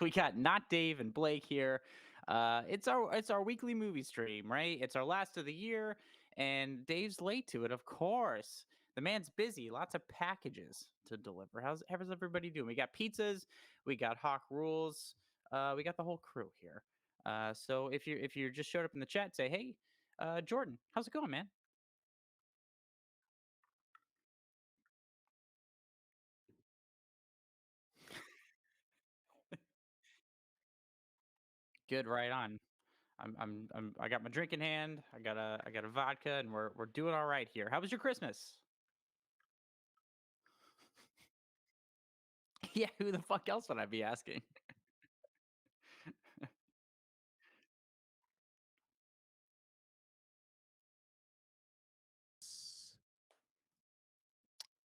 we got not Dave and Blake here. It's our weekly movie stream, right? It's our last of the year, and Dave's late to it, of course. The man's busy, lots of packages to deliver. How's everybody doing? We got pizzas, we got Hawk Rules, we got the whole crew here. So if you just showed up in the chat, say hey, Jordan, how's it going, man? Good, right on. I got my drink in hand. I got a vodka, and we're doing all right here. How was your Christmas? Yeah, who the fuck else would I be asking?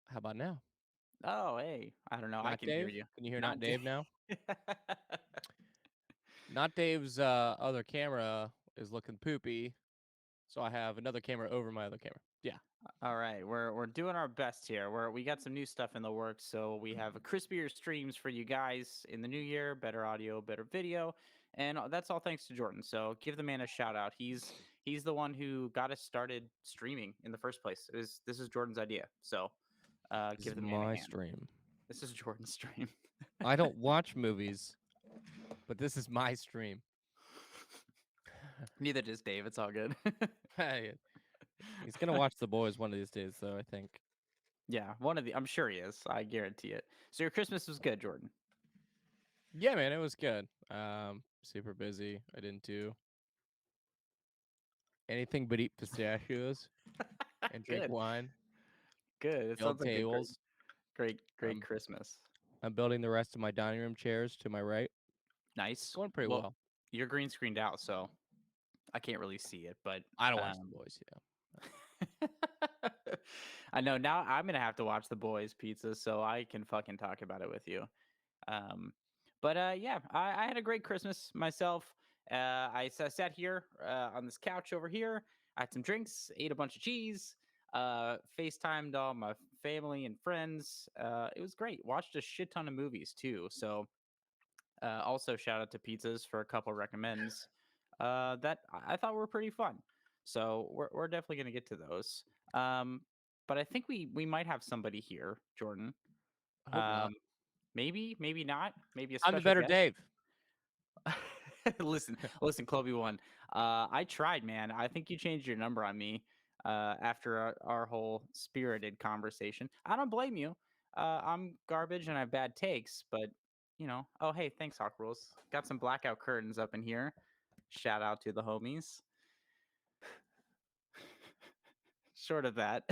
How about now? Oh, hey, I don't know. I Not can hear Dave? you. Can you hear not Not Dave. Dave now? Not Dave's other camera is looking poopy, so I have another camera over my other camera. Yeah. All right, we're doing our best here. We got some new stuff in the works, so we have a crispier streams for you guys in the new year, better audio, better video, and that's all thanks to Jordan. So give the man a shout out. He's the one who got us started streaming in the first place. This is Jordan's idea. So This give is the man a my hand. stream. This is Jordan's stream. I don't watch movies, but this is my stream. Neither does Dave. It's all good. Hey, he's gonna watch The Boys one of these days, though, I think. Yeah, one of the. I'm sure he is. I guarantee it. So your Christmas was good, Jordan. Yeah, man, it was good. Super busy. I didn't do anything but eat pistachios and drink Good, wine, good. It build sounds like a great, tables. great I'm Christmas. I'm building the rest of my dining room chairs to my right. It's Nice. going pretty Well, well. you're green screened out, so I can't really see it. But I don't watch The Boys, yeah. I know now I'm gonna have to watch the boys' pizza so I can fucking talk about it with you. Um, but yeah, I had a great Christmas myself. Sat here on this couch over here. I had some drinks, ate a bunch of cheese, FaceTimed all my family and friends. It was great. Watched a shit ton of movies too. So also shout out to pizzas for a couple recommends that I thought were pretty fun. So we're definitely gonna get to those. Um, but I think we might have somebody here, Jordan. I hope not. Um, maybe not. Maybe a I'm the special better guest. Dave. Listen, Chloe one. I tried, man. I think you changed your number on me after our whole spirited conversation. I don't blame you. I'm garbage and I have bad takes, but Oh, hey, thanks, Hawk Rules. Got some blackout curtains up in here. Shout out to the homies. Short of that.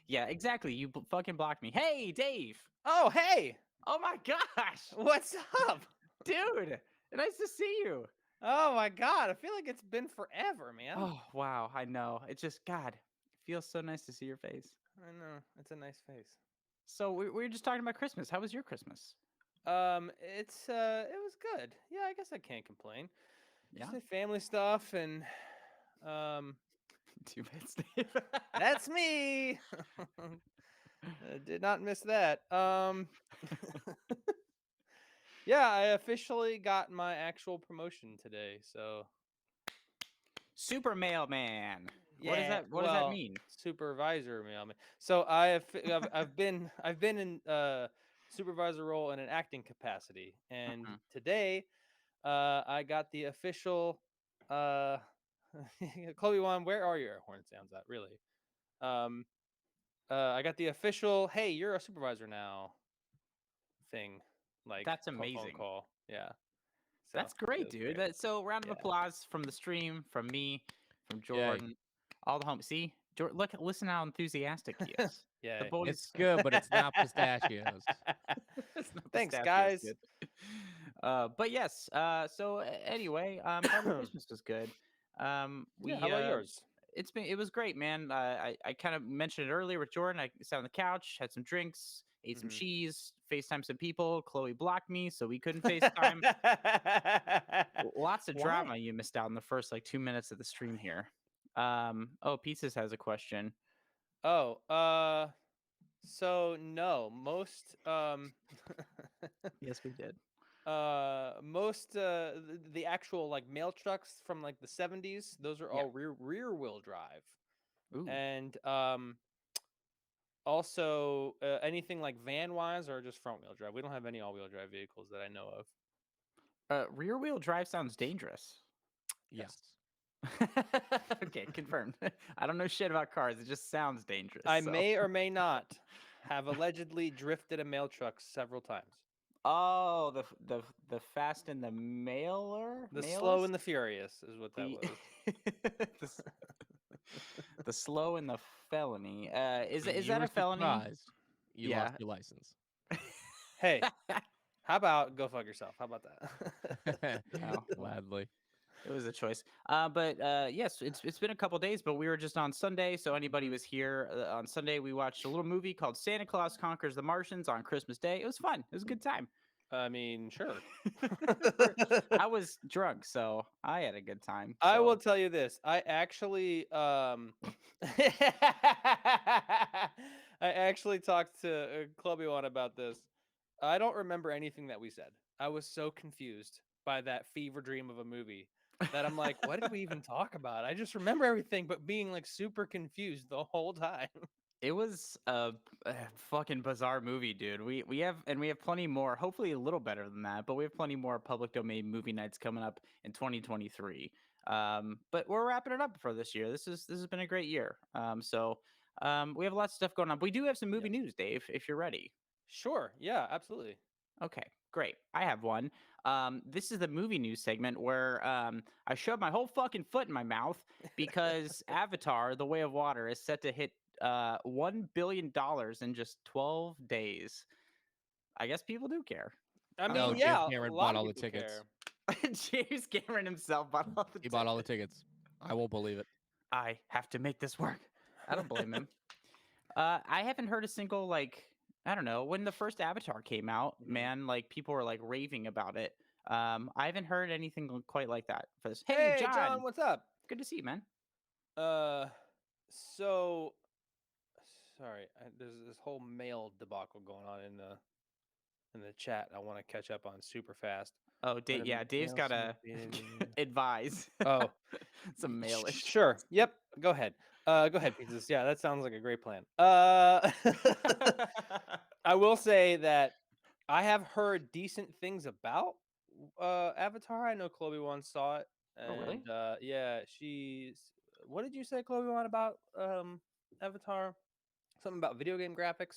Yeah, exactly. You fucking blocked me. Hey, Dave. Oh, hey! Oh my gosh, What's up? dude. Nice to see you. Oh my god, I feel like it's been forever, man. Oh, wow. I know. It's just, God, it feels so nice to see your face. I know, it's a nice face. So, we were just talking about Christmas. How was your Christmas? It was good. Yeah, I guess I can't complain. Yeah. Just did family stuff and um Too bad, Steve. that's me. I did not miss that. Yeah, I officially got my actual promotion today. So, Super mailman. yeah, What does that well, mean? supervisor mailman. So I've been in supervisor role in an acting capacity, and Mhm. today I got the official uh Chloe Wan, where are your horn sounds at really? Um I got the official hey, you're a supervisor now thing, like That's phone amazing. call. Yeah. So That's it great, was dude. great. So, round of Yeah. applause from the stream, from me, from Yay. Jordan, all the homies. See, look, listen how enthusiastic he is. The Yay. It's boys. good, but it's not pistachios. It's not Thanks, pistachios, guys. good. But yes. So anyway, glad your Christmas was good. Yeah, how We about yours? it was great, man. I kind of mentioned it earlier with Jordan. I sat on the couch, had some drinks, ate some Mhm. cheese, FaceTime some people. Chloe blocked me, so we couldn't FaceTime. Lots of Why? drama you missed out in the first like 2 minutes of the stream here. Oh, Pizzas has a question. Oh, so no, most Yes, we did. Most the actual like mail trucks from like the 70s, those are Yeah. all rear wheel drive. Ooh. And also anything like van wise or just front wheel drive. We don't have any all wheel drive vehicles that I know of. Rear wheel drive sounds dangerous. Yes. Okay, confirmed. I don't know shit about cars. It just sounds dangerous. I So. may or may not have allegedly drifted a mail truck several times. Oh, the Fast and the Mailer, The Slow Mailist, and the Furious is what that the was. the, s- the slow and the felony. Is You that were a felony? surprised you lost Yeah. your license. Hey, how about go fuck yourself? How about that? Oh, well, Gladly. it was a choice. But yes, it's been a couple days, but we were just on Sunday, so anybody Mhm. was here on Sunday. We watched a little movie called Santa Claus Conquers the Martians on Christmas Day. It was fun. It was a good time. I mean, sure. I was drunk, so I had a good time. I will So tell you this. I actually I actually talked to Clubby One about this. I don't remember anything that we said. I was so confused by that fever dream of a movie that I'm like, what did we even talk about? I just remember everything, but being like super confused the whole time. it was a fucking bizarre movie, dude. We have plenty more. Hopefully, a little better than that, but we have plenty more public domain movie nights coming up in 2023. But we're wrapping it up for this year. This has been a great year. We have lots of stuff going on. But we do have some movie Yes. news, Dave. If you're ready. Sure. Yeah, absolutely. Okay, great. I have one. This is the movie news segment where I shoved my whole fucking foot in my mouth because Avatar: The Way of Water is set to hit $1 billion in just 12 days. I guess people do care. I I don't mean, No, know. James yeah, a Cameron lot bought of all the people tickets. care. James Cameron himself bought all the He bought all the tickets. tickets. I won't believe it. I have to make this work. I don't blame him. I haven't heard a single like I don't know when the first Avatar came out, Mhm. man. Like people were like raving about it. I haven't heard anything quite like that for this. Hey, Hey, John, John, what's up? good to see you, man. Uh, so sorry, there's this whole mail debacle going on in the chat. I want to catch up on super fast. Oh, When a Yeah, Dave's mail got sent to via- advise Oh, some mail issues. sure. Yep. Go ahead. Go ahead, pizzas. Yeah, that sounds like a great plan. I will say that I have heard decent things about Avatar. I know Chloe once saw it, Oh, really? and yeah, she's. What did you say, Chloe, one about Avatar? Something about video game graphics.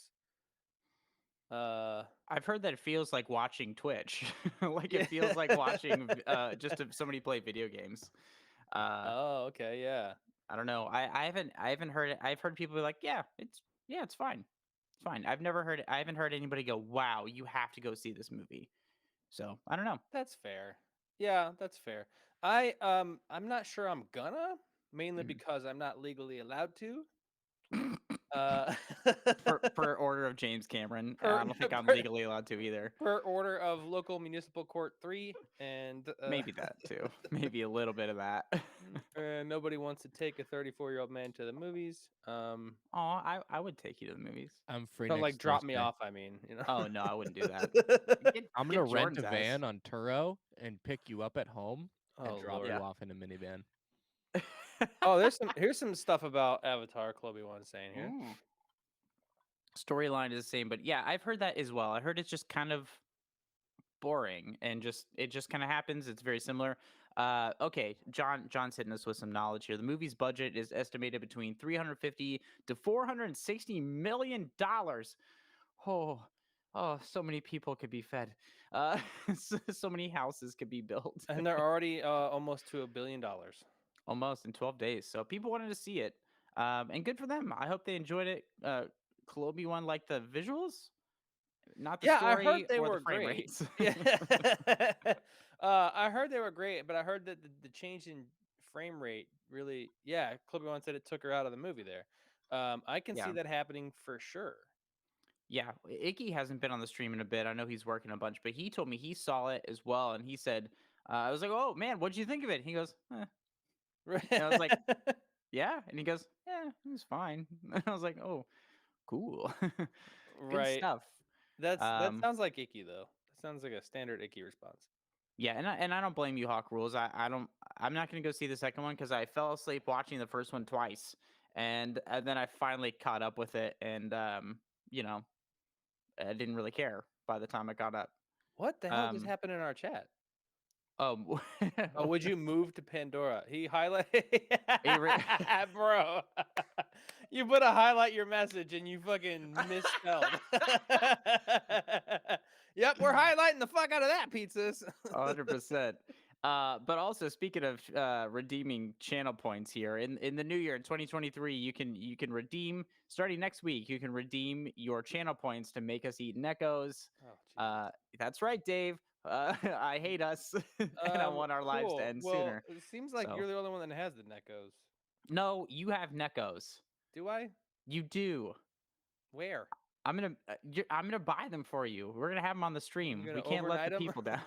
Uh, I've heard that it feels like watching Twitch. Like yeah. it feels like watching somebody play video games. Uh, Oh, okay, yeah. I don't know. I haven't heard it. I've heard people be like, yeah, it's fine. It's fine. I haven't heard anybody go, wow, you have to go see this movie. So I don't know. That's fair. Yeah, that's fair. I'm not sure I'm gonna, mainly because I'm not legally allowed to. Mhm. Uh Per order of James Cameron. per, I don't think I'm per legally allowed to either. per order of local municipal court 3 and Maybe that too. Maybe a little bit of that. nobody wants to take a 34-year-old man to the movies. Oh, I would take you to the movies. I'm free Don't like next drop me Thursday. off, I mean, you Oh no, I wouldn't do that. know. I'm gonna Get rent a Jordan's ass. van on Turo and pick you up at home and Oh drop lord. you Yeah. off in a minivan. Oh, here's some stuff about Avatar Chloe one saying here. Mm. Storyline is the same, but yeah, I've heard that as well. I heard it's just kind of boring and it just kind of happens. It's very similar. Okay, John's hitting us with some knowledge here. The movie's budget is estimated between 350 to 460 million dollars. Oh, so many people could be fed. Uh, so many houses could be built. And they're already almost to $1 billion. Almost in 12 days. So people wanted to see it. And good for them. I hope they enjoyed it. Kolobi one like the visuals, not the Yeah, I heard story they or the were frame great. rates. Yeah. I heard they were great, but I heard that the change in frame rate really, yeah, Clippy One said it took her out of the movie there. I can see Yeah. that happening for sure. Yeah. Icky hasn't been on the stream in a bit. I know he's working a bunch, but he told me he saw it as well. And he said, I was like, oh man, what'd you think of it? He goes, eh. And I was like, yeah. And he goes, yeah, it was fine. And I was like, oh, cool. Good Right. stuff. That Um, sounds like icky though. That sounds like a standard icky response. Yeah, and I don't blame you, Hawk Rules. I don't. I'm not gonna go see the second one because I fell asleep watching the first one twice, and then I finally caught up with it, and you know, I didn't really care by the time I got up. What the hell just Um, happened in our chat? um, Oh, would you move to Pandora? He highlighted, a bro. You put a highlight your message and you fucking misspelled. Yep, we're highlighting the fuck out of that, pizzas. 100%. But also speaking of redeeming channel points here in the new year in 2023, you can redeem starting next week. You can redeem your channel points to make us eat Neckos. Oh, Jesus. That's right, Dave. I hate us, and I want our lives to Cool. end Well, sooner. it seems like So you're the only one that has the Neckos. no, you have Neckos. Do I? You do. Where? I'm gonna buy them for you. We're gonna have them on the stream. You're We gonna can't let the overnight 'em? people down.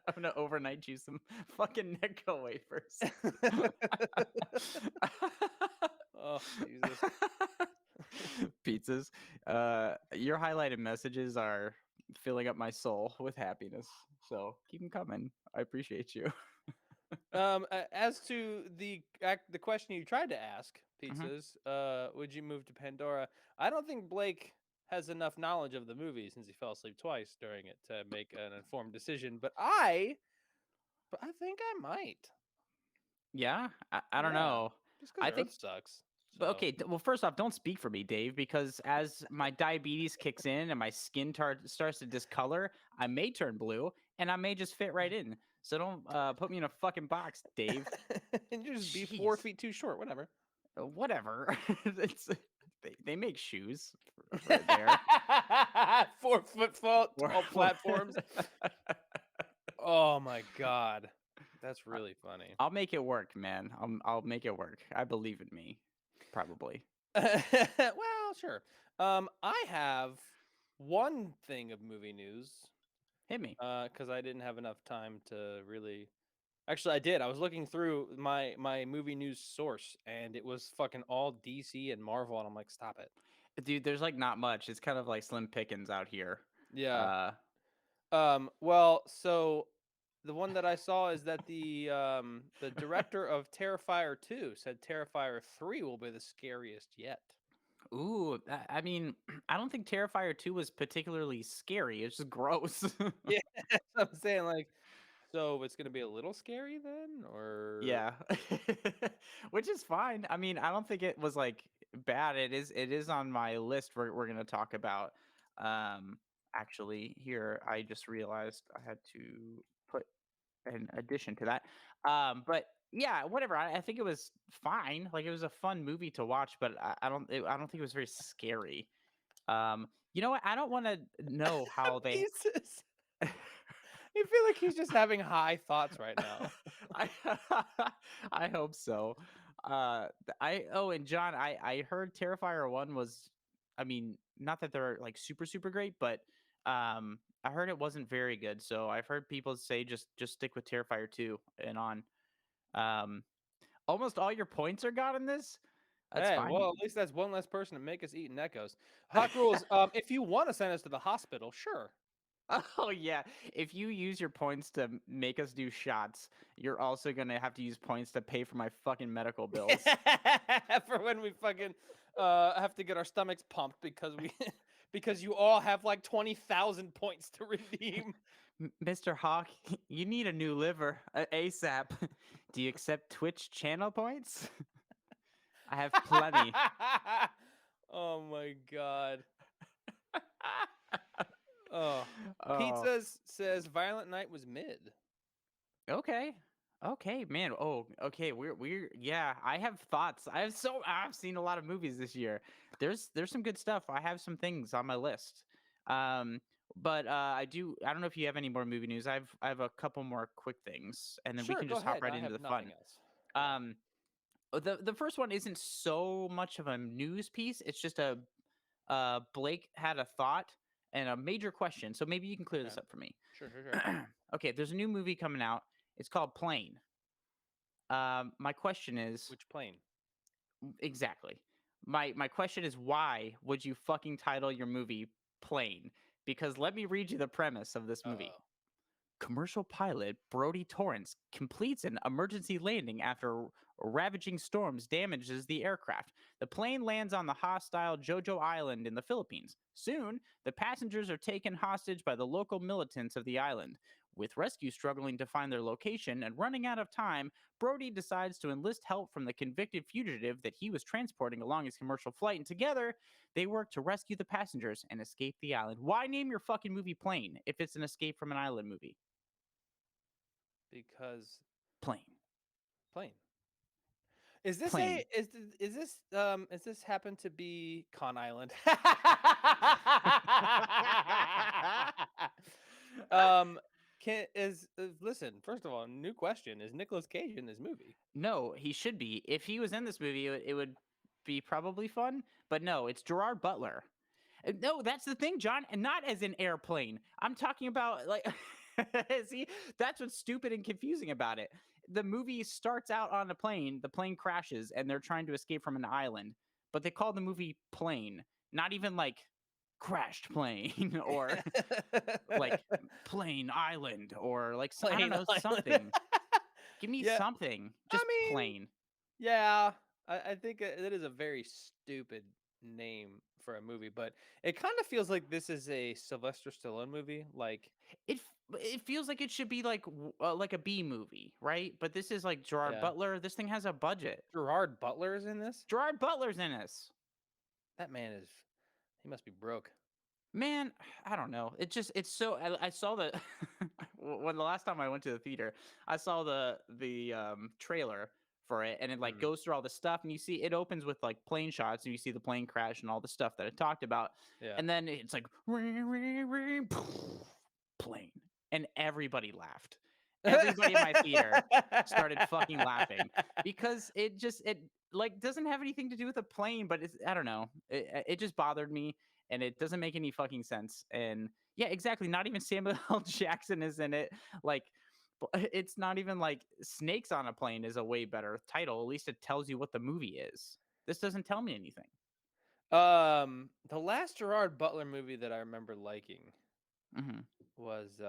I'm gonna overnight you some fucking Necco wafers. Oh, Jesus. Pizzas. Your highlighted messages are filling up my soul with happiness. So keep them coming. I appreciate you. As to the question you tried to ask, Mhm. pizzas, would you move to Pandora? I don't think Blake has enough knowledge of the movie since he fell asleep twice during it to make an informed decision. But I think I might. Yeah, I don't Yeah, know. just because I think Earth sucks. But So okay, well, first off, don't speak for me, Dave, because as my diabetes kicks in and my skin starts to discolor, I may turn blue and I may just fit right in. So don't put me in a fucking box, Dave. and you just be Jeez, 4 feet too short. Whatever. Whatever. They make shoes for there. 4 foot tall For- platforms. Oh my god, that's really funny. I'll make it work, man. I'll make it work. I believe in me. Probably. Well, sure. I have one thing of movie news. Hit me. Because I didn't have enough time to really. Actually, I did. I was looking through my movie news source, and it was fucking all DC and Marvel, and I'm like, stop it. Dude, there's like not much. It's kind of like slim pickings out here. Yeah. Uh Well, so the one that I saw is that the director of Terrifier 2 said Terrifier 3 will be the scariest yet. Ooh, I mean, I don't think Terrifier 2 was particularly scary. It's just gross. Yeah, that's what I'm saying. Like, so it's gonna be a little scary then, or Yeah. Which is fine. I mean, I don't think it was like bad. It is on my list we're gonna talk about. Actually, here I just realized I had to put an addition to that. But yeah, whatever. I think it was fine. Like it was a fun movie to watch, but I don't think it was very scary. You know what? I don't want to know how they. pieces. You feel like he's just having high thoughts right now. I I hope so. And John, I heard Terrifier 1 was, I mean, not that they're like super great, but I heard it wasn't very good. So I've heard people say just stick with Terrifier 2 and on. Um Almost all your points are gone in this. That's Hey, fine. well, at least that's one less person to make us eat Neckos. Hawk rules. If you want to send us to the hospital, sure. Oh yeah, if you use your points to make us do shots, you're also gonna have to use points to pay for my fucking medical bills. For when we fucking have to get our stomachs pumped because we because you all have like 20,000 points to redeem. Mr. Hawk, you need a new liver ASAP. Do you accept Twitch channel points? I have plenty. Oh my god. Oh, Oh, pizzas says Violent Night was mid. okay. Okay, man. Oh, okay. We're yeah, I have thoughts. I've seen a lot of movies this year. There's some good stuff. I have some things on my list. But I don't know if you have any more movie news. I have a couple more quick things and then we Sure, can go just hop ahead. right I into have the nothing fun. else. Yeah. The first one isn't so much of a news piece. It's just a Blake had a thought and a major question. So maybe you can clear this Okay. up for me. Sure. Okay, there's a new movie coming out. It's called Plane. My question is Which plane? exactly. My question is why would you fucking title your movie Plane? because let me read you the premise of this movie. Uh-oh. Commercial pilot Brody Torrance completes an emergency landing after ravaging storms damages the aircraft. The plane lands on the hostile Jojo Island in the Philippines. Soon, the passengers are taken hostage by the local militants of the island. With rescue struggling to find their location and running out of time, Brody decides to enlist help from the convicted fugitive that he was transporting along his commercial flight, and together they work to rescue the passengers and escape the island. Why name your fucking movie Plane if it's an escape from an island movie? Because Plane. plane. Is this Plane. is this happen to be Con Island? um can is listen, first of all, new question. Is Nicolas Cage in this movie? No, he should be. If he was in this movie, it would be probably fun. But no, it's Gerard Butler. No, that's the thing, John, and not as an airplane. I'm talking about like, see, that's what's stupid and confusing about it. The movie starts out on a plane, the plane crashes, and they're trying to escape from an island, but they call the movie Plane, not even like crashed plane or like Plane Island or like I don't Plane know Island. something. Give me Yeah, something, I just mean, plain. yeah, I think that is a very stupid name for a movie, but it kind of feels like this is a Sylvester Stallone movie. Like, It feels like it should be like a B movie, right? But this is like Gerard yeah, Butler. This thing has a budget. Gerard Butler is in this. Gerard Butler's in this. That man is, he must be broke. Man, I don't know. It's so I saw the when the last time I went to the theater, I saw the trailer for it, and it like Mm, goes through all the stuff, and you see it opens with like plane shots and you see the plane crash and all the stuff that I talked about. yeah. And then it's like plane. And everybody laughed. Everybody in my theater started fucking laughing because it like doesn't have anything to do with a plane, but it's I don't know. It just bothered me and it doesn't make any fucking sense. And yeah, exactly. Not even Samuel L. Jackson is in it. Like it's not even like Snakes on a Plane is a way better title. At least it tells you what the movie is. This doesn't tell me anything. The last Gerard Butler movie that I remember liking Hmm. was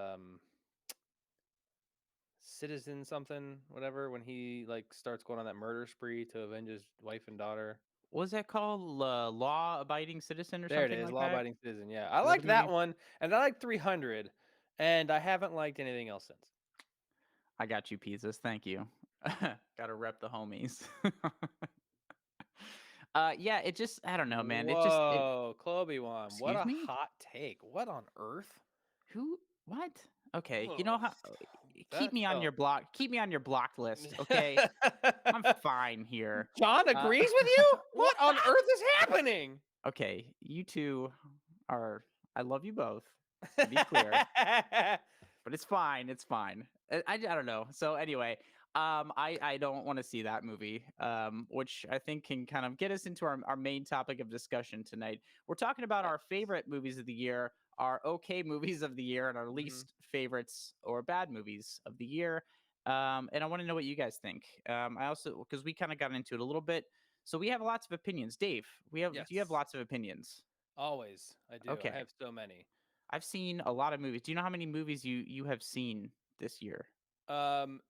Citizen something, whatever, when he like starts going on that murder spree to avenge his wife and daughter. Was that called Law Abiding Citizen or There it something is, like Law that? Abiding Citizen. Yeah, I Is that like the that movie? one, and I like 300, and I haven't liked anything else since. I got you, pizzas. Thank you. Gotta rep the homies. Yeah, it just I don't know, man. It Whoa, Chloe Wan, what excuse a me? hot take! What on earth? Who what? Okay, you know Ugh, how keep that me on felt. your blocked list, okay? I'm fine here. John Uh agrees with you. what? What on earth is happening? Okay, you two are I love you both, to be clear. But it's fine. It's fine. I don't know. So anyway, I don't want to see that movie, which I think can kind of get us into our main topic of discussion tonight. We're talking about Yes. our favorite movies of the year, our okay movies of the year, and our Mhm. least favorites or bad movies of the year. And I want to know what you guys think. I also because we kind of got into it a little bit, so we have lots of opinions. Dave, do you have Yes. lots of opinions? Always. I do. I Okay. have so many. I've seen a lot of movies. Do you know how many movies you have seen this year?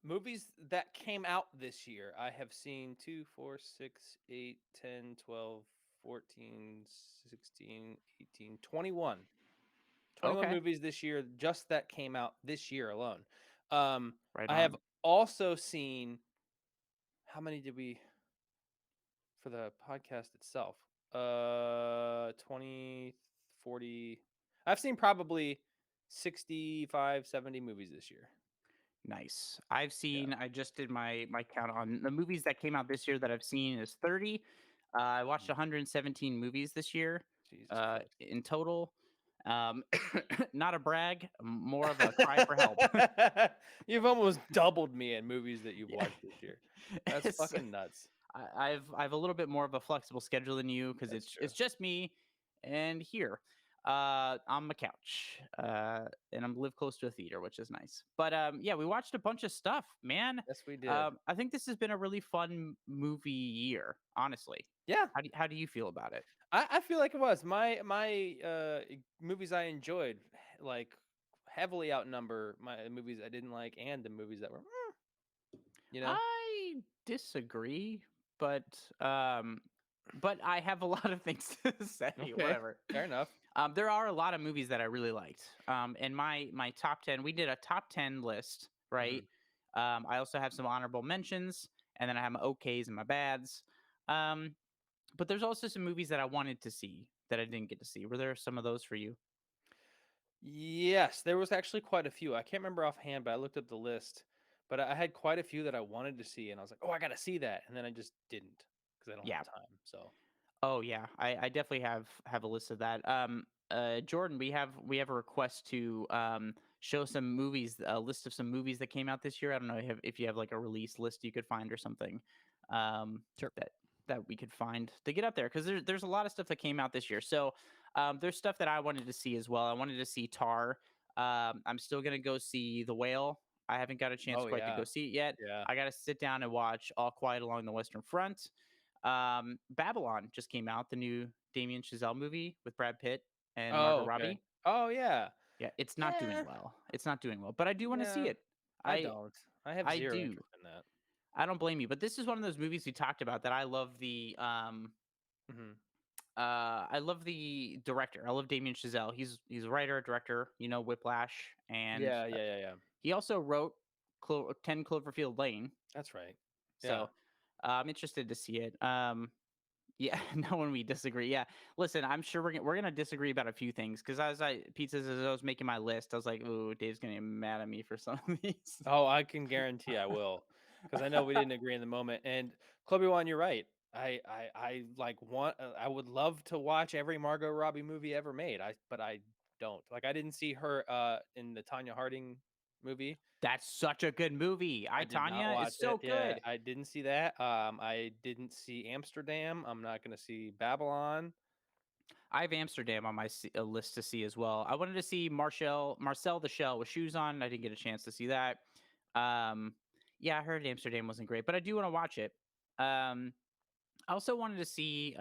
Movies that came out this year. I have seen 2, 4, 6, 8, 10, 12, 14, 16, 18, 21. 21 Okay, movies this year just that came out this year alone. Um, right I have on. also seen, how many did we for the podcast itself? 20, 40. I've seen probably 65, 70 movies this year. Nice. I've Yeah. seen. I just did my count on the movies that came out this year that I've seen is 30. I watched Mm. 117 movies this year, Jesus Christ. in total. Um, not a brag, more of a cry for help. You've almost doubled me in movies that you've Yeah. watched this year. That's It's, fucking nuts. I've a little bit more of a flexible schedule than you because That's it's true. just me and here on my couch and I'm live close to a theater, which is nice. But yeah, we watched a bunch of stuff, man. Yes, we did. I think this has been a really fun movie year, honestly. Yeah. How do you feel about it? I feel like it was my movies I enjoyed like heavily outnumber my movies I didn't like and the movies that were you know. I disagree, but um, but I have a lot of things to say. Okay, Whatever. fair enough. There are a lot of movies that I really liked. In my top 10, we did a top 10 list, right? Mhm. I also have some honorable mentions, and then I have my okays and my bads. Um, but there's also some movies that I wanted to see that I didn't get to see. Were there some of those for you? Yes, there was actually quite a few. I can't remember offhand, but I looked up the list. But I had quite a few that I wanted to see, and I was like, "Oh, I gotta see that," and then I just didn't because I don't have Yeah. time. So, Oh yeah, I definitely have a list of that. Jordan, we have a request to show some movies, a list of some movies that came out this year. I don't know if you have like a release list you could find or something, um, Sure. that we could find to get up there because there's a lot of stuff that came out this year. So there's stuff that I wanted to see as well. I wanted to see Tar. I'm still gonna go see The Whale. I haven't got a chance oh quite to yeah, go see it yet. yeah. I got to sit down and watch All Quiet Along the Western Front. Babylon just came out, the new Damien Chazelle movie with Brad Pitt and Margot Oh, okay. Robbie. Oh yeah, Yeah, it's not doing yeah, well. It's not doing well, but I do want to see yeah. it. I I don't. I have I zero do. interest in that. I don't blame you, but this is one of those movies we talked about that I love Mhm. I love the director. I love Damien Chazelle. He's a writer, director, Whiplash, and Yeah, yeah, yeah, yeah. he also wrote 10 Cloverfield Lane. That's right. Yeah. So I'm interested to see it. Yeah, no, when we disagree. Yeah, listen, I'm sure we're gonna disagree about a few things because as I was making my list, I was like, "Ooh, Dave's gonna get mad at me for some of these." Oh, I can guarantee I will, because I know we didn't agree in the moment. And Chloe One, you're right. I like want. I would love to watch every Margot Robbie movie ever made. But I don't. Like I didn't see her in the Tanya Harding movie. That's such a good movie. I I did not Tanya is watch it. so Yeah, good. I didn't see that. I didn't see Amsterdam. I'm not gonna see Babylon. I have Amsterdam on my list to see as well. I wanted to see Marcel the Shell with shoes on. I didn't get a chance to see that. Um, yeah, I heard Amsterdam wasn't great, but I do want to watch it. Um, I also wanted to see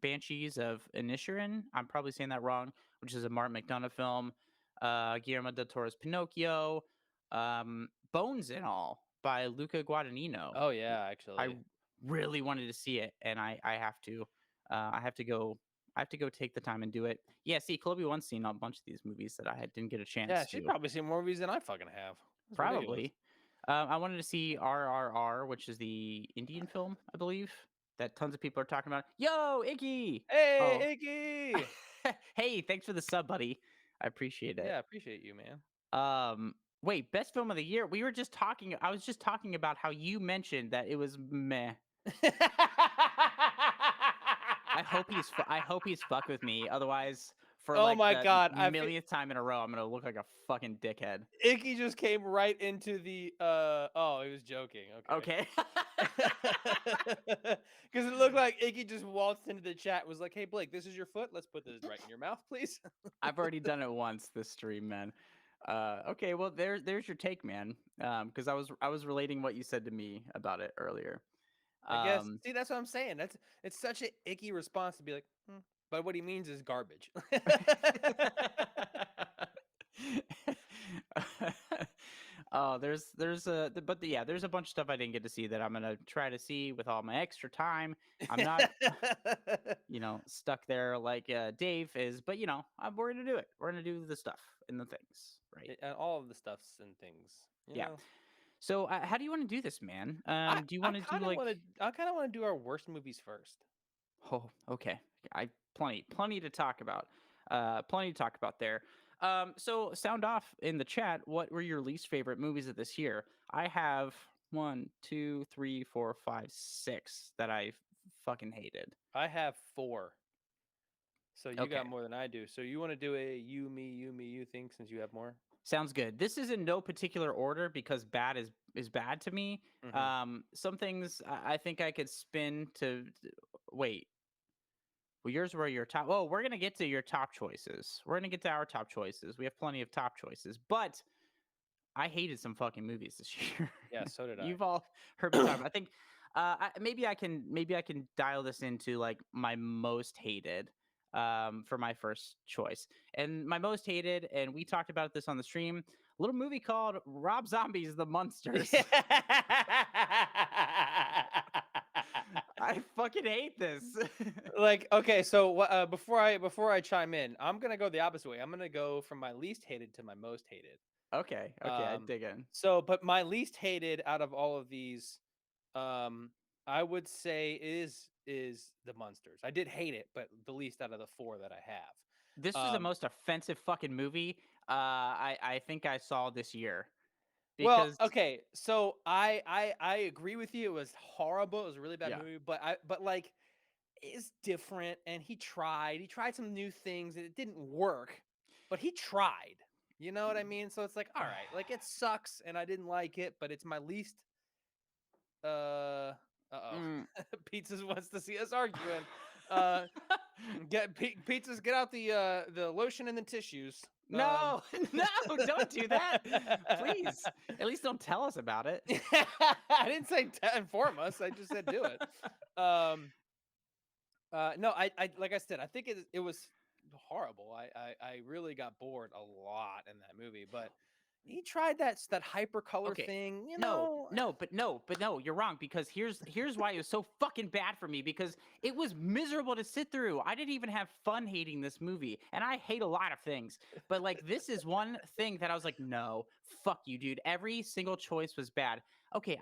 Banshees of Inisherin. I'm probably saying that wrong, which is a Martin McDonagh film. Guillermo del Toro's Pinocchio. Bones and All by Luca Guadagnino. Oh yeah, I actually. really wanted to see it, and I have to. I have to go. I have to go take the time and do it. Yeah, see, Chloe once seen a bunch of these movies that didn't get a Yeah, chance she's to. probably seen more movies than I fucking have. That's ridiculous. Probably. I wanted to see RRR, which is the Indian film, I believe, that tons of people are talking about. Yo, Iggy! Oh, Hey, Iggy! hey, thanks for the sub, buddy. I appreciate it. Yeah, appreciate you, man. Wait, best film of the year. We were just talking. I was just talking about how you mentioned that it was meh. I hope he's fuck with me. Otherwise, for Oh like my the god, millionth time in a row, I'm gonna look like a fucking dickhead. Icky just came right into the oh, he was joking. Okay. Okay. Cuz it looked like Icky just waltzed into the chat was like, "Hey Blake, this is your foot. Let's put this right in your mouth, please." I've already done it once this stream, man. Okay, well there's your take, man. Because I was relating what you said to me about it earlier. I guess. Um, See, that's what I'm saying. It's such an icky response to be like, "Hmm." But what he means is garbage. oh, yeah, there's a bunch of stuff I didn't get to see that I'm gonna try to see with all my extra time. I'm not, stuck there like Dave is, but we're gonna do it. We're gonna do the stuff and the things, right? And all of the stuffs and things, you Yeah. know. So, how do you want to do this, man? I Do you I want to do kind of like? want to I kind of want to do our worst movies first. Oh, okay. I plenty to talk about. Plenty to talk about there. So sound off in the chat. What were your least favorite movies of this year? I have 1, 2, 3, 4, 5, 6 that I fucking hated. I have 4. So you Okay, got more than I do. So you want to do a you, me, you thing since you have more? sounds good. This is in no particular order because bad is bad to me. Hmm. Some things I think I could spin to wait. Well, yours were your top. Oh, we're gonna get to your top choices. We're gonna get to our top choices. We have plenty of top choices, but I hated some fucking movies this year. Yeah, so did I. You've all heard me talk about. Maybe I can dial this into like my most hated for my first choice. And my most hated, and we talked about this on the stream, a little movie called Rob Zombie's The Munsters. I fucking hate this. Like, okay, so before I chime in, I'm gonna go the opposite way. I'm gonna go from my least hated to my most hated. Okay, I Um, dig in. so, but my least hated out of all of these, um, I would say is the Munsters. I did hate it, but the least out of the four that I This was have. the most offensive fucking movie I think I saw this year Well, because okay, so I agree with you. It was horrible. It was a really bad yeah. movie, but like it's different, and he tried some new things, and it didn't work, but he tried. You know what I mean? So it's like, all right, like it sucks, and I didn't like it, but it's my least. Uh, uh-oh, Mm. Pizzas wants to see us arguing. Uh, pizzas, get out the lotion and the tissues. No, no, don't do that. Please. At least don't tell us about it. I didn't say inform us. I just said do it. Um, no, I like I said, I think it was horrible. I really got bored a lot in that movie, but he tried that hyper color Okay. thing, you No, know. no, you're wrong because here's why it was so fucking bad for me because it was miserable to sit through. I didn't even have fun hating this movie, and I hate a lot of things, but like this is one thing that I was like, no, fuck you, dude. Every single choice was bad. Okay,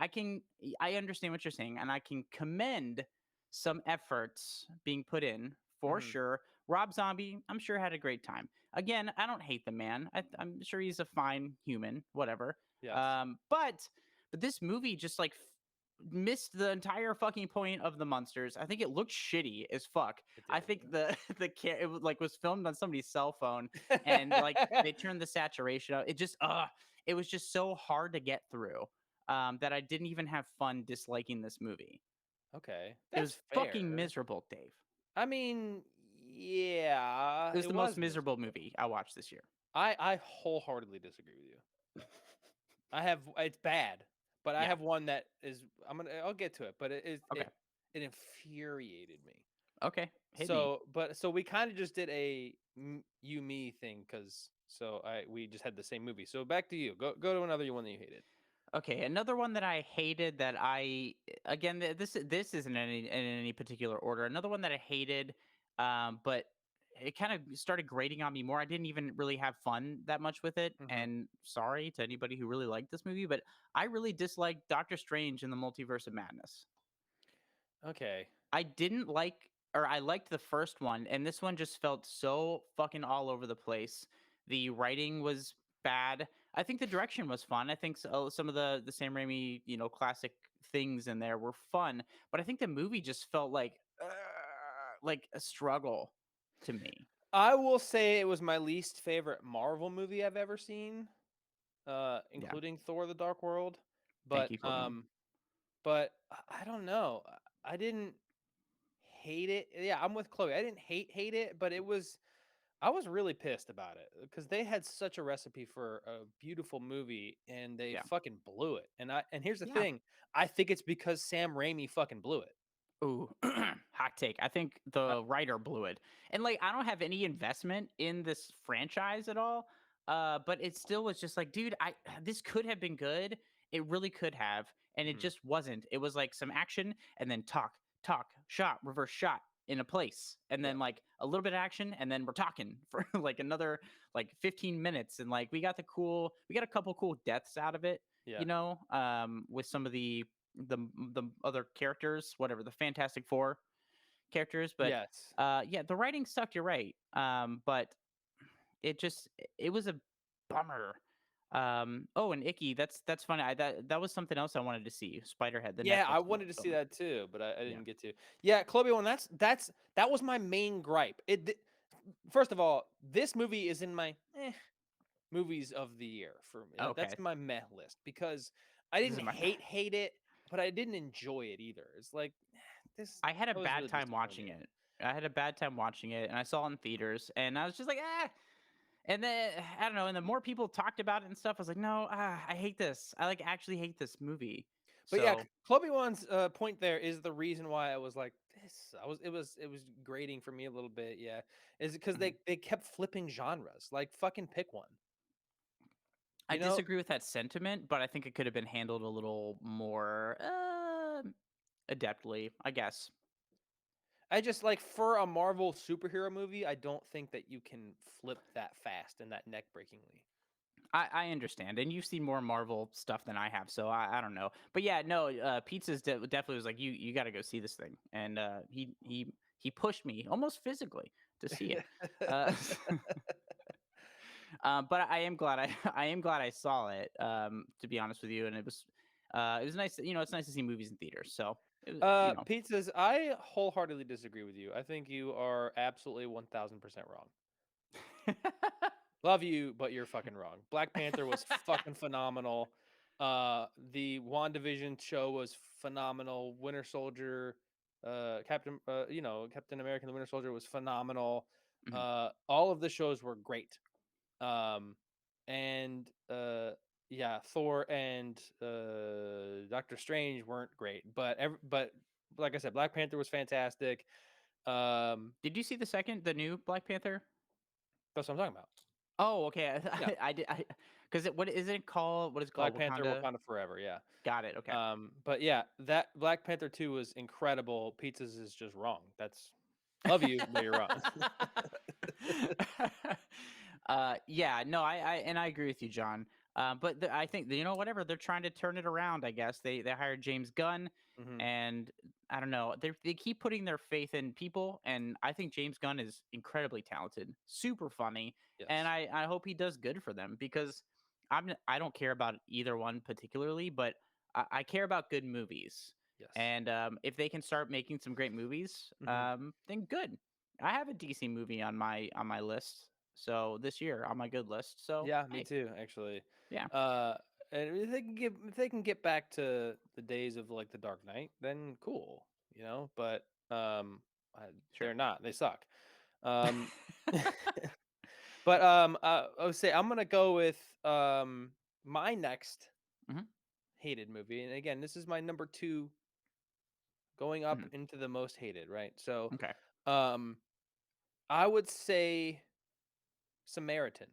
I understand what you're saying, and I can commend some efforts being put in for Mhm. sure. Rob Zombie, I'm sure had a great time. Again, I don't hate the man. I'm sure he's a fine human, whatever. Yes, But this movie just like missed the entire fucking point of the monsters. I think it looked shitty as fuck. it I did. think it was like was filmed on somebody's cell phone and like they turned the saturation up. It was just so hard to get through that I didn't even have fun disliking this movie. Okay, It that's was fucking fair. miserable, Dave. I mean, yeah, It was it the most was miserable miserable. movie I watched this year. I wholeheartedly disagree with you. I have it's bad, but I Yeah. have one that is I'll get to it, but Okay. it infuriated me. Okay. Hit me. So we kind of just did a you me thing because we just had the same movie. So back to you. Go to another one that you hated. Okay, another one that I hated that again this isn't in any particular order. Another one that I hated, but it kind of started grating on me more. I didn't even really have fun that much with it, Hmm. and sorry to anybody who really liked this movie, but I really disliked Doctor Strange in the Multiverse of Madness. Okay. I didn't like, or I liked the first one, and this one just felt so fucking all over the place. The writing was bad. I think the direction was fun. I think some of the Sam Raimi, classic things in there were fun, but I think the movie just felt like a struggle to me. I will say it was my least favorite Marvel movie I've ever seen, Yeah, including Thor: The Dark World. thank But you for me. I don't know. I didn't hate it. Yeah, I'm with Chloe. I didn't hate it, but I was really pissed about it because they had such a recipe for a beautiful movie and they Yeah, fucking blew it. And here's the yeah. thing, I think it's because Sam Raimi fucking blew it. Ooh, hot take. I think Uh, the writer blew it. And like I don't have any investment in this franchise at all. But it still was just like, dude, I this could have been good. It really could have, and it mhm. just wasn't. It was like some action and then talk, shot, reverse shot in a place, and Yeah, then like a little bit of action, and then we're talking for like another like 15 minutes, and like we got a couple cool deaths out of it, yeah, with some of the other characters, whatever the Fantastic Four characters. But yes. yeah, the writing sucked. You're right. But it was a bummer. Oh, and Icky, that's funny. That was something else I wanted to see. Spiderhead, the Yeah, I Netflix wanted to see film. that too, but I Yeah, didn't get to. Yeah, Chloe, one that was my main gripe. First of all, this movie is in my movies of the year for me. That's okay. my meh list because I This didn't is my. hate it, but I didn't enjoy it either. It's like this. I had a I was bad really time watching disappointed. it. I had a bad time watching it, and I saw it in theaters, and I was just like, ah. And then I don't know. And the more people talked about it and stuff, I was like, no, I hate this. I like actually hate this movie. But yeah, So Chloe Wan's point there is the reason why I was like this. It was grating for me a little bit. Yeah, is because mhm. they kept flipping genres. Like fucking pick one. I You know, disagree with that sentiment, but I think it could have been handled a little more adeptly, I guess. I just like for a Marvel superhero movie, I don't think that you can flip that fast and that neck breakingly. I understand, and you've seen more Marvel stuff than I have, so I don't know. But yeah, no, Pizza's definitely was like, you got to go see this thing, and he pushed me almost physically to see it. Uh, but I am glad I am glad I saw it. To be honest with you, and it was nice. You know, it's nice to see movies in theaters. So it was, you know. Pizzas, I wholeheartedly disagree with you. I think you are absolutely 1000% wrong. Love you, but you're fucking wrong. Black Panther was fucking phenomenal. The WandaVision show was phenomenal. Winter Soldier, Captain America and the Winter Soldier was phenomenal. Mhm. All of the shows were great. Um, and yeah, Thor and Doctor Strange weren't great, but like I said, Black Panther was fantastic. Did you see the new Black Panther? That's what I'm talking about. Oh, okay. Yeah, I did. Because what is it called? What is it Black called? Panther, Wakanda. Wakanda Forever. Yeah. Got it. Okay. But yeah, that Black Panther 2 was incredible. Pizzas is just wrong. That's love you, but you're wrong. Yeah, no, I agree with you, John. But I think you know whatever they're trying to turn it around. I guess they hired James Gunn, Hmm. and I don't know. They keep putting their faith in people, and I think James Gunn is incredibly talented, super funny, and Yes. I hope he does good for them because I don't care about either one particularly, but I care about good movies. Yes. And if they can start making some great movies, Hmm. then good. I have a DC movie on my list. So this year on my good list. So Yeah, me hey, too, actually. yeah, Uh, and if they can get back to the days of like the Dark Knight, then cool, you know. But sure. they're not. They suck. Um, but I would say I'm gonna go with my next Hmm. hated movie, and again, this is my number two going up Hmm. into the most hated, right? So, Okay. um, I would say Samaritan.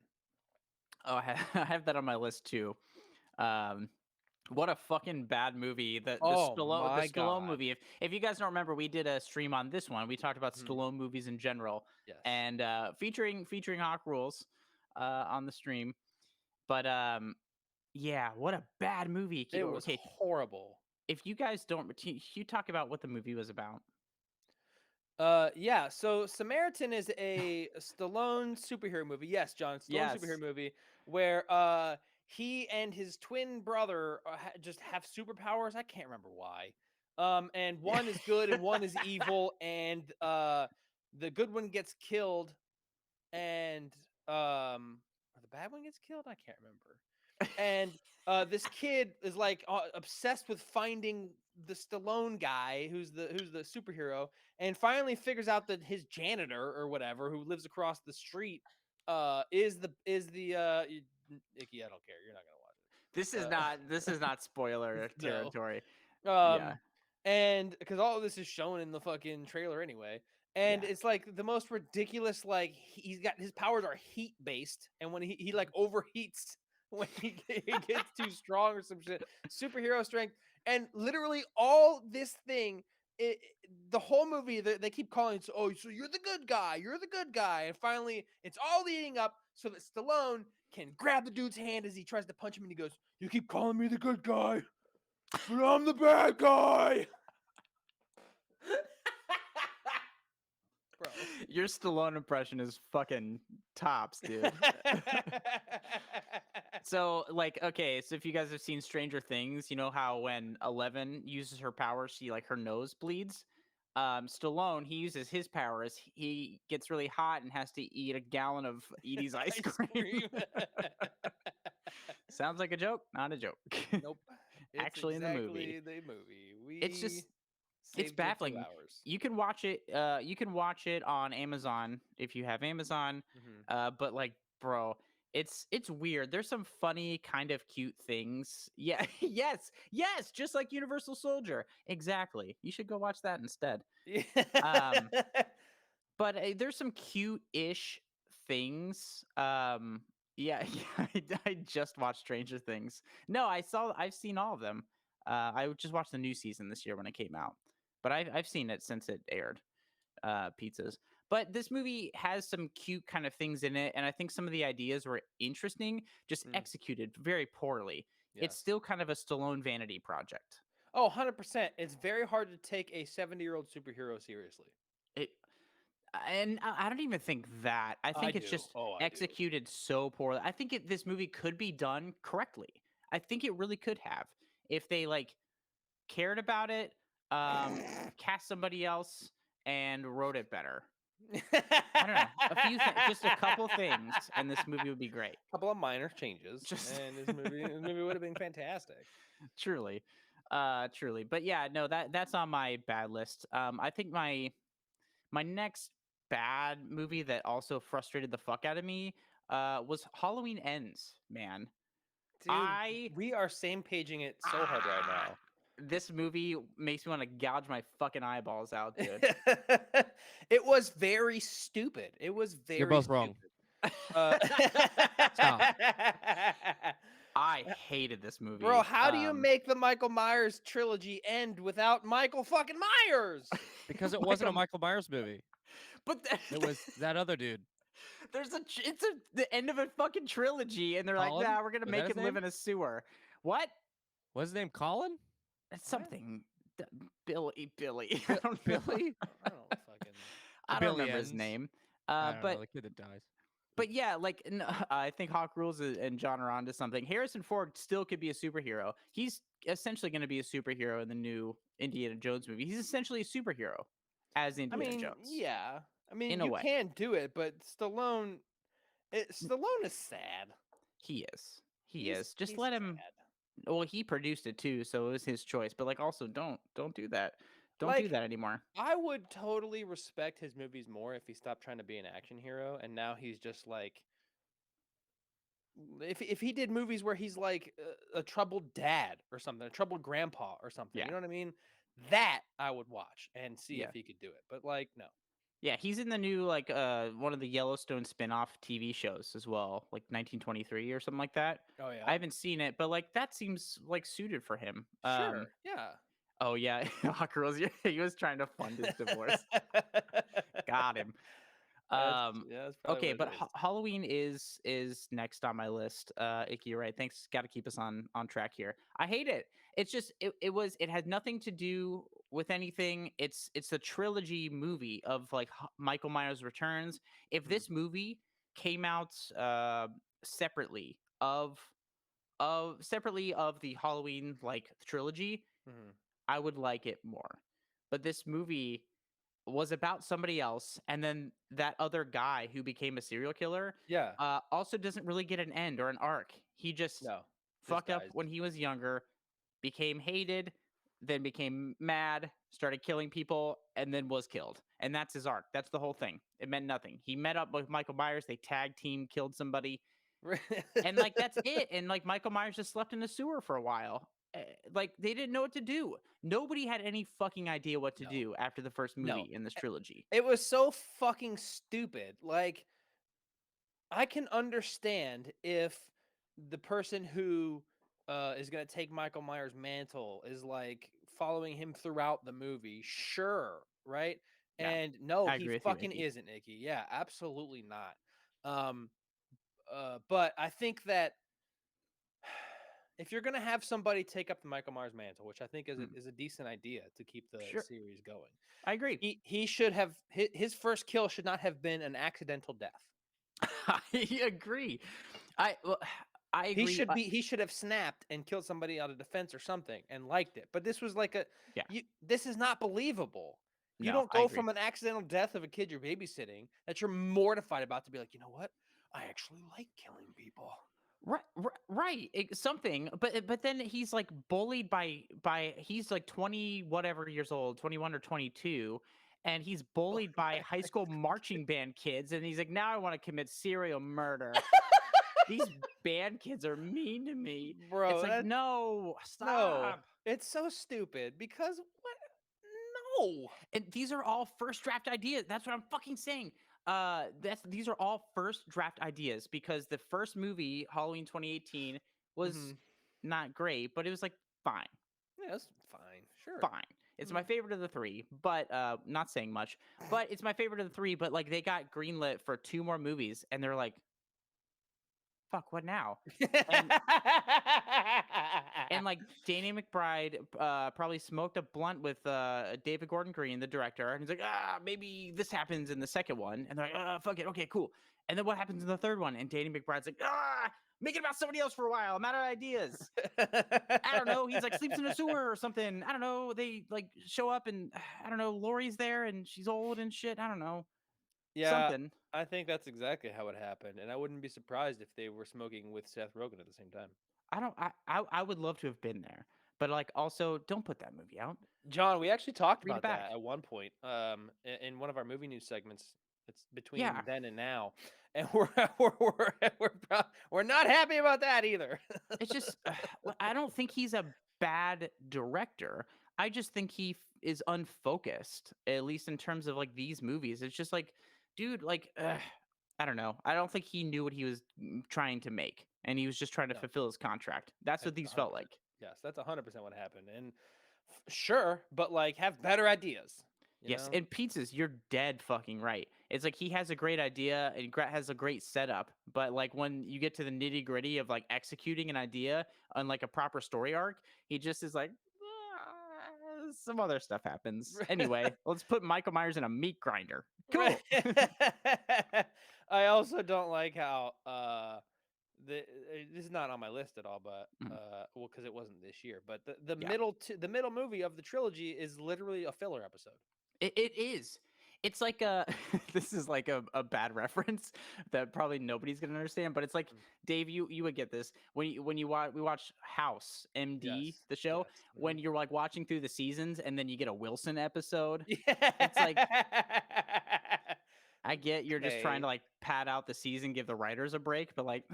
Oh, I have that on my list too. Um, what a fucking bad movie. Oh my Stallone god. movie. If you guys don't remember, we did a stream on this one. We talked about Mhm. Stallone movies in general, Yes. and featuring Hawk Rules on the stream. But yeah, what a bad movie. It was Okay, horrible. if you guys don't, can you talk about what the movie was about? Yeah, so Samaritan is a Stallone superhero movie. Yes, John, Stallone superhero Yes. movie where he and his twin brother just have superpowers. I can't remember why. And Yeah. one is good and one is evil, and the good one gets killed, and or the bad one gets killed. I can't remember. And this kid is like obsessed with finding the Stallone guy, who's the superhero, and finally figures out that his janitor or whatever, who lives across the street, Icky. I don't care. You're not gonna watch it. This is not spoiler No. territory. Yeah. Um, and because all of this is shown in the fucking trailer anyway, and Yeah. it's like the most ridiculous. Like he's got his powers are heat based, and when he like overheats when he gets too strong or some shit, superhero strength, and literally all this thing. The whole movie they keep calling it, oh, so you're the good guy, and finally it's all leading up so that Stallone can grab the dude's hand as he tries to punch him, and he goes, you keep calling me the good guy, but I'm the bad guy. Bro. Your Stallone impression is fucking tops, dude. So, like, okay, so if you guys have seen Stranger Things, you know how when 11 uses her power, she like her nose bleeds. Stallone, he uses his powers. He gets really hot and has to eat a gallon of Edie's ice Ice cream. cream. Sounds like a joke, not a joke. Nope. It's Actually, in the movie, exactly the movie. it's We just it's saved your two baffling. hours. You can watch it. You can watch it on Amazon if you have Amazon. Hmm. But like, bro, It's weird. There's some funny, kind of cute things. Yeah, yes, just like Universal Soldier. Exactly. You should go watch that instead. Um, but there's some cute-ish things. Yeah, yeah. I just watched Stranger Things. No, I've seen all of them. I just watched the new season this year when it came out, but I've seen it since it aired. Pizzas. But this movie has some cute kind of things in it, and I think some of the ideas were interesting, just Mm, executed very poorly. It's yes. still kind of a Stallone vanity project. Oh, 100%. It's very hard to take a 70-year-old superhero seriously. It, and I don't even think that. I I think it's do. just Oh, I do. executed so poorly. I think this movie could be done correctly. I think it really could have if they like cared about it, cast somebody else, and wrote it better. I don't know, a few things, just a couple things, and this movie would be great. Couple of minor changes, Just and this movie would have been fantastic. truly, truly. But yeah, no, that's on my bad list. I think my next bad movie that also frustrated the fuck out of me, was Halloween Ends. Man, Dude, I we are same paging it so hard right ah, now. this movie makes me want to gouge my fucking eyeballs out, dude. It was very stupid. It was You're very both wrong. stupid. Uh, Stop. I hated this Bro, movie. how do you make the Michael Myers trilogy end without Michael fucking Myers? Because it wasn't a Michael, Michael Myers movie. but It was that other dude. there's the end of a fucking trilogy, and they're like, Colin? nah, we're gonna Was that make his him live name? in a sewer. What? What's his name? Colin? It's What? something. Billy. I Bi- don't know. Billy? I don't fucking. I don't remember his Billions. name. I don't know. But The kid that dies. yeah, like I think Hawk Rules and John are onto something. Harrison Ford still could be a superhero. He's essentially going to be a superhero in the new Indiana Jones movie. He's essentially a superhero as I Indiana mean, Jones yeah. I mean, in a you way. can do it, but Stallone. Stallone is sad. He is. He is. Just He's let him. sad. Well, he produced it too, so it was his choice. But like, also don't do that. Don't do Like, that anymore. I would totally respect his movies more if he stopped trying to be an action hero, and now he's just like, if he did movies where he's like a troubled dad or something, a troubled grandpa or something, Yeah. you know what I mean? That I would watch and see Yeah. if he could do it. But like, no. Yeah, he's in the new like one of the Yellowstone spin-off TV shows as well, like 1923 or something like that. Oh I yeah. haven't seen it, but like that seems like suited for him. Sure. Yeah. Oh yeah, Hawk Rules, yeah, he was trying to fund his divorce. Got him. That's Um, yeah. That's probably okay, what but it is. Halloween is next on my list. Icky, you're right. Thanks. Got to keep us on track here. I hate it. It's just it had nothing to do with anything. It's a trilogy movie of like Michael Myers Returns. If Hmm. this movie came out separately of the Halloween like trilogy, Hmm. I would like it more. But this movie was about somebody else, and then that other guy who became a serial killer Yeah. also doesn't really get an end or an arc. He just No. Just fucked up dies. when he was younger, became hated, then became mad, started killing people, and then was killed. And that's his arc. That's the whole thing. It meant nothing. He met up with Michael Myers, they tag team, killed somebody, and like that's it. And like Michael Myers just slept in the sewer for a while. Like they didn't know what to do. Nobody had any fucking idea what to No. do after the first No. movie in this trilogy. It was so fucking stupid. Like, I can understand if the person who is going to take Michael Myers' mantle is like following him throughout the movie. Sure, right? Yeah, And no, I he agree with you, fucking Icky. isn't, Icky. Yeah, absolutely not. Um, but I think that if you're going to have somebody take up the Michael Myers mantle, which I think is Mm, is a decent idea to keep the sure, series going, I agree. he should have his first kill should not have been an accidental death. I agree. I well, I He agree. should be he should have snapped and killed somebody out of defense or something and liked it. But this was like Yeah, this is not believable. You no, don't I go agree. from an accidental death of a kid you're babysitting that you're mortified about to be like, you know what? I actually like killing people. Right, something. But then he's like bullied by he's like 20 whatever years old, 21 or 22, and he's Oh bullied by my high school marching band kids, and he's like, now I want to commit serial murder. these band kids are mean to me. Bro, It's like, that's no, no. stop. It's so stupid because what? No. And these are all first draft ideas. That's what I'm fucking saying. These are all first draft ideas because the first movie, Halloween 2018, was Mhm. not great, but it was like fine, Yeah, that's fine. Sure. fine. It's my favorite of the three, but not saying much. But it's my favorite of the three. But like they got greenlit for 2 more movies, and they're like, "Fuck, what now?" And And like Danny McBride probably smoked a blunt with David Gordon Green, the director, and he's like, maybe this happens in the second one, and they're like, fuck it, okay, cool. And then what happens in the third one? And Danny McBride's like, make it about somebody else for a while. I'm out of ideas. I don't know. He's like sleeps in a sewer or something. I don't know. They like show up and I don't know. Lori's there and she's old and shit. I don't know. Yeah, Something. I think that's exactly how it happened, and I wouldn't be surprised if they were smoking with Seth Rogen at the same time. I don't. I would love to have been there, but like also don't put that movie out. John, we actually talked Read it about that back. at one point, in one of our movie news segments. It's between Yeah. then and now, and we're not happy about that either. It's just I don't think he's a bad director. I just think he is unfocused, at least in terms of like these movies. It's just like, dude, like I don't know. I don't think he knew what he was trying to make, and he was just trying to No, fulfill his contract. That's what that's these felt 100%. like. Yes, that's 100% what happened, and sure, but like have better ideas, you Yes, know? and pizzas, you're dead fucking right. It's like he has a great idea and has a great setup, but like when you get to the nitty gritty of like executing an idea on like a proper story arc, he just is like, some other stuff happens. Anyway, let's put Michael Myers in a meat grinder. Right. Cool. I also don't like how this is not on my list at all, but Mm, well, because it wasn't this year. But the yeah, the middle movie of the trilogy is literally a filler episode. it is. It's like a this is like a bad reference that probably nobody's gonna understand, but it's like Mm. Dave, you would get this when you watch we watch House MD Yes, the show yes. when you're like watching through the seasons and then you get a Wilson episode. It's like Yeah. I get you're just trying to Okay. like pad out the season, give the writers a break, but like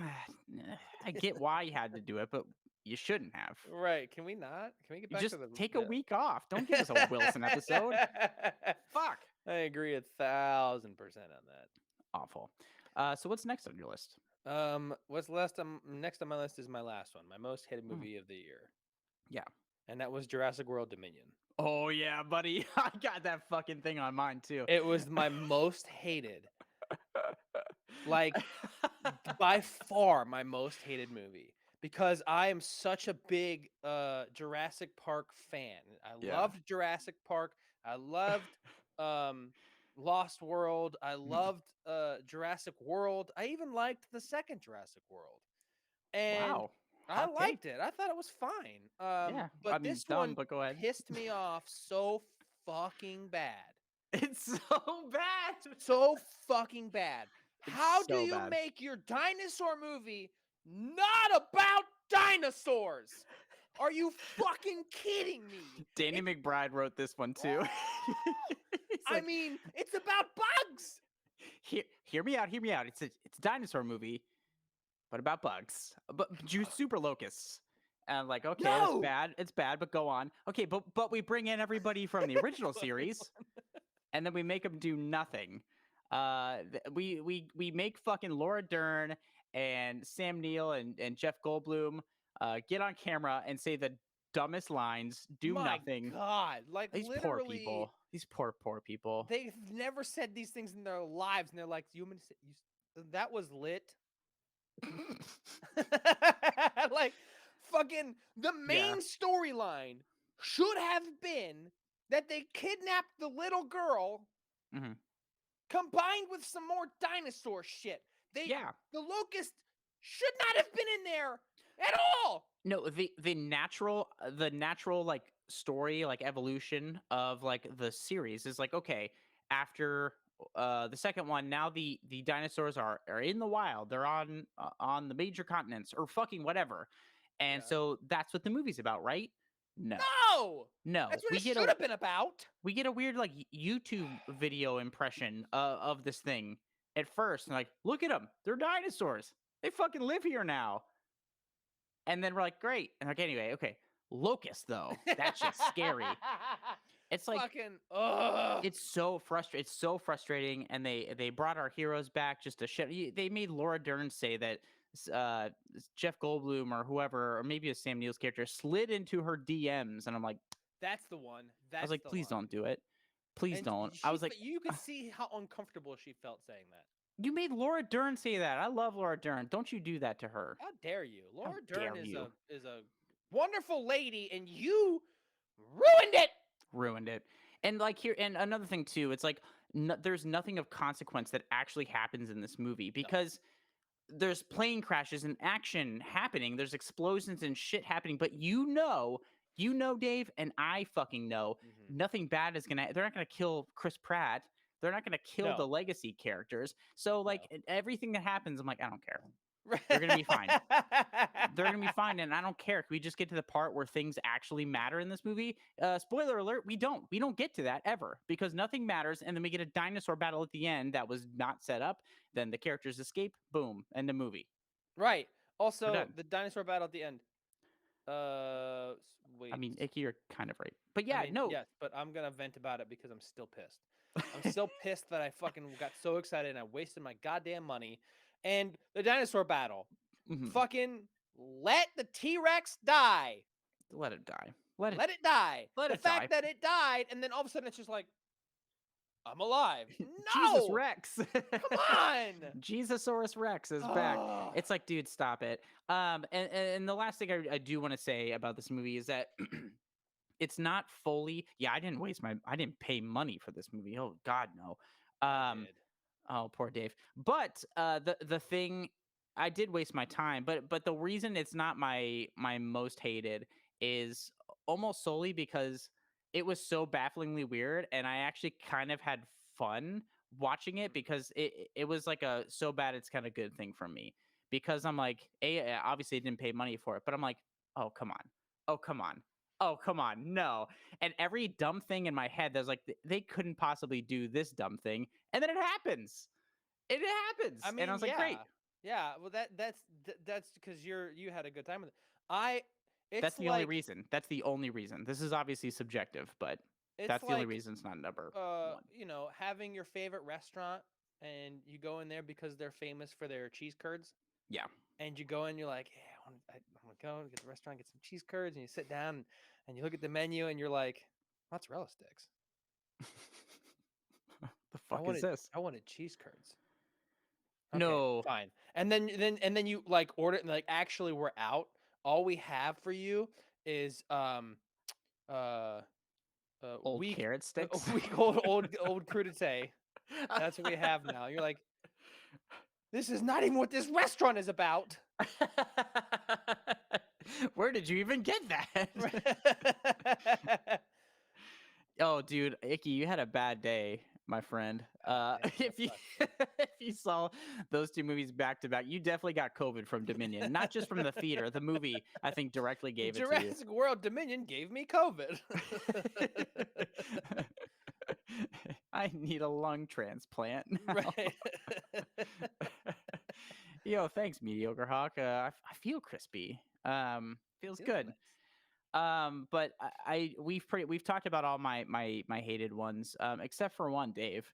I get why you had to do it, but you shouldn't have. Right. Can we not? Can we get You back just to the take a week off. Don't give us a Wilson episode. Fuck. I agree 1,000% on that. Awful. So what's next on your list? What's next on my list is my last one, my most hated Mm, movie of the year, yeah. and that was Jurassic World Dominion. Oh yeah, buddy. I got that fucking thing on mine too. It was my most hated, like by far my most hated movie because I am such a big Jurassic Park fan. I Yeah. loved Jurassic Park. I loved Lost World. I Mhm. loved Jurassic World. I even liked the second Jurassic World. And Wow. I Hot take. liked it. I thought it was fine. Yeah. But I'm this dumb, one but go ahead. pissed me off so fucking bad. It's so bad. So fucking bad. It's How do so you bad. make your dinosaur movie not about dinosaurs? Are you fucking kidding me? Danny It's, McBride wrote this one too. He's I like, mean, it's about bugs. hear me out, hear me out. It's a dinosaur movie, but about bugs. But super locusts. And I'm like, okay, that's No. bad. It's bad, but go on. Okay, but we bring in everybody from the original series, and then we make them do nothing. We make fucking Laura Dern and Sam Neill and Jeff Goldblum get on camera and say the dumbest lines, do My nothing. God. Like These poor literally, people. These poor people. they've never said these things in their lives, and they're like, "You want me to say that was lit?" Like, fucking the Yeah. main storyline should have been that they kidnapped the little girl Hmm. combined with some more dinosaur shit. Yeah. The locust should not have been in there at all. No, the natural like story, like evolution of like the series is like, okay, after the second one, now the dinosaurs are in the wild. They're on the major continents or fucking whatever. And Yeah. so that's what the movie's about, right? No. No, No. that's what it should have been about. We get a weird like YouTube video impression of this thing at first. And like, look at them. They're dinosaurs. They fucking live here now. And then we're like, great. And like, anyway, okay. Locust though, that's just scary. It's like Fucking ugh. it's so frustrating. It's so frustrating, and they brought our heroes back just to shit. They made Laura Dern say that Jeff Goldblum or whoever, or maybe a Sam Neill's character, slid into her DMs, and I'm like, That's the one. I was That's like, the please one. don't do it, please And don't. I was like, you could see how uncomfortable she felt saying that. you made Laura Dern say that. I love Laura Dern. Don't you do that to her? How dare you? How Laura dare Dern is you? a wonderful lady, and you ruined it. Ruined it. And like here, and another thing too, it's like there's nothing of consequence that actually happens in this movie because there's plane crashes and action happening. There's explosions and shit happening, but you know, Dave, and I fucking know nothing bad is gonna. They're not gonna kill Chris Pratt. They're not gonna kill the No. legacy characters. So like everything that happens, I'm like, I don't care. No. They're gonna be fine. They're gonna be fine, and I don't care. Can we just get to the part where things actually matter in this movie? Spoiler alert: we don't. We don't get to that ever because nothing matters, and then we get a dinosaur battle at the end that was not set up. Then the characters escape. Boom, end the movie. Right. We're Also, done. the dinosaur battle at the end. Wait. I mean, Icky, you're kind of right, but yeah, I mean, no. yes, but I'm gonna vent about it because I'm still pissed. I'm still pissed that I fucking got so excited and I wasted my goddamn money. And the dinosaur battle, Mhm. fucking let the T-Rex die. Let it die. Let Let it die. let The it fact die. that it died, and then all of a sudden it's just like, I'm alive. Jesus No, Rex. come on. Jesusaurus Rex is back. Ugh. It's like, dude, stop it. And the last thing I do want to say about this movie is that it's not fully. Yeah, I didn't pay money for this movie. Oh God, no. I Um, did. Oh, poor Dave. But the thing, I did waste my time. But the reason it's not my most hated is almost solely because it was so bafflingly weird, and I actually kind of had fun watching it because it was like a so bad it's kind of good thing for me because I'm like, obviously I didn't pay money for it, but I'm like, oh come on, oh come on. Oh, come on. No. And every dumb thing in my head that's like, they couldn't possibly do this dumb thing. And then it happens. It happens. I And I mean, was like, great. yeah. Well, that's because you had a good time with it. I. That's It's the only like reason. That's the only reason. This is obviously subjective, but it's that's the only like reason it's not number one. having your favorite restaurant and you go in there because they're famous for their cheese curds. Yeah. And you go in, you're like, yeah, I want to go get the restaurant, get some cheese curds, and you sit down and you look at the menu and you're like, mozzarella sticks. The fuck is this? I wanted cheese curds. Okay, No. fine. And then you like order it and like actually we're out. All we have for you is uh Old week carrot sticks. week old crudité. That's what we have now. You're like, this is not even what this restaurant is about. Where did you even get that? Oh, dude, Icky, you had a bad day, my friend. Yeah, If you if you saw those two movies back to back, you definitely got COVID from Dominion, not just from the theater. The movie, I think, directly gave it to you. Jurassic World Dominion gave me COVID. I need a lung transplant now. Right. Yo, thanks, Mediocre Hawk. I feel crispy. Feels Feels good. nice. But we've talked about all my hated ones, except for one, Dave.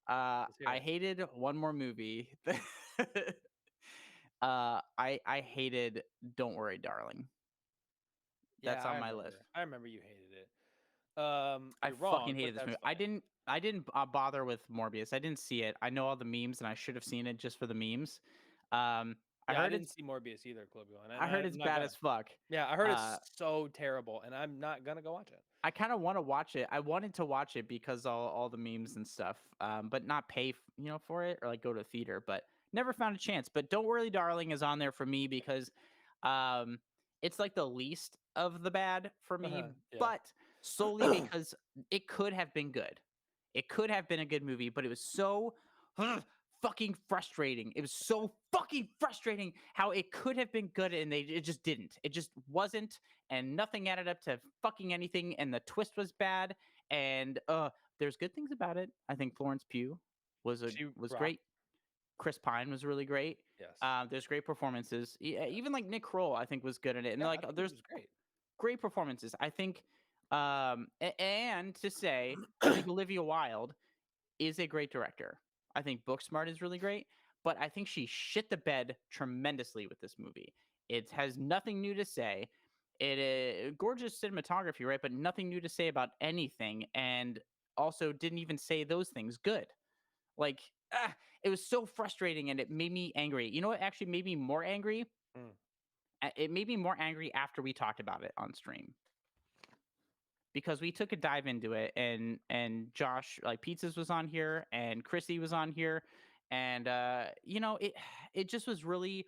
Let's hear I it. hated one more movie. I hated Don't Worry, Darling. That's Yeah, on my list. I remember you hated it. I You're wrong, fucking but hated this that's movie. fine. I didn't bother with Morbius. I didn't see it. I know all the memes, and I should have seen it just for the memes. I Yeah, I heard didn't it's see Morbius either, Clubio, and I heard I'm it's not bad gonna. as fuck. Yeah, I heard Uh, it's so terrible, and I'm not gonna go watch it. I kind of want to watch it. I wanted to watch it because all the memes and stuff, but not pay for it or like go to a theater. But never found a chance. But Don't Worry, Darling is on there for me because um, it's like the least of the bad for me, but solely Yeah. because it could have been good. It could have been a good movie, but it was so fucking frustrating. It was so fucking frustrating how it could have been good and it just didn't. It just wasn't, and nothing added up to fucking anything. And the twist was bad. And there's good things about it. I think Florence Pugh was She was rocked. great. Chris Pine was really great. Yes. There's great performances. Even like Nick Kroll, I think was good in it. And Yeah, I like think he there's was great. great performances. I think and to say, I think Olivia Wilde is a great director. I think Booksmart is really great, but I think she shit the bed tremendously with this movie. It has nothing new to say. It is gorgeous cinematography, right? But nothing new to say about anything, and also didn't even say those things good. Like, it was so frustrating, and it made me angry. You know what actually made me more angry? Mm. It made me more angry after we talked about it on stream because we took a dive into it, and Josh like Pizzas was on here and Chrissy was on here, and it just was really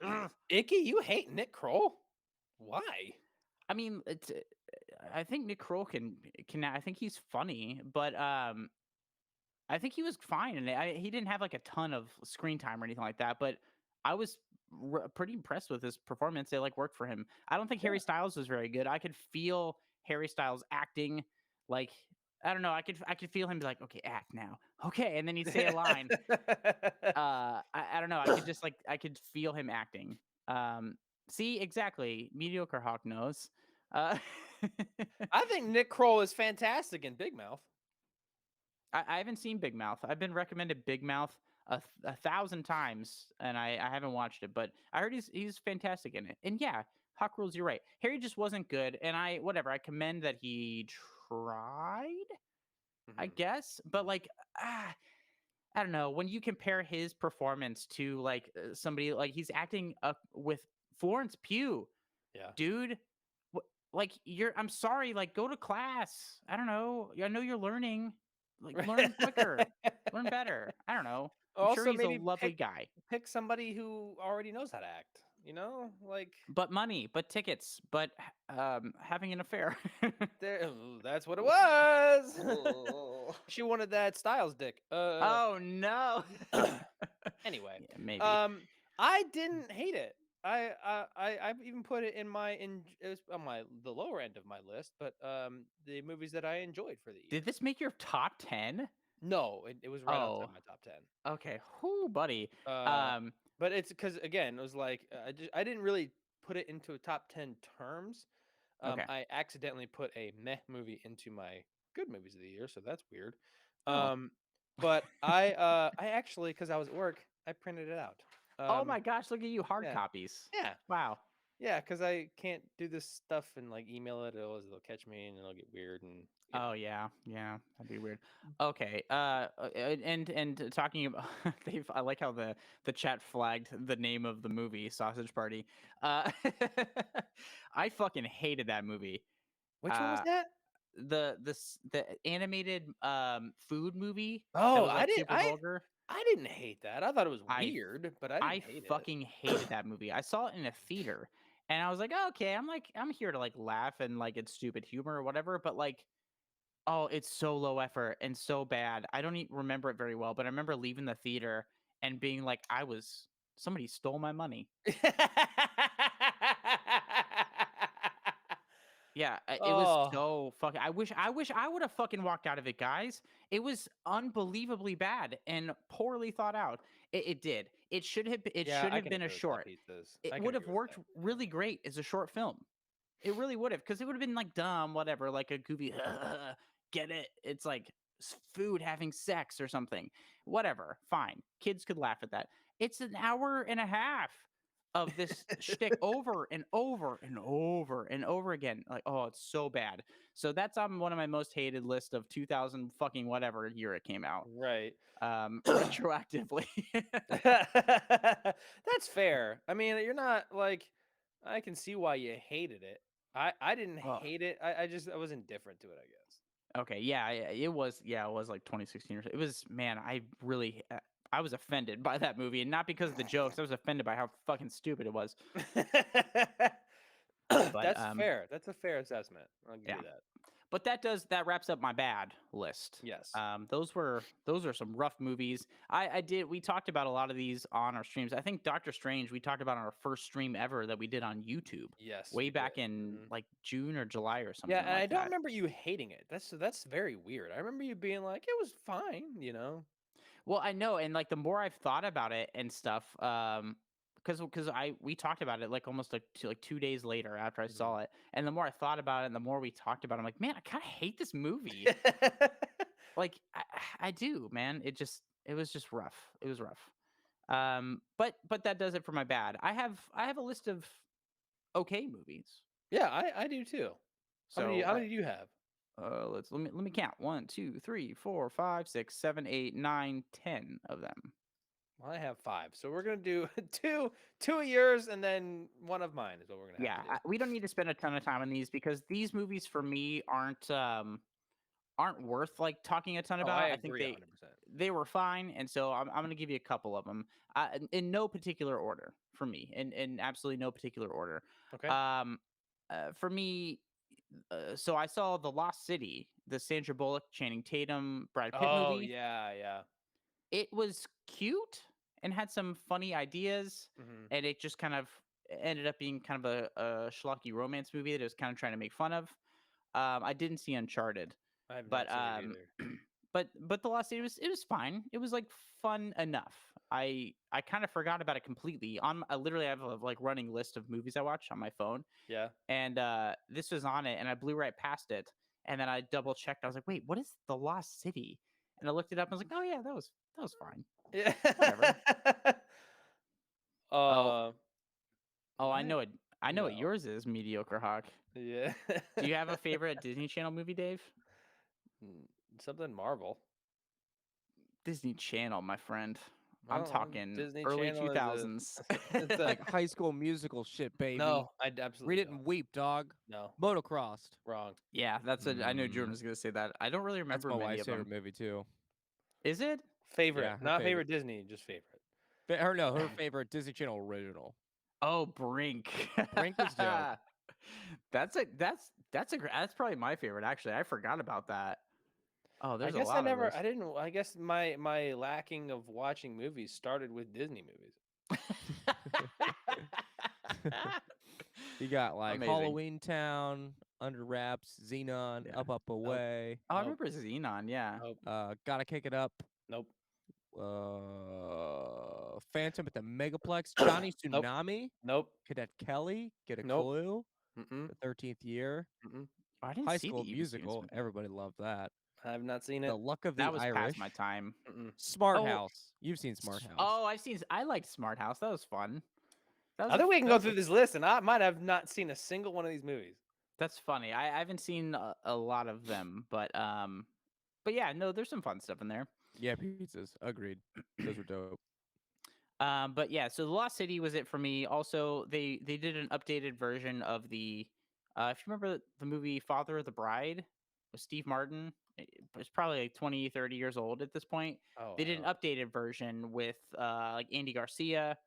ugh. Icky, you hate Nick Kroll? Why? I mean, I think Nick Kroll can I think he's funny, but I think he was fine, and he didn't have like a ton of screen time or anything like that. But I was pretty impressed with his performance. It like worked for him. I don't think Yeah. Harry Styles was very good. I could feel Harry Styles acting like I don't know. I could feel him be like, okay, act now, okay, and then he'd say a line. I don't know. I could just like I could feel him acting. Um, see exactly mediocre Hawk knows. Uh, I think Nick Kroll is fantastic in Big Mouth. I haven't seen Big Mouth. I've been recommended Big Mouth a thousand times, and I haven't watched it. But I heard he's fantastic in it. And yeah, Hawk Rules, you're right. Harry just wasn't good, and I commend that he tried, I Mhm. guess. But Mhm. like, I don't know. When you compare his performance to like somebody like he's acting up with Florence Pugh, Yeah. dude. Like I'm sorry, like go to class. I don't know. I know you're learning. Like learn quicker, learn better. I don't know. I'm sure Also, he's a maybe lovely guy. pick somebody who already knows how to act. You know, like But money, but tickets, but having an affair. there. That's what it was. Oh. She wanted that Styles dick. Oh no. Anyway, Yeah, maybe. um, I didn't hate it. I've even put it in it was on the lower end of my list, but the movies that I enjoyed for the year. Did this make your top 10? No, it was right outside Oh, my top 10. okay. Whoo, buddy. Uh, Um, but it's because again, it was like I didn't really put it into a top 10 terms. okay. I accidentally put a meh movie into my good movies of the year, so that's weird. Oh. Um, but I actually, because I was at work, I printed it out. Oh my gosh, look at you, hard Yeah, copies. yeah, Wow. yeah, because I can't do this stuff and like email it, or else they'll catch me and it'll get weird and you know. Oh yeah, yeah, that'd be weird. Okay, and talking about, I like how the chat flagged the name of the movie, Sausage Party. Uh, I fucking hated that movie. Which one was Uh, that? the animated food movie that Oh, was like super vulgar. I didn't hate that. I thought it was I weird, but I didn't I hate it. fucking hated that movie. I saw it in a theater, and I was like, oh, okay, I'm here to like laugh and like it's stupid humor or whatever, but like oh, it's so low effort and so bad. I don't even remember it very well, but I remember leaving the theater and being like, somebody stole my money. Yeah, it was Oh, so fucking. I wish I would have fucking walked out of it, guys. It was unbelievably bad and poorly thought out. It did. It yeah, should I have can been a agree with that, short. pizzas. It I can would agree have with worked that. really great as a short film. It really would have, because it would have been like dumb, whatever, like a goofy, get it? It's like food having sex or something. Whatever, fine. Kids could laugh at that. It's an hour and a half of this shtick over and over and over and over again. Like, oh, it's so bad. So that's on one of my most hated list of 2000 fucking whatever year it came out. Right. Retroactively. That's fair. I mean, you're not like I can see why you hated it. I didn't Oh, hate it. I was indifferent to it, I guess. okay, yeah, it was. Yeah, it was like 2016 or so. It was, man. I was offended by that movie, and not because of the jokes. I was offended by how fucking stupid it was. But That's fair. That's a fair assessment. I'll give yeah. you that. But that wraps up my bad list. Yes. Those are some rough movies. We talked about a lot of these on our streams. I think Doctor Strange we talked about on our first stream ever that we did on YouTube Yes, way we did. back in Mhm. like June or July or Yeah, something and I like don't that. remember you hating it. That's very weird. I remember you being like, it was fine, you know. Well, I know, and like the more I've thought about it and stuff, because we talked about it like almost like 2 days later after I Mhm. saw it, and the more I thought about it, and the more we talked about it, I'm like, man, I kind of hate this movie. Like I do, man. It was just rough. It was rough. But that does it for my bad. I have a list of okay movies. Yeah, I do too. So How many do you have? let me count. 1, 2, 3, 4, 5, 6, 7, 8, 9, 10 of them. Well, I have 5. So we're gonna do two of yours and then one of mine is what we're gonna have Yeah, to do. we don't need to spend a ton of time on these because these movies for me aren't worth like talking a ton Oh, I about. I think agree 100%. they were fine, and so I'm going to give you a couple of them in no particular order for me, in absolutely no particular order. Okay. For me, so I saw The Lost City, the Sandra Bullock, Channing Tatum, Brad Pitt Oh movie. yeah, yeah. It was cute and had some funny ideas, Mhm. and it just kind of ended up being kind of a schlocky romance movie that it was kind of trying to make fun of. I didn't see Uncharted, I have but not seen it either. but the Lost City was fine. It was like fun enough. I kind of forgot about it completely. I literally have a like running list of movies I watch on my phone, Yeah. and this was on it, and I blew right past it, and then I double checked. I was like, wait, what is the Lost City? And I looked it up. And I was like, oh yeah, that was fine. Yeah. Whatever. Oh, uh oh, I my know it. I know what no. yours is, mediocre hawk. Yeah. Do you have a favorite Disney Channel movie, Dave? Something Marvel. Disney Channel, my friend. I'm Well, talking Disney early Channel is a 2000s. it's a Like High School Musical shit, baby. no, I Read absolutely it don't. and weep, dog. No, Motocrossed. wrong. Yeah, that's what I know. Jordan Mm, was gonna say that. I don't really that's remember my many wife's of them. favorite movie too. Is it? Favorite, Yeah, her not favorite. favorite Disney, just favorite. Her favorite Disney Channel original. Oh, Brink. Brink was dope. That's probably my favorite. Actually, I forgot about that. Oh, I there's a guess I lot of never. those. I didn't. I guess my lacking of watching movies started with Disney movies. You got like Amazing. Halloween Town, Under Wraps, Xenon, Yeah. Up Up Nope. Away, Oh, I Nope. remember Xenon. Yeah. Nope. Gotta Kick It Up, Nope. Phantom at the Megaplex, Johnny Nope. Tsunami, Nope. Cadet Kelly, Get a Nope. Clue, Mm-mm. The 13th Year, Mm-mm. Oh, I didn't High see the School Even Stevens Musical. movie. Everybody loved that. I have not seen The it. Luck of the That was past Irish, my time. Mm-mm. Smart Oh, House. You've seen Smart House. oh, I liked Smart House. That was fun. That was I think we can that go was through this list, and I might have not seen a single one of these movies. That's funny. I haven't seen a lot of them, but yeah, no, there's some fun stuff in there. Yeah, pizzas. Agreed. Those were dope. But yeah, so the Lost City was it for me. Also, they did an updated version of the if you remember the movie Father of the Bride with Steve Martin, it's probably like 20, 30 years old at this point. Oh, They I did an don't. updated version with like Andy Garcia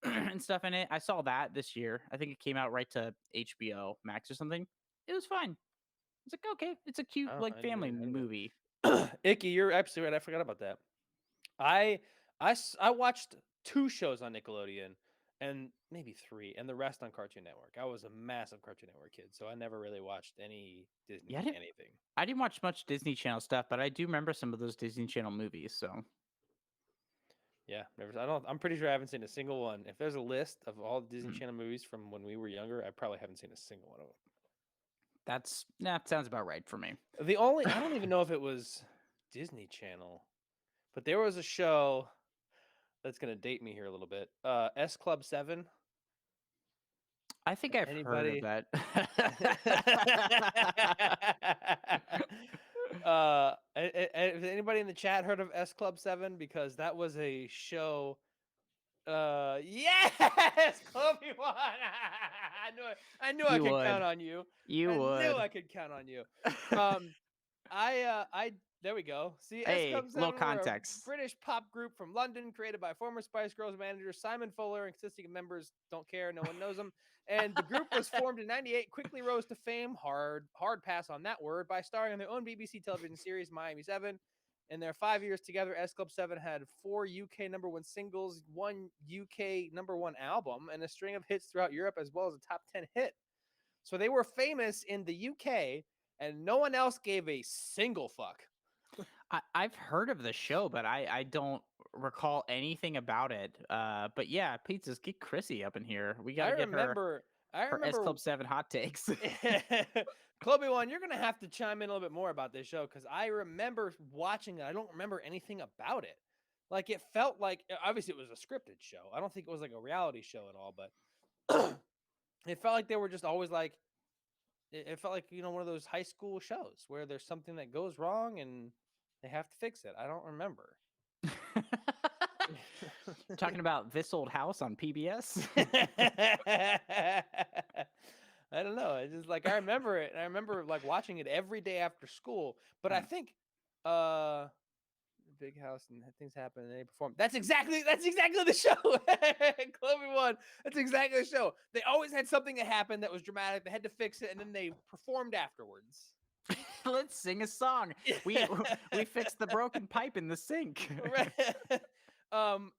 and stuff in it. I saw that this year. I think it came out right to HBO Max or something. It was fine. It's like okay, it's a cute like I didn't family even heard of movie. it. Icky, you're absolutely right. I forgot about that. I I watched 2 shows on Nickelodeon and maybe 3 and the rest on Cartoon Network. I was a massive Cartoon Network kid, so I never really watched any Yeah, Disney anything. I didn't watch much Disney Channel stuff, but I do remember some of those Disney Channel movies. So Yeah, never. I don't. I'm pretty sure I haven't seen a single one. If there's a list of all the Disney mm, Channel movies from when we were younger, I probably haven't seen a single one of that sounds about right for me. them. The only I don't even know if it was Disney Channel, but there was a show that's gonna date me here a little bit. S Club 7. I think I've heard of Anybody? that. Has anybody in the chat heard of S Club 7? Because that was a show. Yes, Kobe won. I knew I You could count would. on you. You I knew would. I could count on you. I there we go. See, S Hey, Club little 7 were a context. British pop group from London, created by former Spice Girls manager Simon Fuller, and consisting of members don't care, no one knows them. And the group was formed in '98, quickly rose to fame, hard pass on that word, by starring in their own BBC television series Miami 7. In their 5 years together, S Club 7 had 4 UK #1 singles, 1 UK #1 album, and a string of hits throughout Europe, as well as a top 10 hit. So they were famous in the UK, and no one else gave a single fuck. I've heard of the show, but I don't recall anything about it. But yeah, pizzas get Chrissy up in here. We got I to get her remember. I her S remember. Club 7 hot takes. Chloe One, you're gonna have to chime in a little bit more about this show because I remember watching it. I don't remember anything about it. Like it felt like obviously it was a scripted show. I don't think it was like a reality show at all, but it felt like they were just always like it felt like one of those high school shows where there's something that goes wrong and they have to fix it. I don't remember. Talking about This Old House on PBS. I don't know. It's just like I remember it, and I remember like watching it every day after school. But I think big house and things happen and they perform. That's exactly the show. Chloe One. That's exactly the show. They always had something that happened that was dramatic. They had to fix it, and then they performed afterwards. Let's sing a song. We fixed the broken pipe in the sink. Right.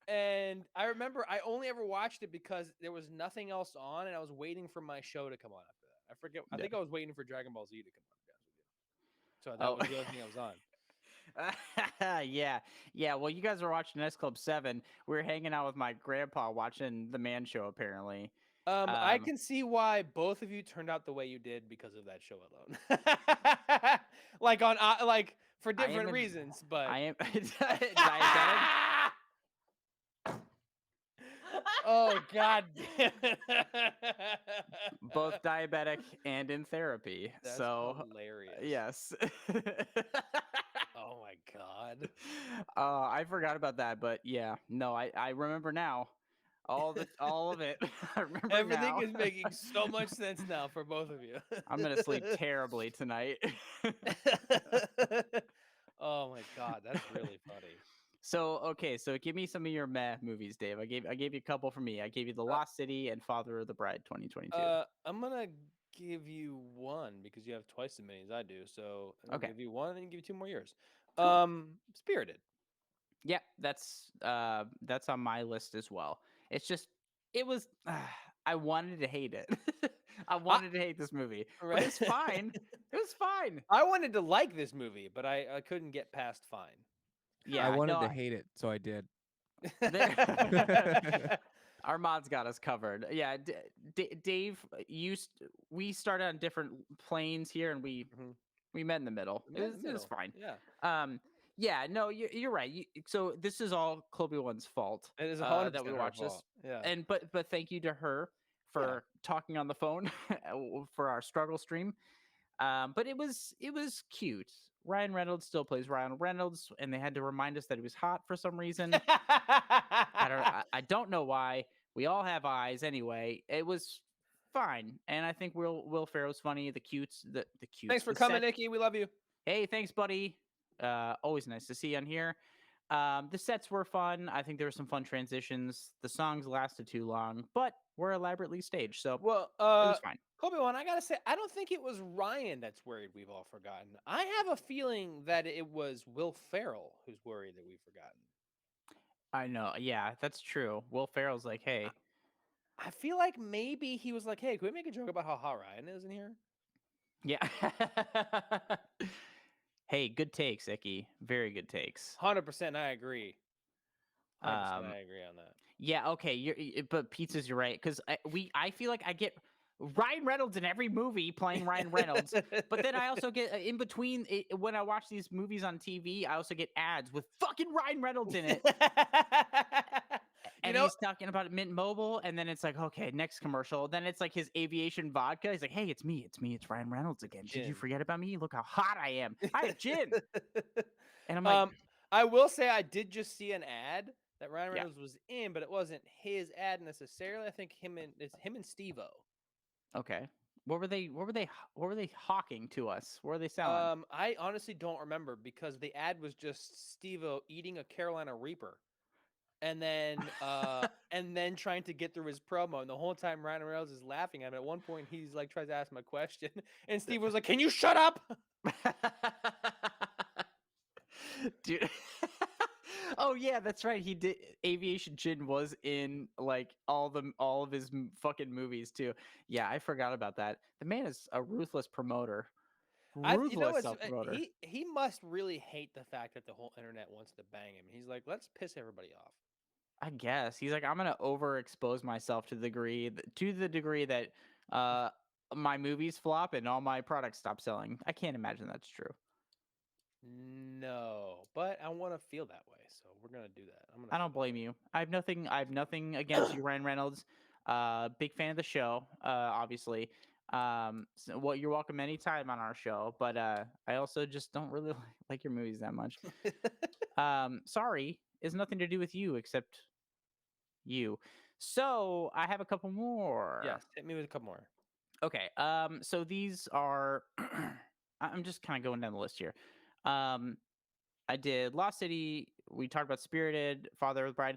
And I remember I only ever watched it because there was nothing else on, and I was waiting for my show to come on after that. I forget. I think I was waiting for Dragon Ball Z to come on. To be honest with you. So that Oh. was the only thing I was on. Yeah. Well, you guys were watching S Club 7. We were hanging out with my grandpa watching The Man Show, apparently. I can see why both of you turned out the way you did because of that show alone. Like on like for different reasons, but I am diabetic. Oh God damn it. Both diabetic and in therapy. That's so hilarious. Yes. Oh my God. I forgot about that, but yeah, no, I remember now. All of it. I remember Everything now. is making so much sense now for both of you. I'm gonna sleep terribly tonight. Oh my God, that's really funny. So give me some of your meh movies, Dave. I gave you a couple for me. I gave you The Lost City and Father of the Bride 2022. I'm gonna give you one because you have twice as many as I do. So I'm gonna give you one and then give you 2 more years. Cool. Spirited. Yeah, that's on my list as well. It's just it was I wanted to hate it. I wanted to hate this movie, but it's fine. It was fine. I wanted to like this movie, but I couldn't get past fine. Yeah, I wanted to hate it, so I did. Armad's got us covered. Yeah, Dave, we started on different planes here, and we met in the middle. It was fine. Yeah. Yeah. No, you're right. So this is all Chloe One's fault. It is 100% that we watched this. Yeah. And but thank you to her for talking on the phone for our struggle stream. But it was cute. Ryan Reynolds still plays Ryan Reynolds, and they had to remind us that he was hot for some reason. I don't know why. We all have eyes anyway. It was fine, and I think Will Ferrell's funny. The cutes. Thanks for coming, Nikki. We love you. Hey, thanks, buddy. Always nice to see you on here. The sets were fun. I think there were some fun transitions. The songs lasted too long, but were elaborately staged, so it was fine. Kobe One, I gotta say, I don't think it was Ryan that's worried we've all forgotten. I have a feeling that it was Will Ferrell who's worried that we've forgotten. I know. Yeah, that's true. Will Ferrell's like, hey. I feel like maybe he was like, hey, can we make a joke about how hot Ryan is in here? Yeah. Hey, good takes, Icky. Very good takes. 100%, I agree. 100% I agree on that. Yeah, okay. But pizzas, you're right, because I feel like I get Ryan Reynolds in every movie playing Ryan Reynolds, but then I also get in between when I watch these movies on TV, I also get ads with fucking Ryan Reynolds in it. And he's talking about Mint Mobile, and then it's like, okay, next commercial. Then it's like his aviation vodka. He's like, hey, it's me, it's Ryan Reynolds again. Gin. Did you forget about me? Look how hot I am. I have gin. And I'm like, I will say I did just see an ad that Ryan Reynolds was in, but it wasn't his ad necessarily. I think it's him and Steve-O. Okay. What were they hawking to us? What were they selling? I honestly don't remember because the ad was just Steve-O eating a Carolina Reaper. And then trying to get through his promo, and the whole time Ryan Reynolds is laughing at him. At one point, he's like tries to ask him a question, and Steve was like, "Can you shut up?" Dude. Oh yeah, that's right. He did. Aviation Gin was in like all of his fucking movies too. Yeah, I forgot about that. The man is a ruthless promoter. You know, Ruthless it's self-promoter. he must really hate the fact that the whole internet wants to bang him. He's like, let's piss everybody off. I guess he's like, I'm gonna overexpose myself to the degree that uh my movies flop and all my products stop selling. I can't imagine that's true. No, but I want to feel that way, so we're gonna do that. I'm gonna I feel don't blame you. I have nothing. I have nothing against you, Ryan Reynolds. Big fan of the show. Obviously. So, well, you're welcome anytime on our show. But I also just don't really like your movies that much. that way. Sorry, it's nothing to do with you except you. So I have a couple more. Yes, hit me with a couple more. Okay. So these are. I'm just kind of going down the list here. Um, I did Lost City. We talked about Spirited, Father of the Bride.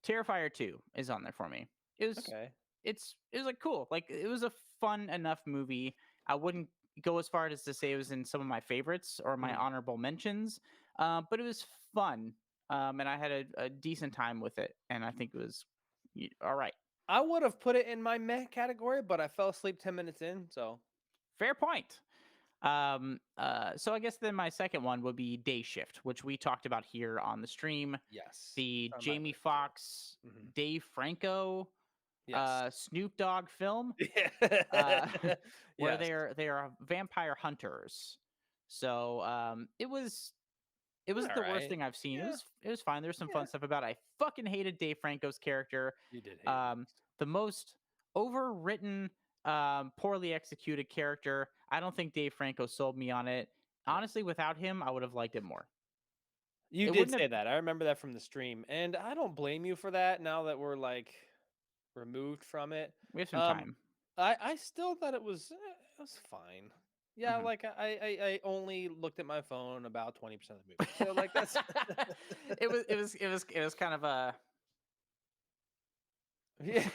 Terrifier 2 is on there for me. It was Okay. it was like cool. Like it was a fun enough movie. I wouldn't go as far as to say it was in some of my favorites or my Mhm. honorable mentions, but it was fun, and I had a decent time with it, and I think it was all right. I would have put it in my meh category, but I fell asleep 10 minutes in. So Fair point. So I guess then my second one would be Day Shift, which we talked about here on the stream. yes, The it's on my Jamie list too. Foxx, Hmm. Dave Franco, Yes. Snoop Dogg film, uh, where Yes. they are vampire hunters. So it was All the worst right. thing I've seen. Yeah. It was fine. There's some Yeah. fun stuff about it. I fucking hated Dave Franco's character. You did hate him. Um, the most overwritten, poorly executed character. I don't think Dave Franco sold me on it. No. Honestly, without him, I would have liked it more. You It did wouldn't say have. that. I remember that from the stream, and I don't blame you for that. Now that we're like removed from it, We have some um, time. I still thought it was fine. Yeah, Mhm. like I only looked at my phone about 20% of the movie, so like that's it was kind of a yeah.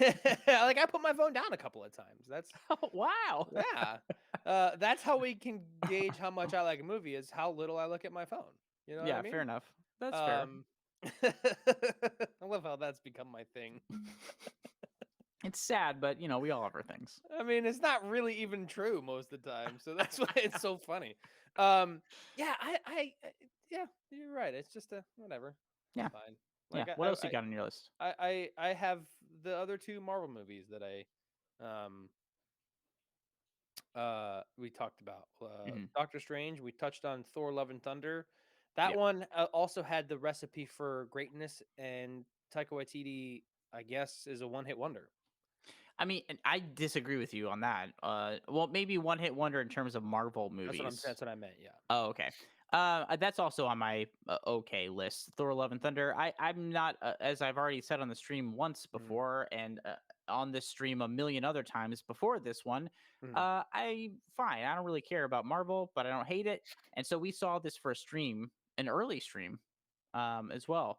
Like I put my phone down a couple of times. That's wow. yeah. That's how we can gauge how much I like a movie is how little I look at my phone. You know what I Yeah, mean? fair enough. That's fair. Um, I love how that's become my thing. It's sad, but we all have our things. I mean, it's not really even true most of the time, so that's why it's so funny. Yeah, yeah, you're right. It's just a whatever. It's Yeah, fine. yeah. Like What else you got on your list? I have the other two Marvel movies that um we talked about. Hmm. Doctor Strange. We touched on Thor: Love and Thunder. That Yeah. one also had the recipe for greatness, and Taika Waititi, I guess, is a one-hit wonder. I mean, and I disagree with you on that. Well, maybe one hit wonder in terms of Marvel movies. That's what I meant. Yeah. Oh, okay. That's also on my okay list. Thor: Love and Thunder. I'm not, as I've already said on the stream once Mm-hmm. before, and on this stream a million other times before this one. Mm-hmm. I fine. I don't really care about Marvel, but I don't hate it. And so we saw this for a stream, an early stream, as well.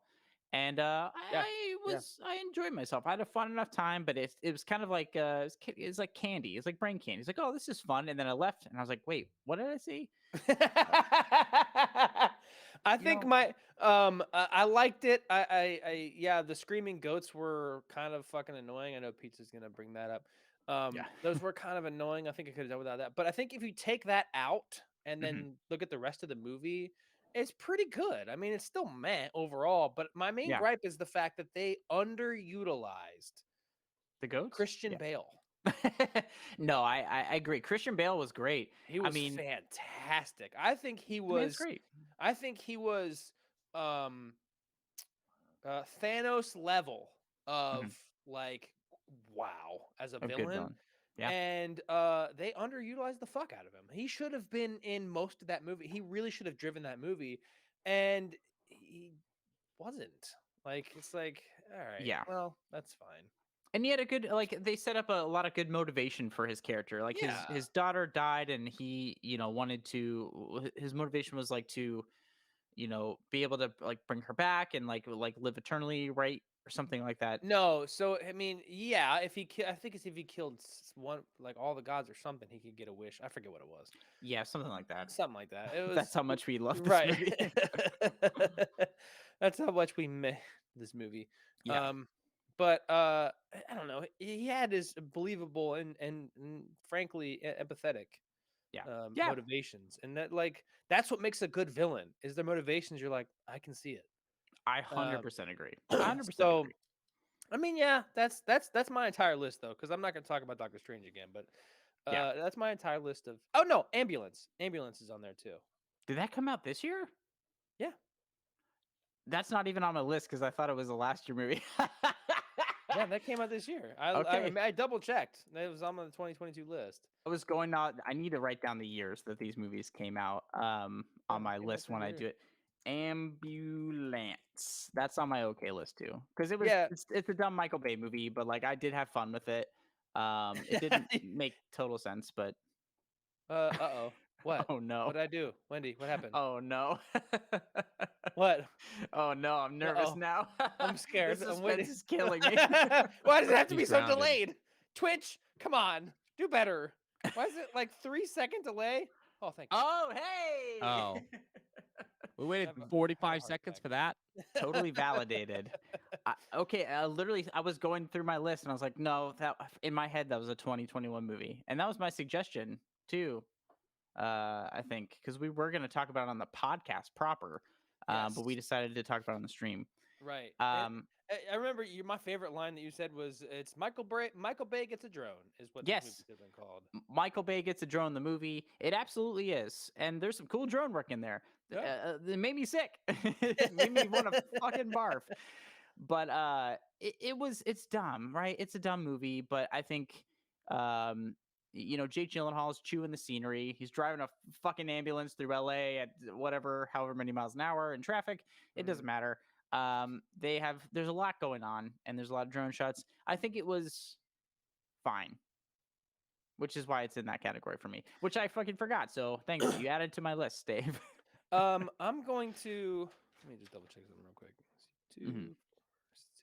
And Yeah. Yeah. I enjoyed myself. I had a fun enough time, but it was kind of like it's like candy. It's like brain candy. It's like, oh, this is fun. And then I left, and I was like, wait, what did I see? I You think know, my I liked it. Yeah, the screaming goats were kind of fucking annoying. I know Pizza's gonna bring that up. yeah. Those were kind of annoying. I think I could have done without that. But I think if you take that out and Hmm. then look at the rest of the movie, it's pretty good. I mean, it's still meh overall. But my main Yeah. gripe is the fact that they underutilized The goats? Christian Yeah. Bale. No, I agree. Christian Bale was great. He I was mean, fantastic. the man's great. I think he was um Thanos level of Hmm. like wow as a A good villain, villain. Yeah. and they underutilized the fuck out of him. He should have been in most of that movie. He really should have driven that movie, and he wasn't. Like it's like all right, Yeah. well that's fine. And he had a good like they set up a lot of good motivation for his character. Like his Yeah. his daughter died and he, wanted to his motivation was like to, be able to like bring her back and like live eternally, right? Or something like that. No, so I mean, yeah, I think it's if he killed one like all the gods or something, he could get a wish. I forget what it was. Yeah, something like that. Something like that. It That's was how much we love this right. movie. That's how much we meh this movie. Yeah. But I don't know. He had his believable and frankly empathetic Yeah. Yeah. motivations, and that's what makes a good villain is their motivations. You're like, I can see it. I Um, 100% agree. 100% so agree. I mean, yeah, that's my entire list though, because I'm not going to talk about Doctor Strange again. But Yeah. that's my entire list of. Oh no, Ambulance. Ambulance is on there too. Did that come out this year? Yeah, That's not even on my list because I thought it was a last year movie. yeah, that came out this year. Okay. I double checked. It was on the 2022 list. I was going out. I need to write down the years that these movies came out Yeah, on it my came out list this when I year. do it. Ambulance. That's on my okay list too. Because Yeah. it's a dumb Michael Bay movie, but like I did have fun with it. It didn't make total sense, but Uh-oh. What? oh no. What'd I do? Wendy, what happened? Oh no. What? Oh no, I'm nervous Uh-oh. now. I'm The scared. I'm suspense waiting. is killing me. Why does it have to He's be so grounded. delayed? Twitch, come on. Do better. Why is it like 3-second delay? Oh, thank you. Oh, hey. Oh. We waited I have a 45 heart seconds attack. for that. Totally validated. Okay, literally, I was going through my list and I was like, no, that in my head that was a 2021 movie, and that was my suggestion too. I think because we were going to talk about it on the podcast proper, Yes. but we decided to talk about it on the stream. Right. Um, I remember my favorite line that you said was, "It's Michael Bay gets a drone," is what this movie yes, could have been called. Michael Bay gets a drone. The movie, it absolutely is, and there's some cool drone work in there. Yeah. It made me sick. It made me want to fucking barf. But it's dumb, right? It's a dumb movie, but I think Jake Gyllenhaal's chewing the scenery. He's driving a fucking ambulance through LA at whatever, however many miles an hour in traffic. It doesn't Mhm. matter. There's a lot going on and there's a lot of drone shots. I think it was fine, which is why it's in that category for me, which I fucking forgot. So thank you. You added to my list, Dave. I'm going to let me just double check something real quick. Mhm. 2, 4, 6,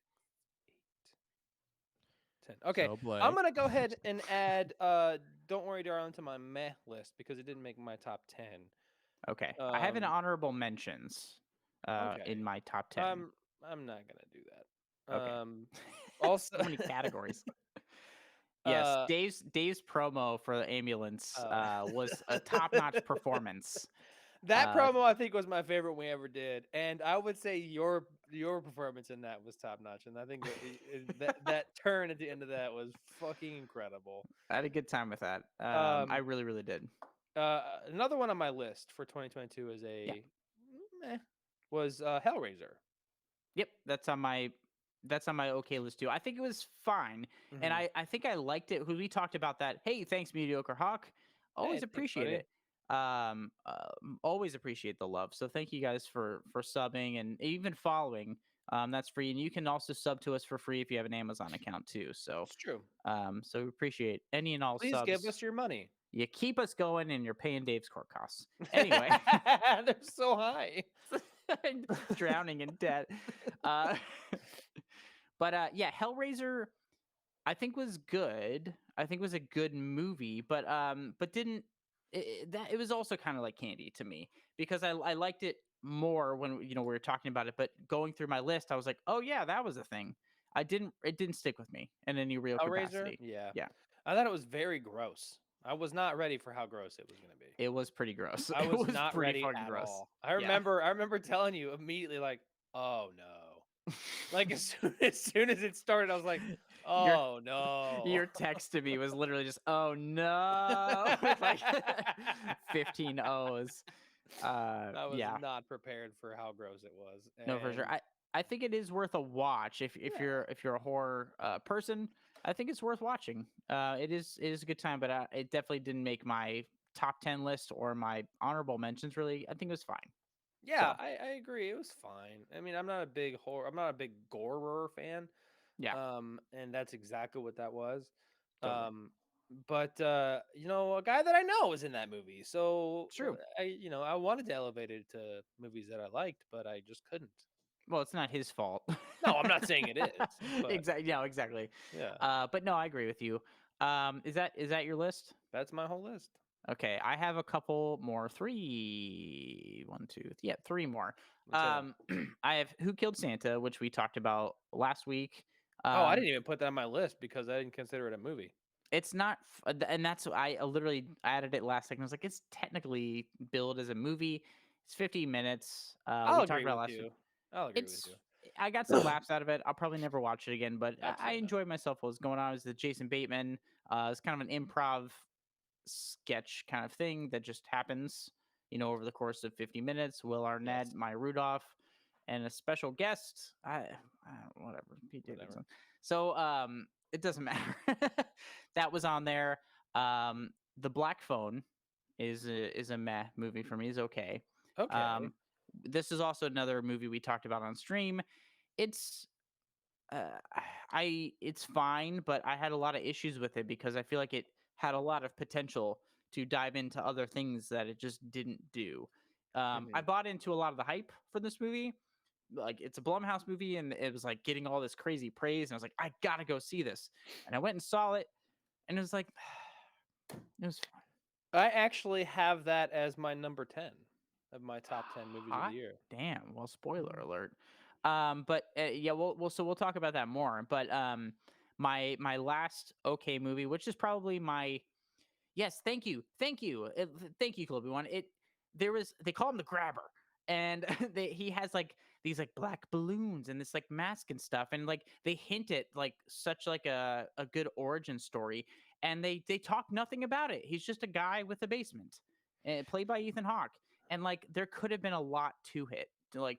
8, 10. Okay, So Blake. I'm gonna go ahead and add "Don't Worry, Darling" to my meh list because it didn't make my top 10. Okay. I have an Um, honorable mentions okay, in my top 10. I'm not gonna do that. Okay. Also, So many categories. Yes, uh, Dave's promo for the ambulance uh, was a top-notch performance. that Uh, promo I think was my favorite we ever did, and I would say your performance in that was top notch, and I think that turn at the end of that was fucking incredible. I had a good time with that. I Um, really, really did. Another one on my list for 2022 is Yeah. meh, was Hellraiser. Yep, that's on my okay list too. I think it was fine, and Hmm. I think I liked it. We talked about that. Hey, thanks, Mediocre Hawk. Always Hey, thanks, appreciate buddy. it. Always appreciate the love. So thank you guys for subbing and even following. That's free, and you can also sub to us for free if you have an Amazon account too. So It's true. so we appreciate any and all Please give us subs. your money. You keep us going, and you're paying Dave's court costs. Anyway, They're so high. drowning in debt. Uh, but yeah, Hellraiser I think was good. I think was a good movie, but didn't it was also kind of like candy to me because I liked it more when we were talking about it. But going through my list, I was like, oh yeah, that was a thing. It didn't stick with me in any real Hellraiser? capacity. Yeah. Yeah, I thought it was very gross. I was not ready for how gross it was going to be. it was pretty gross. I It was was not pretty ready fucking at gross. all. I Yeah. remember telling you immediately like, "Oh no." Like as soon as it started, I was like, your "Oh no." your text to me was literally just "oh no" with like 15 O's. I was Yeah, not prepared for how gross it was. no, for sure. And I think it is worth a watch if yeah. if you're a horror person. I think it's worth watching. It is a good time, but it definitely didn't make my top 10 list or my honorable mentions. Really, I think it was fine. Yeah, So I agree. It was fine. I mean, I'm not a big gorer fan. yeah, And that's exactly what that was. totally, Um, but a guy that I know was in that movie. So it's true. I wanted to elevate it to movies that I liked, but I just couldn't. Well, it's not his fault. No, I'm not saying it is, but Exactly. Yeah, exactly. yeah, But no, I agree with you. Is that your list? that's my whole list. Okay, I have a couple more. Three, one, two, yeah, three more. Let's hear 'em. I have Who Killed Santa, which we talked about last week. Oh, I Um, didn't even put that on my list because I didn't consider it a movie. It's not, and that's I literally added it last second. I was like, it's technically billed as a movie. It's 50 minutes. I'll We talked agree about with last week. you. I'll agree with It's you. I got some laughs out of it. I'll probably never watch it again, but I Absolutely not. enjoyed myself. What was going on? It was the Jason Bateman. It's kind of an improv sketch kind of thing that just happens, over the course of 50 minutes. Will Arnett, Yes. Maya Rudolph, and a special guest. Whatever, Pete Whatever. Davidson. So it doesn't matter. That was on there. The Black Phone is a meh movie for me. Is okay. Okay. Um, this is also another movie we talked about on stream. It's uh, it's fine, but I had a lot of issues with it because I feel like it had a lot of potential to dive into other things that it just didn't do. I Hmm. bought into a lot of the hype for this movie. Like it's a Blumhouse movie, and it was like getting all this crazy praise, and I was like, I gotta go see this. And I went and saw it, and it was like, it was fine. I actually have that as my number 10 of my top 10 movies of the Hot year. damn. Well, spoiler Mhm. alert. But yeah, we'll talk about that more. But my last okay movie, which is probably my yes, thank you, thank you, thank you, Colby One. They call him the Grabber, and he has like these like black balloons and this like mask and stuff, and like they hint at like such like a good origin story, and they talk nothing about it. He's just a guy with a basement, played by Ethan Hawke, and like there could have been a lot to it,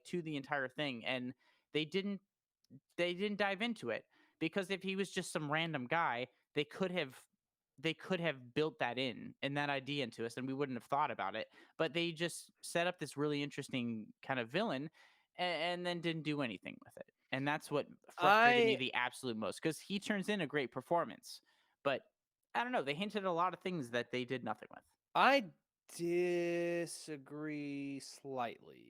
to the entire thing, and they didn't they didn't dive into it because if he was just some random guy, they could have built that in that idea into us and we wouldn't have thought about it. But they just set up this really interesting kind of villain and then didn't do anything with it. And that's what frustrated me I the absolute most because he turns in a great performance. But I don't know, they hinted at a lot of things that they did nothing with. I disagree slightly.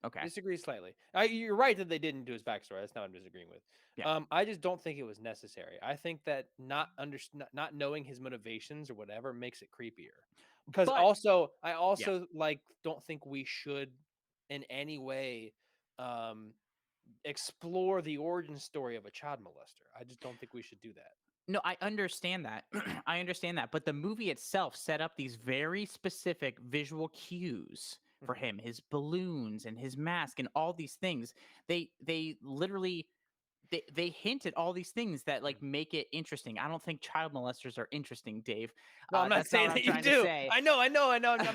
Okay. Disagree slightly. You're right that they didn't do his backstory. That's not what I'm disagreeing with. Yeah. I just don't think it was necessary. I think that not knowing his motivations or whatever makes it creepier. Because But I yeah. also like don't think we should in any way um, explore the origin story of a child molester. I just don't think we should do that. No, I understand that. I understand that. But the movie itself set up these very specific visual cues for Mhm. him, his balloons and his mask and all these things. They literally they hint at all these things that like Mhm. make it interesting. I don't think child molesters are interesting, Dave. No, I'm not That's not saying what I'm that you trying to do. say. I know. I'm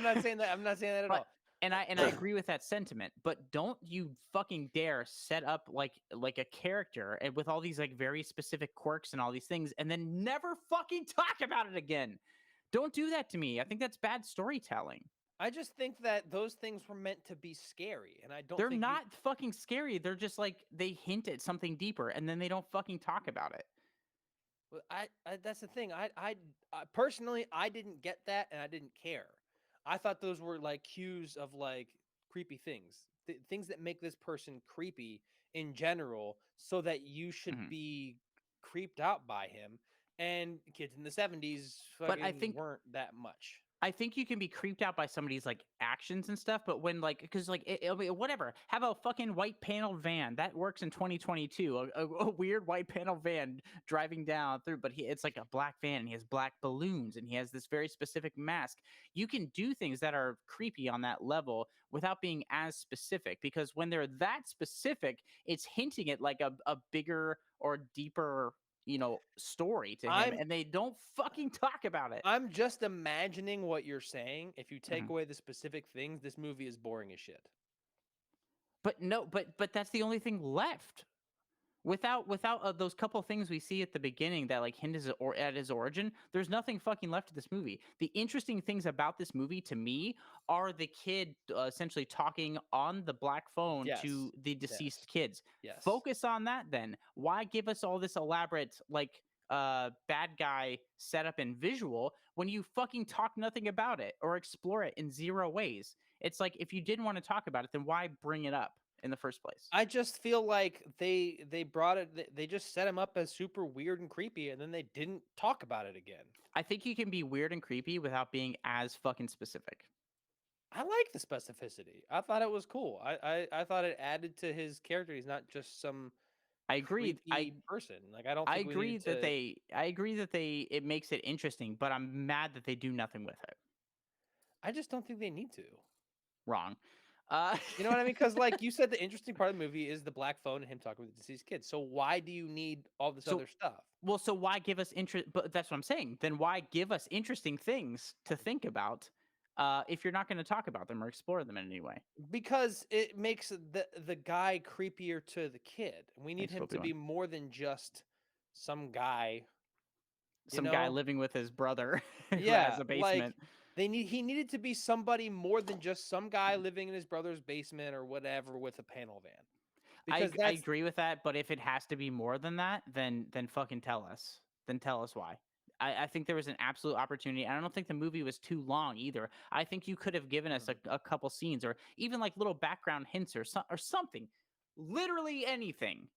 not saying that. I'm not saying that at But all. and I agree with that sentiment, but don't you fucking dare set up like a character and with all these like very specific quirks and all these things and then never fucking talk about it again. Don't do that to me. I think that's bad storytelling. I just think that those things were meant to be scary, and I don't They're think you. not fucking scary. They're just like they hint at something deeper and then they don't fucking talk about it. Well, that's the thing. I personally, I didn't get that, and I didn't care. I thought those were like cues of like creepy things, things that make this person creepy in general, so that you should Mhm. be creeped out by him. And kids in the '70s But I fucking think weren't that much. I think you can be creeped out by somebody's like actions and stuff, but when like, because like, whatever, have a fucking white panel van that works in 2022, a weird white panel van driving down through, but it's like a black van and he has black balloons and he has this very specific mask. You can do things that are creepy on that level without being as specific because when they're that specific, it's hinting at like a bigger or deeper, story to him, I'm and they don't fucking talk about it. I'm just imagining what you're saying. If you take Mhm. away the specific things, this movie is boring as shit. But no, but that's the only thing left. Without those couple things we see at the beginning that like hint at his origin, there's nothing fucking left of this movie. The interesting things about this movie to me are the kid essentially talking on the black phone Yes. to the Yes. deceased kids. Yes. Focus on that then. Why give us all this elaborate like bad guy setup and visual when you fucking talk nothing about it or explore it in zero ways? It's like if you didn't want to talk about it, then why bring it up in the first place? I just feel like they brought it. They just set him up as super weird and creepy, and then they didn't talk about it again. I think you can be weird and creepy without being as fucking specific. I like the specificity. I thought it was cool. I thought it added to his character. He's not just some I agree. creepy person. Like I don't I think we agree needed that to. they it makes it interesting, but I'm mad that they do nothing with it. I just don't think they need to. Wrong. Uh, You know what I mean? Because like you said, the interesting part of the movie is the black phone and him talking with the deceased kid. So why do you need all this so other stuff? well, so why give us interest? But that's what I'm saying. Then why give us interesting things to think about if you're not going to talk about them or explore them in any way? Because it makes the guy creepier to the kid. We need Thanks, him Obi to be Wan. more than just some guy, you Some guy know? living with his brother who has Yeah, a like basement. he needed to be somebody more than just some guy living in his brother's basement or whatever with a panel van. Because I that's agree with that, but if it has to be more than that, then fucking tell us. Then tell us why. I think there was an absolute opportunity. I don't think the movie was too long either. I think you could have given us Mhm. a couple scenes or even like little background hints or something. Literally anything.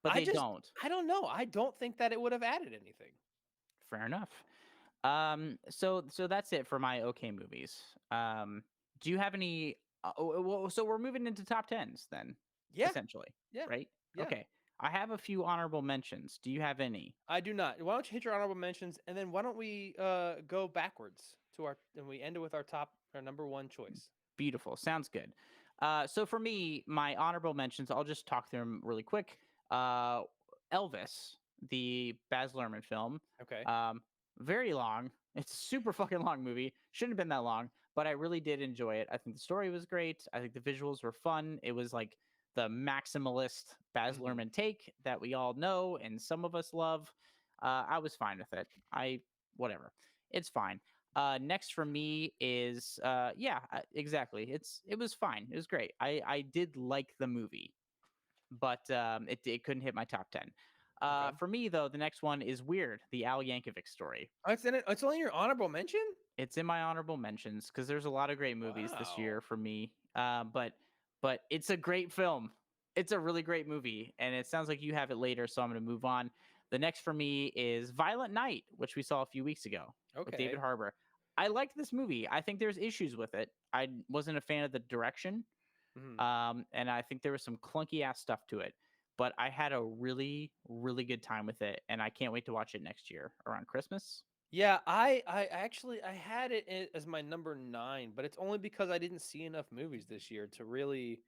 But I they just don't. I don't know. I don't think that it would have added anything. Fair enough. So that's it for my okay movies. Do you have any well, so we're moving into top 10s then, Yeah, essentially, yeah, right? yeah. Okay. I have a few honorable mentions. Do you have any? I do not. Why don't you hit your honorable mentions and then why don't we go backwards to our and we end it with our number one choice. Beautiful. Sounds good. So for me, my honorable mentions, I'll just talk through them really quick. Uh, Elvis, the Baz Luhrmann film, Okay. um, very long. It's a super fucking long movie. Shouldn't have been that long, but I really did enjoy it. I think the story was great. I think the visuals were fun. It was like the maximalist Baz Mhm. Luhrmann take that we all know and some of us love. I was fine with it. Whatever. It's fine. Next for me is yeah, exactly. It was fine. It was great. I did like the movie, but it couldn't hit my top 10. Okay. For me though, the next one is Weird, the Al Yankovic story. Oh, it's in it. It's only your honorable mention? It's in my honorable mentions because there's a lot of great movies this Wow. year for me. But it's a great film. It's a really great movie, and it sounds like you have it later, so I'm going to move on. The next for me is Violent Night, which we saw a few weeks ago with David Okay. Harbour. I liked this movie. I think there's issues with it. I wasn't a fan of the direction, Mhm. and I think there was some clunky ass stuff to it. But I had a really, really good time with it, and I can't wait to watch it next year around Christmas. Yeah, I actually I had it as my number 9, but it's only because I didn't see enough movies this year to really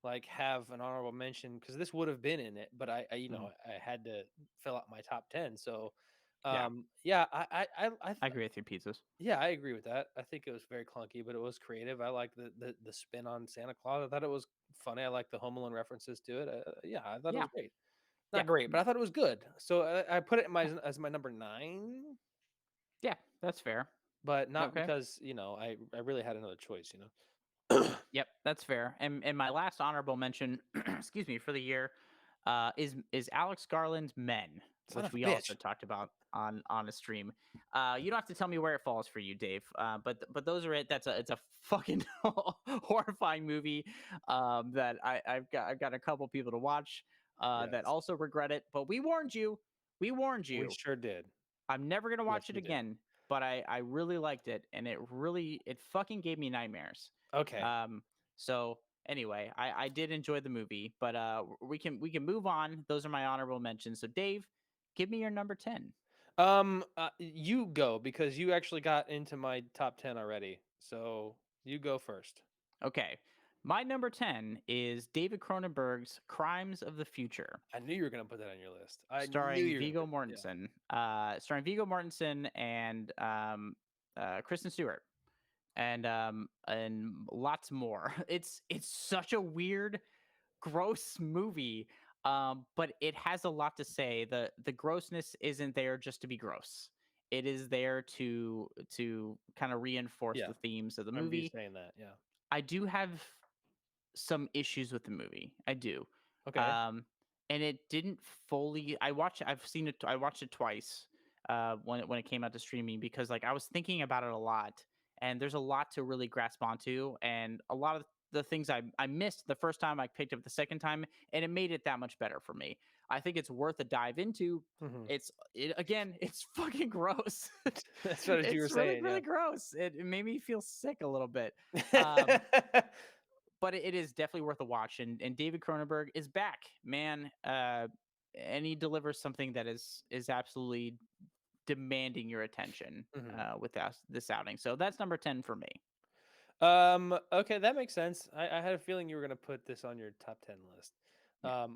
like have an honorable mention because this would have been in it, but Mhm. I had to fill out my top 10. So Yeah, yeah, I agree with you, pizzas. yeah, I agree with that. I think it was very clunky, but it was creative. I like the spin on Santa Claus. I thought it was funny. I like the Home Alone references to it. Yeah, I thought it Yeah, was great. yeah, Not great, but I thought it was good. So I put it in my as my number 9, yeah. That's fair. but not Okay. because I really had another choice. You know. Yep, that's fair. And my last honorable mention, excuse me, for the year, is Alex Garland's Men, Son which of a we also bitch. talked about on a stream. You don't have to tell me where it falls for you, Dave. But those are it. It's a fucking horrifying movie that I've got a couple people to watch that Yes, also regret it. But we warned you. We warned we you. sure did. I'm never gonna Yes, watch it we did. again, but I really liked it, and it fucking gave me nightmares. Okay. Um, so anyway, I did enjoy the movie, but we can move on. Those are my honorable mentions. So Dave, give me your number 10. You go because you actually got into my top 10 already. So you go first. Okay, my number 10 is David Cronenberg's Crimes of the Future, I knew you were gonna put that on your list. I knew starring you were gonna Viggo put yeah. Mortensen. Starring Viggo Mortensen and Kristen Stewart. And lots more. It's such a weird, gross movie. But it has a lot to say. The grossness isn't there just to be gross. It is there to kind of reinforce Yeah. the themes of the I remember you movie. saying that. Yeah. I do have some issues with the movie. I do. Okay. Um, and it didn't fully. I watched it twice. When it came out to streaming because like I was thinking about it a lot, and there's a lot to really grasp onto, and a lot of the things I missed the first time I picked up the second time, and it made it that much better for me. I think it's worth a dive into. Hmm. Again, it's fucking gross. That's what you were It's really saying. really Yeah. gross. It made me feel sick a little bit. Um, but it is definitely worth a watch. And David Cronenberg is back, man. And he delivers something that is absolutely demanding your attention Mhm. with this outing. So that's number 10 for me. Okay, that makes sense. I had a feeling you were gonna put this on your top 10 list. Yeah.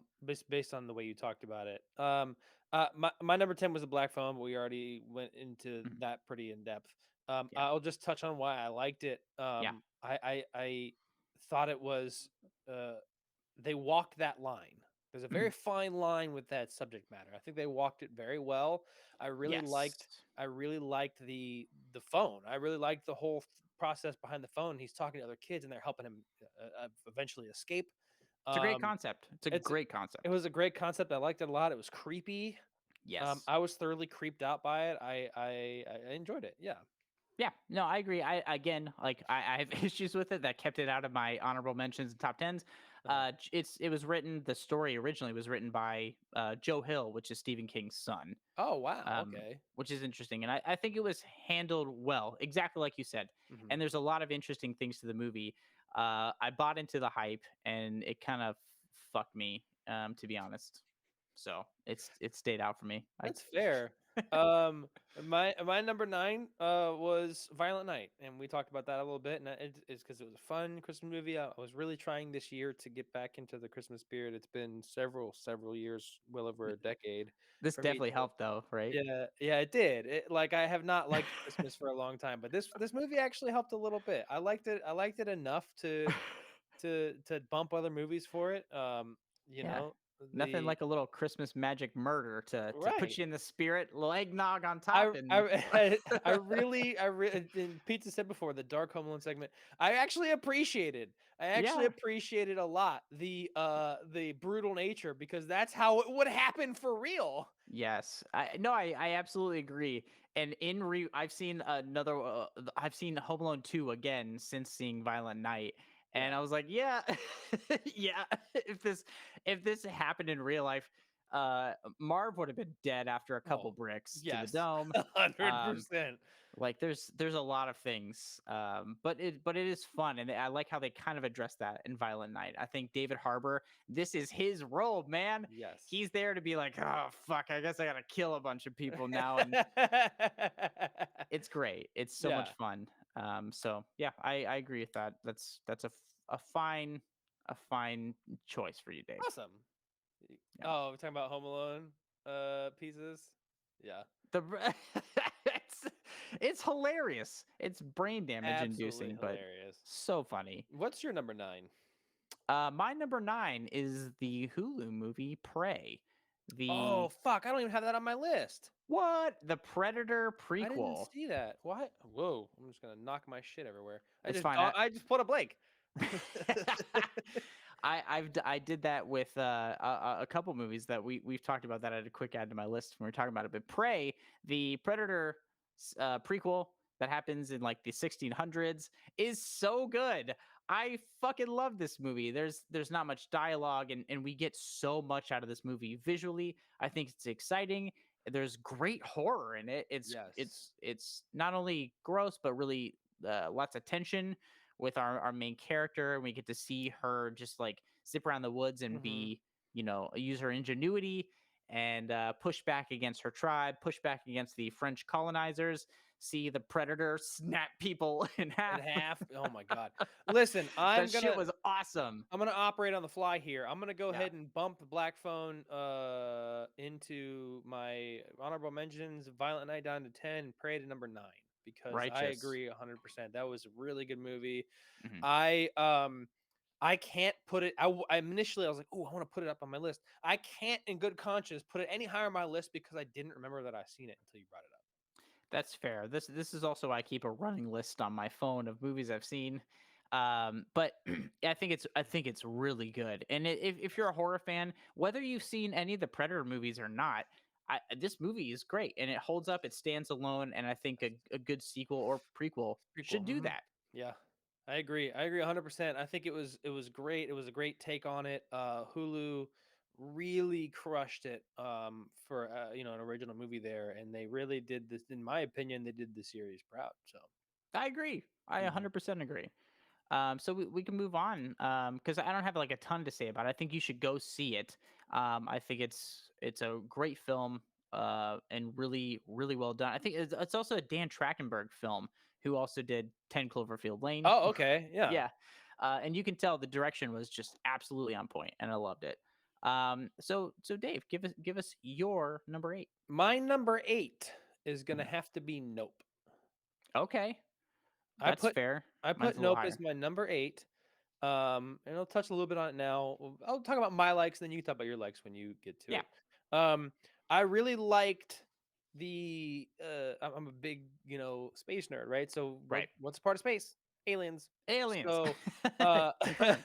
Based on the way you talked about it. My number 10 was a black phone, but we already went into Mhm. that pretty in depth. Yeah. I'll just touch on why I liked it. Yeah. I thought it was uh they walked that line. There's a very Mhm. fine line with that subject matter. I think they walked it very well. I really Yes. liked I really liked the phone. I really liked the whole process behind the phone. He's talking to other kids and they're helping him eventually escape. It's a great Um, concept. It's a it's great it concept. was a great concept. I liked it a lot. It was creepy. Yes. I was thoroughly creeped out by it. I enjoyed it. Yeah. Yeah, no, I agree. I again, like I have issues with it that kept it out of my honorable mentions and top tens. Uh-huh. It was written. The story originally was written by Joe Hill, which is Stephen King's son, Oh wow. um, Okay. which is interesting, and I think it was handled well, exactly like you said. Hmm. And there's a lot of interesting things to the movie. I bought into the hype, and it kind of fucked me, to be honest. So it stayed out for me. I That's fair. Um, my number 9 was Violent Night, and we talked about that a little bit. And it's because it was a fun Christmas movie. I was really trying this year to get back into the Christmas spirit. It's been several years, well over a decade, this for me definitely to. helped, though, right? Yeah, yeah, it did. Like I have not liked Christmas for a long time, but this movie actually helped a little bit. I liked it. I liked it enough to bump other movies for it. You Yeah. know Nothing the like a little Christmas magic murder to put right. you in the spirit, little eggnog on top, and And Pizza said before the Dark Home Alone segment. I actually appreciated. I actually yeah. appreciated a lot the brutal nature because that's how it would happen for real. Yes. I absolutely agree. And I've seen I've seen Home Alone 2 again since seeing Violent Night. And Yeah. I was like, yeah, yeah. If this happened in real life, Marv would have been dead after a couple Oh, bricks to the yes, dome. hundred Um, percent. Like there's a lot of things, but it is fun, and I like how they kind of address that in Violent Night. I think David Harbour, this is his role, man. Yes. He's there to be like, oh fuck, I guess I gotta kill a bunch of people now, and it's great. It's so Yeah. much fun. So yeah, I agree with that. That's a fine choice for you, Dave. Awesome. Yeah. Oh, we're talking about Home Alone pieces. Yeah. The it's it's hilarious. It's brain damage Absolutely inducing, but hilarious. so funny. What's your number 9? My number 9 is the Hulu movie Prey. Oh, The fuck, I don't even have that on my list. what? The Predator I didn't prequel. see that. Why? Whoa, I'm just gonna knock my shit everywhere. It's fine. I just put a blank. I did that with a couple movies that we've talked about that I had a quick add to my list when we were talking about it. But Prey, the Predator prequel that happens in like the 1600s, is so good. I fucking love this movie. There's not much dialogue, and we get so much out of this movie visually. I think it's exciting. There's great horror in it. Yes. It's not only gross but really lots of tension with our main character, and we get to see her just like zip around the woods and Mm-hmm. be, use her ingenuity and push back against her tribe, push back against the French colonizers, see the predator snap people in And half. half. Oh my god. Listen, That shit was awesome. I'm gonna operate on the fly here. I'm gonna go Yeah, ahead and bump the Black Phone into my honorable mentions. Violent Night down to 10. Prey to number 9 because I righteous. agree 100%. That was a really good movie. Mhm. I um I can't put it. Initially I was like, oh, I want to put it up on my list. I can't, in good conscience, put it any higher on my list because I didn't remember that I seen it until you brought it up. That's fair. This is also why I keep a running list on my phone of movies I've seen. But I think it's really good. And if you're a horror fan, whether you've seen any of the Predator movies or not, this movie is great and it holds up. It stands alone, and I think a good sequel or prequel Prequel. should do that. Yeah, I agree. I agree 100%. I think it was great. It was a great take on it. Hulu really crushed it for an original movie there, and they really did this. In my opinion, they did the series proud. So I agree. I mhm. 100% agree. So we can move on because I don't have like a ton to say about it. I think you should go see it. I think it's a great film and really well done. I think it's also a Dan Trachtenberg film who also did 10 Cloverfield Lane. Oh, okay, yeah. Yeah, and you can tell the direction was just absolutely on point, and I loved it. So Dave, give us your number 8. My number 8 is gonna Mhm. have to be Nope. Okay, I that's put fair. I Mine's put a little Nope as higher. my number 8. And I'll touch a little bit on it now. I'll talk about my likes, and then you can talk about your likes when you get to Yeah, it. Um, I really liked the. I'm a big, space nerd, right? So right. what's a part of space? Aliens. Aliens. So, Confirmed.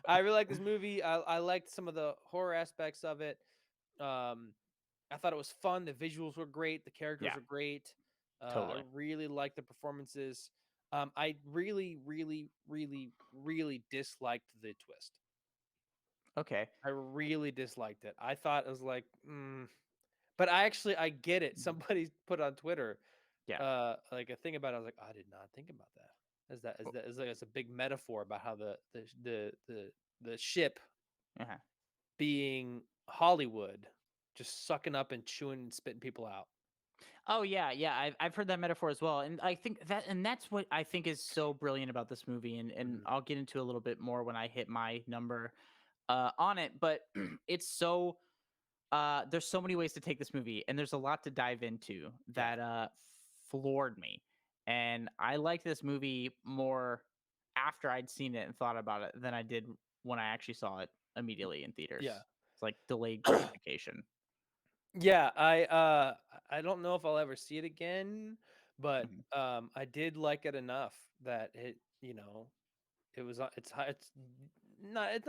I really like this movie. I liked some of the horror aspects of it. Um, I thought it was fun. The visuals were great. The characters Yeah, were great. I totally. really liked the performances. I really, really, really, really disliked the twist. Okay. I really disliked it. I thought it was like, but I get it. Mhm. Somebody put on Twitter, Yeah. like a thing about it. I was like, I did not think about that. Oh, As like it's a big metaphor about how the ship uh-huh. being Hollywood, just sucking up and chewing and spitting people out. Oh yeah, yeah. I've heard that metaphor as well, and I think that's what I think is so brilliant about this movie, and Mhm. I'll get into a little bit more when I hit my number on it. But it's so there's so many ways to take this movie, and there's a lot to dive into Yeah. that floored me, and I liked this movie more after I'd seen it and thought about it than I did when I actually saw it immediately in Yeah. theaters. It's like delayed gratification. Yeah, I don't know if I'll ever see it again, but Mhm. I did like it enough that it was it's not it's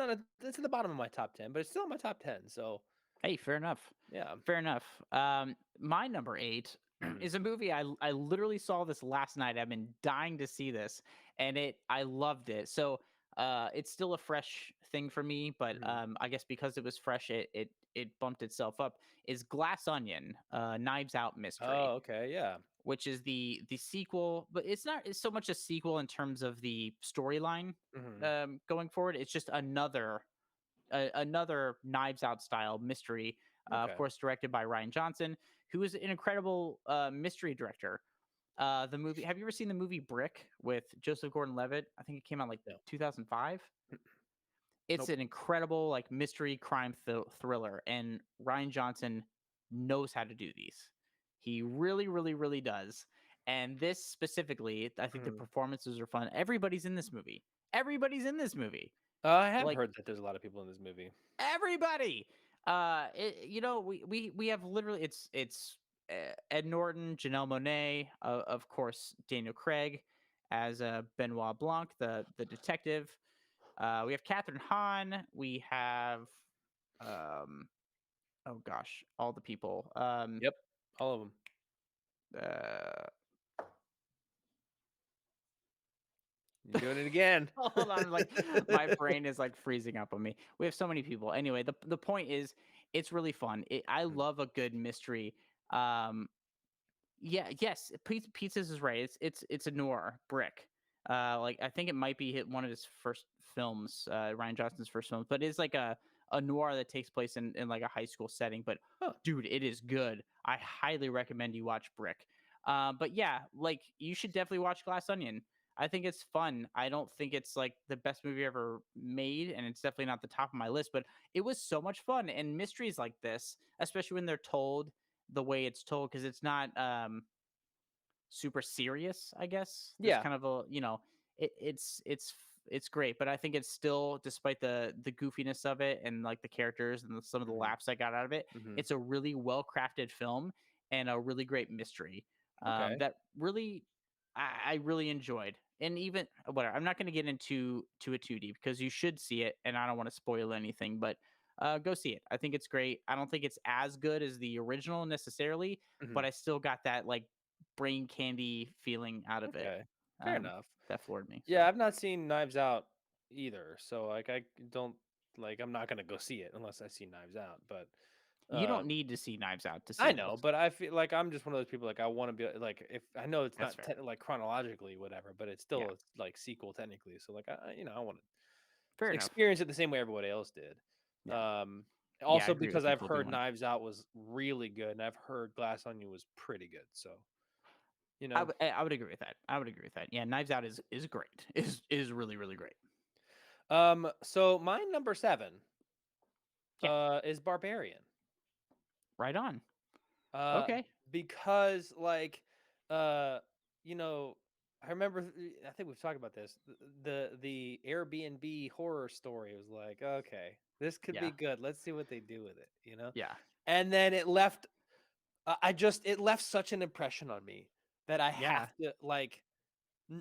at the bottom of my top 10, but it's still in my top 10. So, Hey, fair enough. yeah. Fair enough. My number 8 Mhm. is a movie I literally saw this last night. I've been dying to see this, and I loved it. So it's still a fresh thing for me, but Mhm. I guess because it was fresh, it bumped itself up. Is Glass Onion, Knives Out mystery, Oh, okay, yeah. which is the sequel, but it's not it's so much a sequel in terms of the storyline Mhm. going forward. It's just another Knives Out style mystery, of Okay. course, directed by Ryan Johnson, who is an incredible mystery director. The movie. Have you ever seen the movie Brick with Joseph Gordon-Levitt? I think it came out like No. 2005. It's Nope. an incredible like mystery crime thriller, and Ryan Johnson knows how to do these. He really does. And this specifically, I think the Mhm. performances are fun. Everybody's in this movie. Everybody's in this movie. I have Like heard that there's a lot of people in this movie. everybody. We have literally it's Ed Norton, Janelle Monáe, of course Daniel Craig as Benoit Blanc, the detective. We have Catherine Hahn. We have um oh gosh, all the people. Yep, all of them. Uh, You're doing it again. hold on, like my brain is like freezing up on me. We have so many people. Anyway, the point is, it's really fun. I Mhm. love a good mystery. Um, Yeah, yes, Pizzas is right. It's a noir brick. Like I think it might be one of his first films, Ryan Johnson's first films, but it's like a noir that takes place in like a high school setting. But Huh. dude, it is good. I highly recommend you watch Brick. But yeah, like you should definitely watch Glass Onion. I think it's fun. I don't think it's like the best movie ever made, and it's definitely not the top of my list. But it was so much fun, and mysteries like this, especially when they're told the way it's told, because it's not super serious, I guess. There's Yeah. kind of a, it's great, but I think it's still, despite the goofiness of it and like the characters and some of the Mhm. laughs I got out of it, Mhm. it's a really well crafted film and a really great mystery Okay. that really I really enjoyed. And even whatever, I'm not going to get into it too deep because you should see it, and I don't want to spoil anything, but go see it. I think it's great. I don't think it's as good as the original necessarily, but Mhm. I still got that like brain candy feeling out of it. Okay. Fair enough. That floored me. Yeah, So I've not seen Knives Out either, so like I don't like I'm not gonna go see it unless I see Knives Out. But You don't Um, need to see Knives Out to see I it. know, but I feel like I'm just one of those people. Like I want to be like, if I know it's That's not fair. like chronologically whatever, but it's Yeah, still it's like sequel technically. So like I want fair to enough. experience it the same way everybody else did. Yeah, Um, yeah, I Also agree with because you I've flipping heard one. Knives Out was really good, and I've heard Glass Onion was pretty good. So you I know, would I would agree with that. I would agree with that. Yeah, Knives Out is great. Is really really great. so my number 7 Yeah, is Barbarian. right on. Uh, Okay. because like, uh, you know, I remember. I think we've talked about this. The Airbnb horror story was like, okay, this could Yeah, be good. Let's see what they do with it. yeah, And then it left. It left such an impression on me that I have yeah, to like,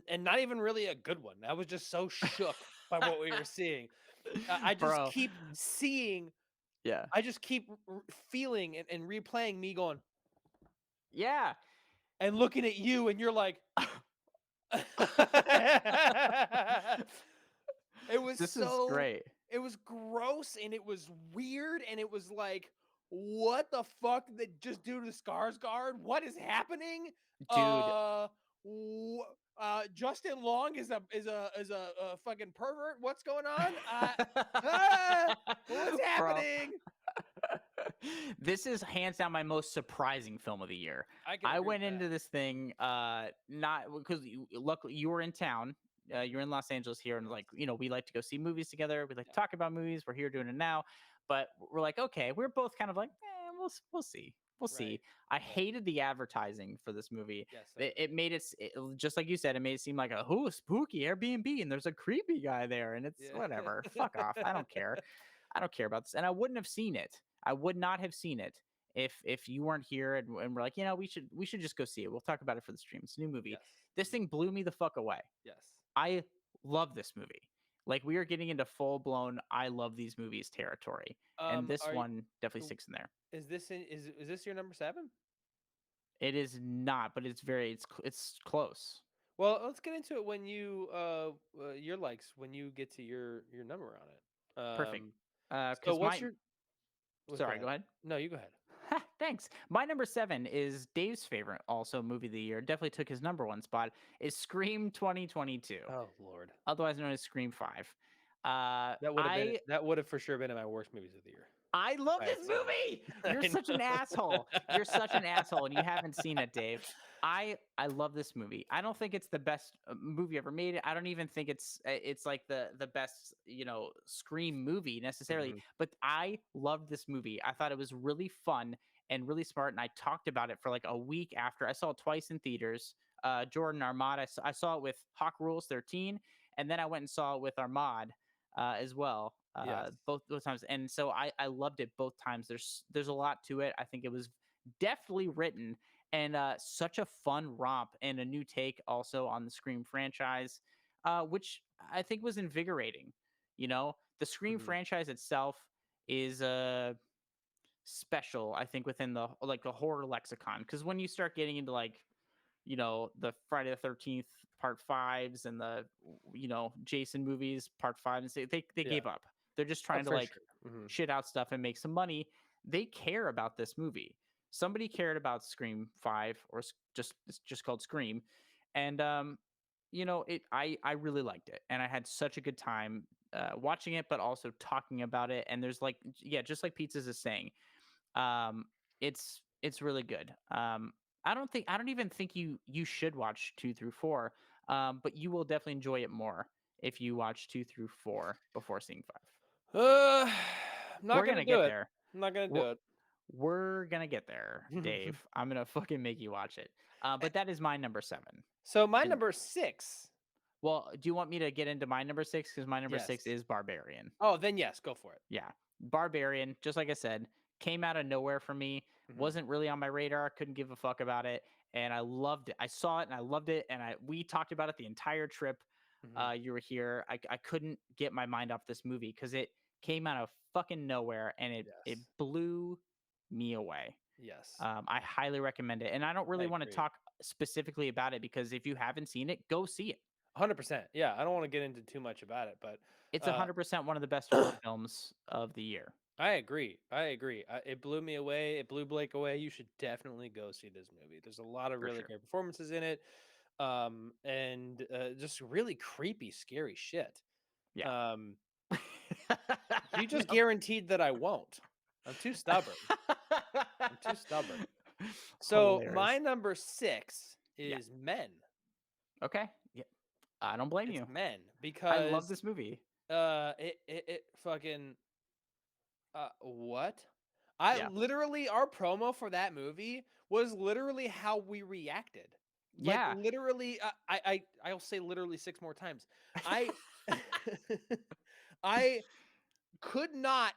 and not even really a good one. I was just so shook by what we were seeing. I just bro. keep seeing. Yeah, I just keep feeling and replaying me going yeah. and looking at you, and you're like. It was This is so great, it was gross and it was weird and it was like, what the fuck that just do to Skarsgård? What is happening? dude. Justin Long is a fucking pervert. What's going on? Ah, what's Bro, happening? this is hands down my most surprising film of the year. I can I agree went with that. into this thing not because luckily you were in town. You're in Los Angeles here, and Yes. like we like to go see movies together. We like to talk about movies. We're here doing it now, but we're like, okay, we're both kind of like, we'll see, we'll Right. see. I Right. hated the advertising for this movie. Yes, sir. It made just like you said. It made it seem like a spooky Airbnb, and there's a creepy guy there, and it's whatever. Yeah. Fuck off. I don't care. I don't care about this, and I wouldn't have seen it. I would not have seen it if you weren't here and we're like, we should just go see it. We'll talk about it for the stream. It's a new movie. Yes. This thing blew me the fuck away. Yes. I love this movie. Like we are getting into full blown I love these movies territory, and this Are you, one definitely sticks in there. is this your number 7? It is not, but it's close. Well, let's get into it when you your likes when you get to your number on it. Perfect. So Because what's my your go sorry, go ahead. ahead. No, you go ahead. Thanks. My number 7 is Dave's favorite, also movie of the year. Definitely took his number 1 spot. Is Scream 2022, Oh Lord. otherwise known as Scream 5. Uh, I That would have for sure been in my worst movies of the year. I love I this had seen movie. it. You're I such an asshole. You're such an asshole, and you haven't seen it, Dave. I love this movie. I don't think it's the best movie ever made. I don't even think it's like the best Scream movie necessarily. Mhm. But I loved this movie. I thought it was really fun and really smart. And I talked about it for like a week after. I saw it twice in theaters. Jordan Armad. I saw it with Hawk Rules 13, and then I went and saw it with Armad as well. Yes. Both those times, and so I loved it both times. There's a lot to it. I think it was deftly written and such a fun romp and a new take also on the Scream franchise, which I think was invigorating. The Scream Mhm. franchise itself is special. I think within the horror lexicon, because when you start getting into like the Friday the 13th part fives and the Jason movies part five and say they Yeah. gave up. They're just Oh, trying to for like sure. Mhm. shit out stuff and make some money. They care about this movie. Somebody cared about Scream 5 or it's just called Scream. And I really liked it and I had such a good time watching it but also talking about it, and there's like just like Pizzas is saying, um, it's really good. I don't even think you should watch 2 through 4, but you will definitely enjoy it more if you watch 2 through 4 before seeing 5. I'm not We're gonna gonna do get it. there. I'm not gonna We're, do it. we're gonna get there, Dave. I'm gonna fucking make you watch it. But that is my number 7. So my Is number 6. Well, do you want me to get into my number 6? Because my number 6 Yes. is Barbarian. Oh, then yes, go for it. Yeah. Barbarian, just like I said, came out of nowhere for me. Mhm. Wasn't really on my radar. Couldn't give a fuck about it. And I loved it. I saw it and I loved it. And we talked about it the entire trip. Mhm. You were here. I couldn't get my mind off this movie because it came out of fucking nowhere and it Yes. blew me away. Yes. I highly recommend it. And I don't I really want to agree. talk specifically about it because if you haven't seen it, go see it. 100%. Yeah, I don't want to get into too much about it, but It's uh 100% one of the best horror films of the year. I agree. I agree. It blew me away. It blew Blake away. You should definitely go see this movie. There's a lot of For really sure. great performances in it, and just really creepy, scary shit. Yeah. Um, you just No. guaranteed that I won't. I'm too stubborn. I'm too stubborn. So my Hilarious. number 6 Yeah. is Men. Okay. Yeah. I don't blame It's you. Men I love because this movie. it fucking what? I Yeah. literally our promo for that movie was literally how we reacted. Like Yeah. literally, I'll say literally 6 more times. I I could not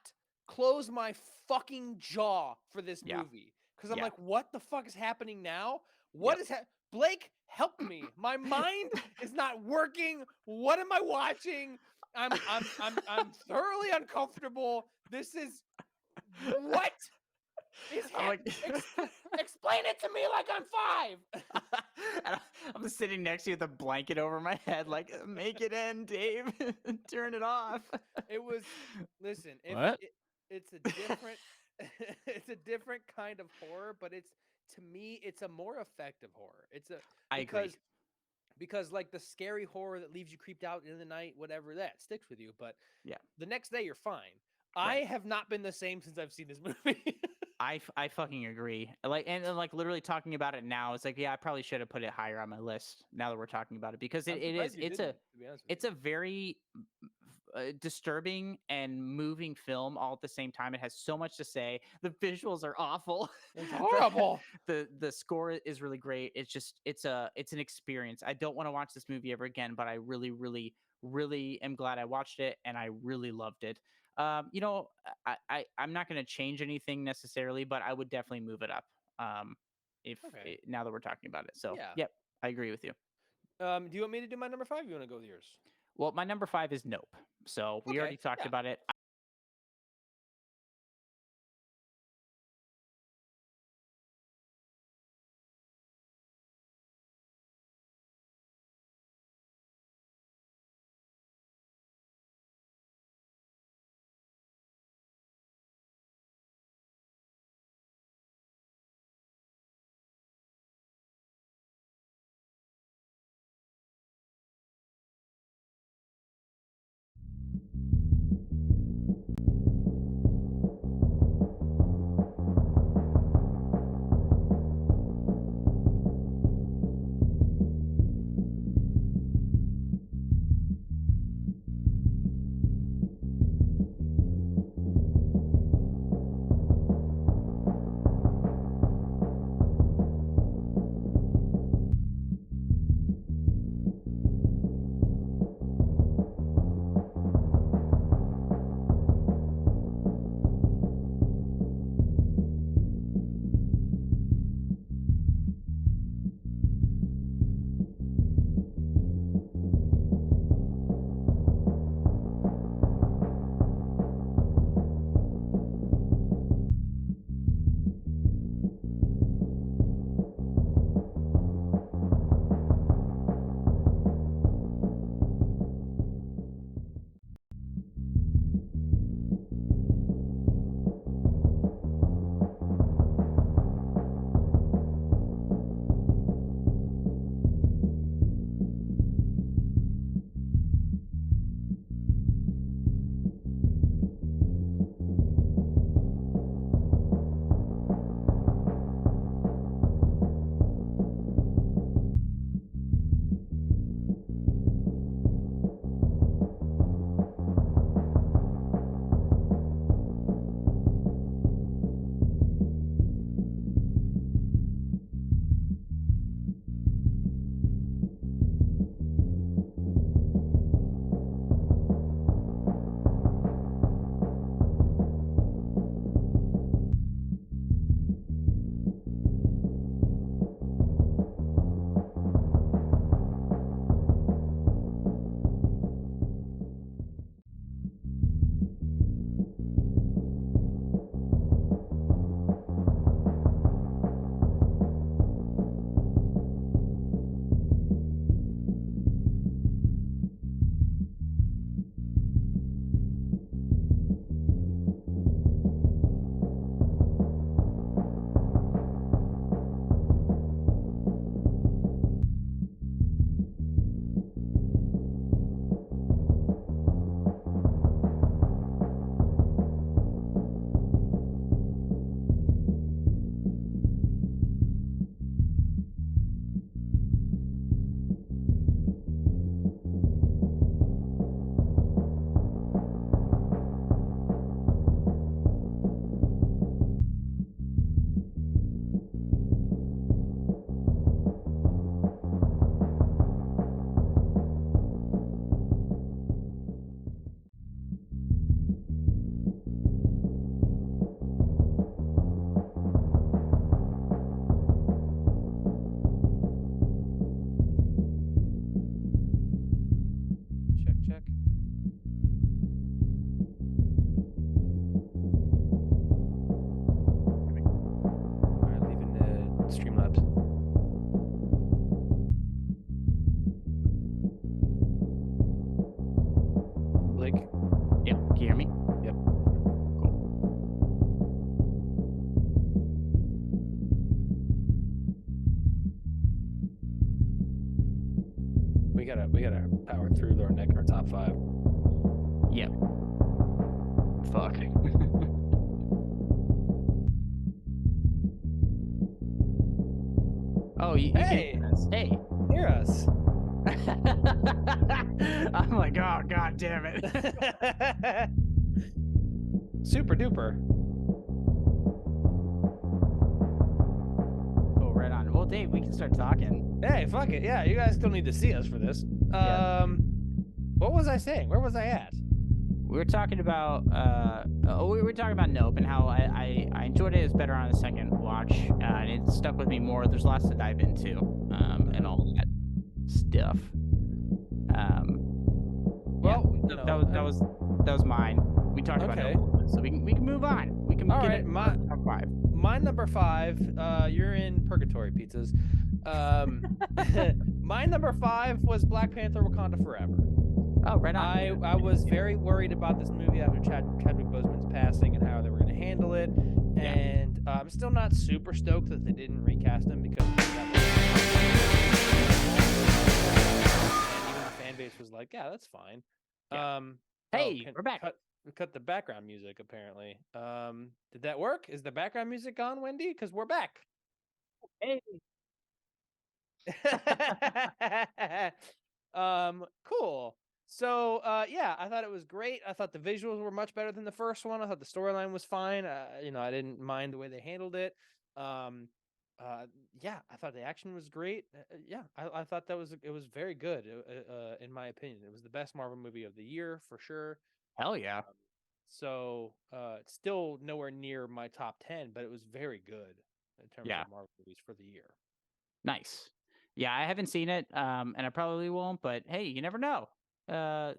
close my fucking jaw for this Yeah. movie because I'm Yeah. like, what the fuck is happening now? What Yep. is Blake, help me. My mind is not working. What am I watching? I'm thoroughly uncomfortable. This is what is I'm like, explain it to me like I'm 5. and I'm sitting next to you with a blanket over my head, like, make it end, Dave. Turn it off. It was listen, if What? it's a different it's a different kind of horror, but it's to me it's a more effective horror. It's a I agree. because like the scary horror that leaves you creeped out in the night, whatever that sticks with you, but Yeah. the next day you're fine. I Right. have not been the same since I've seen this movie. I fucking agree. Like and like literally talking about it now, it's like yeah, I probably should have put it higher on my list. Now that we're talking about it, because I'm it is surprised you didn't, to be honest with it's you. a very disturbing and moving film all at the same time. It has so much to say. The visuals are awful. It's the, horrible. the score is really great. It's just it's an experience. I don't want to watch this movie ever again, but I really really am glad I watched it and I really loved it. You know, I'm not going to change anything necessarily, but I would definitely move it up. If Okay. now that we're talking about it, so Yeah. yep, I agree with you. Do you want me to do my number 5? You want to go with yours? Well, my number 5 is Nope. So we Okay. already talked Yeah. about it. we gotta power through our top 5. Yep. Fuck. Oh, you can Hey! hear us. Hey. Hear us. I'm like, oh god damn it. Super duper. Oh, right on. Well, Dave, we can start talking. Hey, fuck it. Yeah, you guys still need to see us for this. Yeah. What was I saying? Where was I at? We were talking about we were talking about Nope and how I enjoyed it. It's better on a second watch, and it stuck with me more. There's lots to dive into, and all that stuff. Well, yeah, that was mine. We talked about Okay. Nope, so we can move on. We can All get right, it. my- Top 5. My number 5, you're in purgatory, pizzas. My number 5 was Black Panther: Wakanda Forever. Oh, right on. I was very worried about this movie after Chadwick Boseman's passing and how they were going to handle it, Yeah. and I'm still not super stoked that they didn't recast him because and even the fan base was like, yeah, that's fine. Yeah. Oh, Hey, we're back. Cut the background music apparently. Did that work? Is the background music on, Wendy? Because we're back. Hey. Cool. So yeah, I thought it was great. I thought the visuals were much better than the first one. I thought the storyline was fine. I didn't mind the way they handled it. Yeah, I thought the action was great. Yeah, I thought it was very good. In my opinion, it was the best Marvel movie of the year for sure. Hell yeah. So it's still nowhere near my top 10, but it was very good in terms Yeah. of Marvel movies for the year. Nice. Yeah, I haven't seen it, and I probably won't. But hey, you never know. We're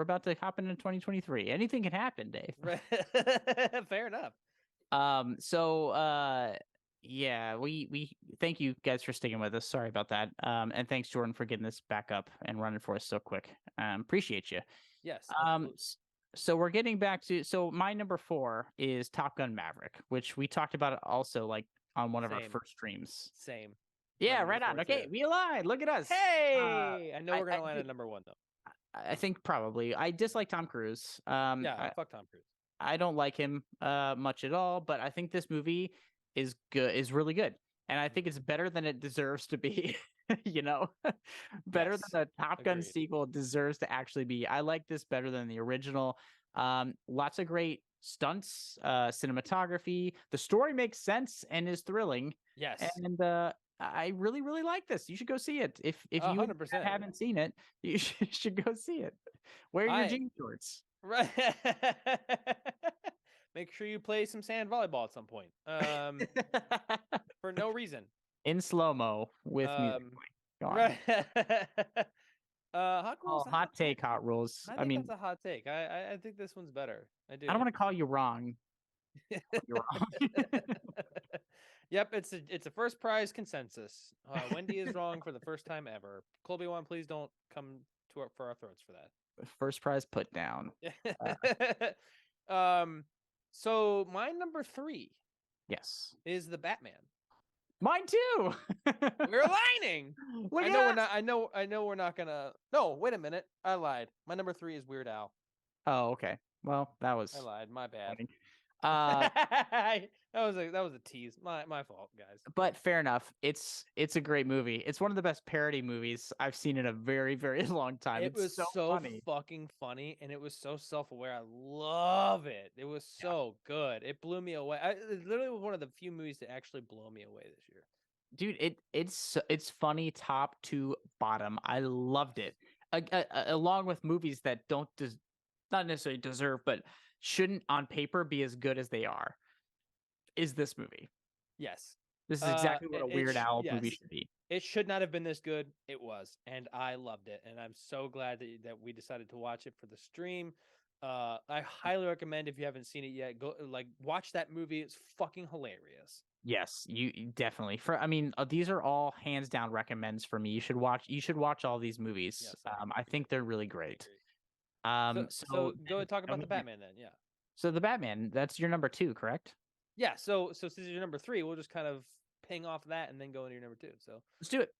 about to hop into 2023. Anything can happen, Dave. Fair enough. Yeah, we thank you guys for sticking with us. Sorry about that. And thanks Jordan for getting this back up and running for us so quick. Appreciate you. Yes, absolutely. So we're getting back to my number 4 is Top Gun Maverick, which we talked about also like on one of our Same. first streams. Same. Yeah, number right on. 4 Okay, too. we aligned. Look at us. Hey, I know we're gonna I land think- at number 1 though. I think probably. I dislike Tom Cruise. Yeah, fuck Tom Cruise. I don't like him much at all, but I think this movie is really good. And I think it's better than it deserves to be, you know? Better Yes, than the Top Gun agreed. sequel deserves to actually be. I like this better than the original. Lots of great stunts, cinematography. The story makes sense and is thrilling. Yes. And I really, really like this. You should go see it. If you 100%. haven't seen it, you should go see it. Wear your jean shorts. Right. Make sure you play some sand volleyball at some point. For no reason. In slow-mo with music playing. Go on. Right. Hot Rules. Hot take, Hot Rules. I think that's a hot take. I think this one's better. I do. I don't want to call you wrong. You're wrong. Yep, it's a first prize consensus. Wendy is wrong for the first time ever. Colby One, please don't come for our throats for that. First prize put down. So my number 3 Yes. is the Batman. Mine too. We're aligning. Look I at know we're us. not. I know we're not gonna. No, wait a minute. I lied. My number 3 is Weird Al. Oh, okay. Well, that was I lied. My bad. funny. That was a tease. My fault, guys. But fair enough. It's a great movie. It's one of the best parody movies I've seen in a very, very long time. It was so funny. fucking funny, and it was so self-aware. I love it. It was so good. It blew me away. It literally was one of the few movies to actually blow me away this year. Dude, it's funny top to bottom. I loved it. Along with movies that don't not necessarily deserve, but shouldn't on paper be as good as they are. Is this movie? Yes. This is exactly what a Weird Al movie should be. It should not have been this good. It was, and I loved it, and I'm so glad that we decided to watch it for the stream. I highly recommend if you haven't seen it yet, go watch that movie. It's fucking hilarious. Yes, you definitely. These are all hands down recommends for me. You should watch all these movies. Yes, I think they're really great. So go and talk about the Batman then. Yeah. So the Batman, that's your number 2, correct? Yeah. So since you're number 3, we'll just kind of ping off that and then go into your number 2. So let's do it.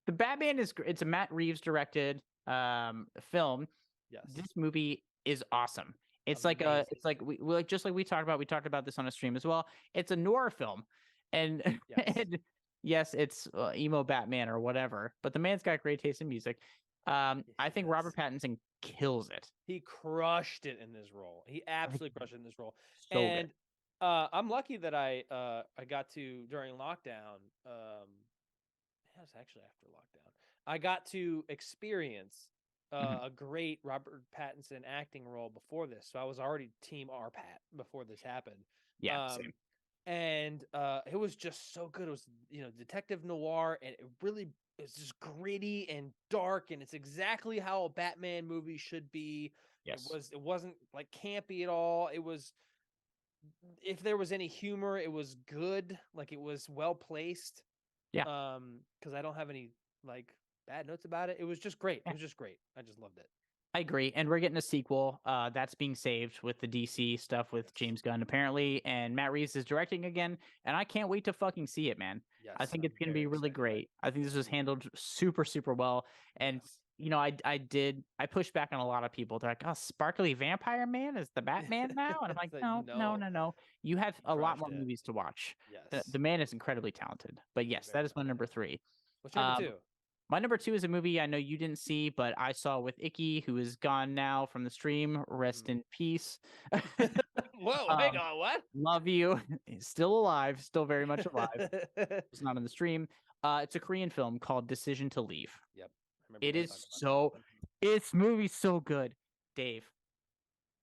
The Batman it's a Matt Reeves directed film. Yes. This movie is awesome. It's Amazing. like we like just like we talked about this on a stream as well. It's a noir film, and Yes. and yes, it's emo Batman or whatever, but the man's got great taste in music. I He think does. Robert Pattinson kills it. He crushed it in this role. He I think absolutely crushed it in this role. so good. And I'm lucky that I got to during lockdown. It was actually after lockdown. I got to experience Mhm. a great Robert Pattinson acting role before this, so I was already Team R-Pat before this happened. Yeah, Um, same. and it was just so good. It was detective noir, and it really is just gritty and dark, and it's exactly how a Batman movie should be. Yes. It wasn't like campy at all. It was, if there was any humor, it was good. Like it was well placed. Yeah. Because I don't have any like bad notes about it. It was just great. It Yeah. was just great. I just loved it. I agree, and we're getting a sequel. That's being saved with the DC stuff with Yes. James Gunn apparently, and Matt Reeves is directing again. And I can't wait to fucking see it, man. I Yes, think I'm it's going to very be really excited. great. I think this was Mhm. handled super super well. And Yes. I pushed back on a lot of people. They're like, "Oh, Sparkly Vampire Man is the Batman now," and I'm like, It's like, "No, no, no, no, no. You have he a lot crushed more it. movies to watch. Yes. The man is incredibly talented." But He's yes, very that is my talented. number three. What's your number Um, two? my number two is a movie I know you didn't see, but I saw with Icky, who is gone now from the stream. Rest in peace. Whoa, hang um, on, what? love you. He's still alive, still very much alive. It's not on the stream. It's a Korean film called Decision to Leave. Yep. I remember It you guys is talking about that. so, it's movie so good, Dave.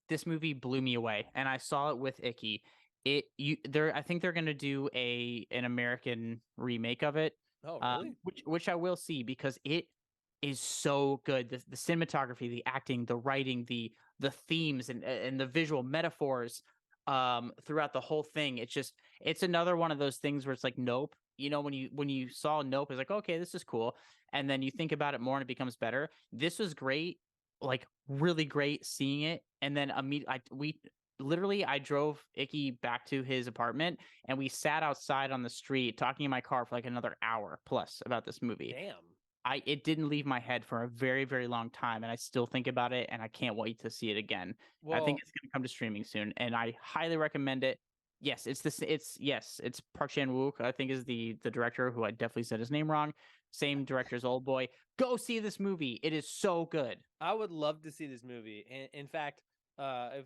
This movie blew me away, and I saw it with Icky. I think they're gonna do an American remake of it, Oh, really? which I will see because it is so good. The cinematography, the acting, the writing, the themes, and the visual metaphors throughout the whole thing. It's another one of those things where it's like Nope. When you saw Nope, it's like, okay, this is cool, and then you think about it more and it becomes better. This was great, like really great seeing it, and then I drove Icky back to his apartment, and we sat outside on the street talking in my car for like another hour plus about this movie. Damn. It didn't leave my head for a very, very long time, and I still think about it, and I can't wait to see it again. I think Well, it's going to come to streaming soon, and I highly recommend it. Yes, it's Park Chan Wook, I think is the director, who I definitely said his name wrong. Same director as Old Boy. Go see this movie. It is so good. I would love to see this movie. In fact, if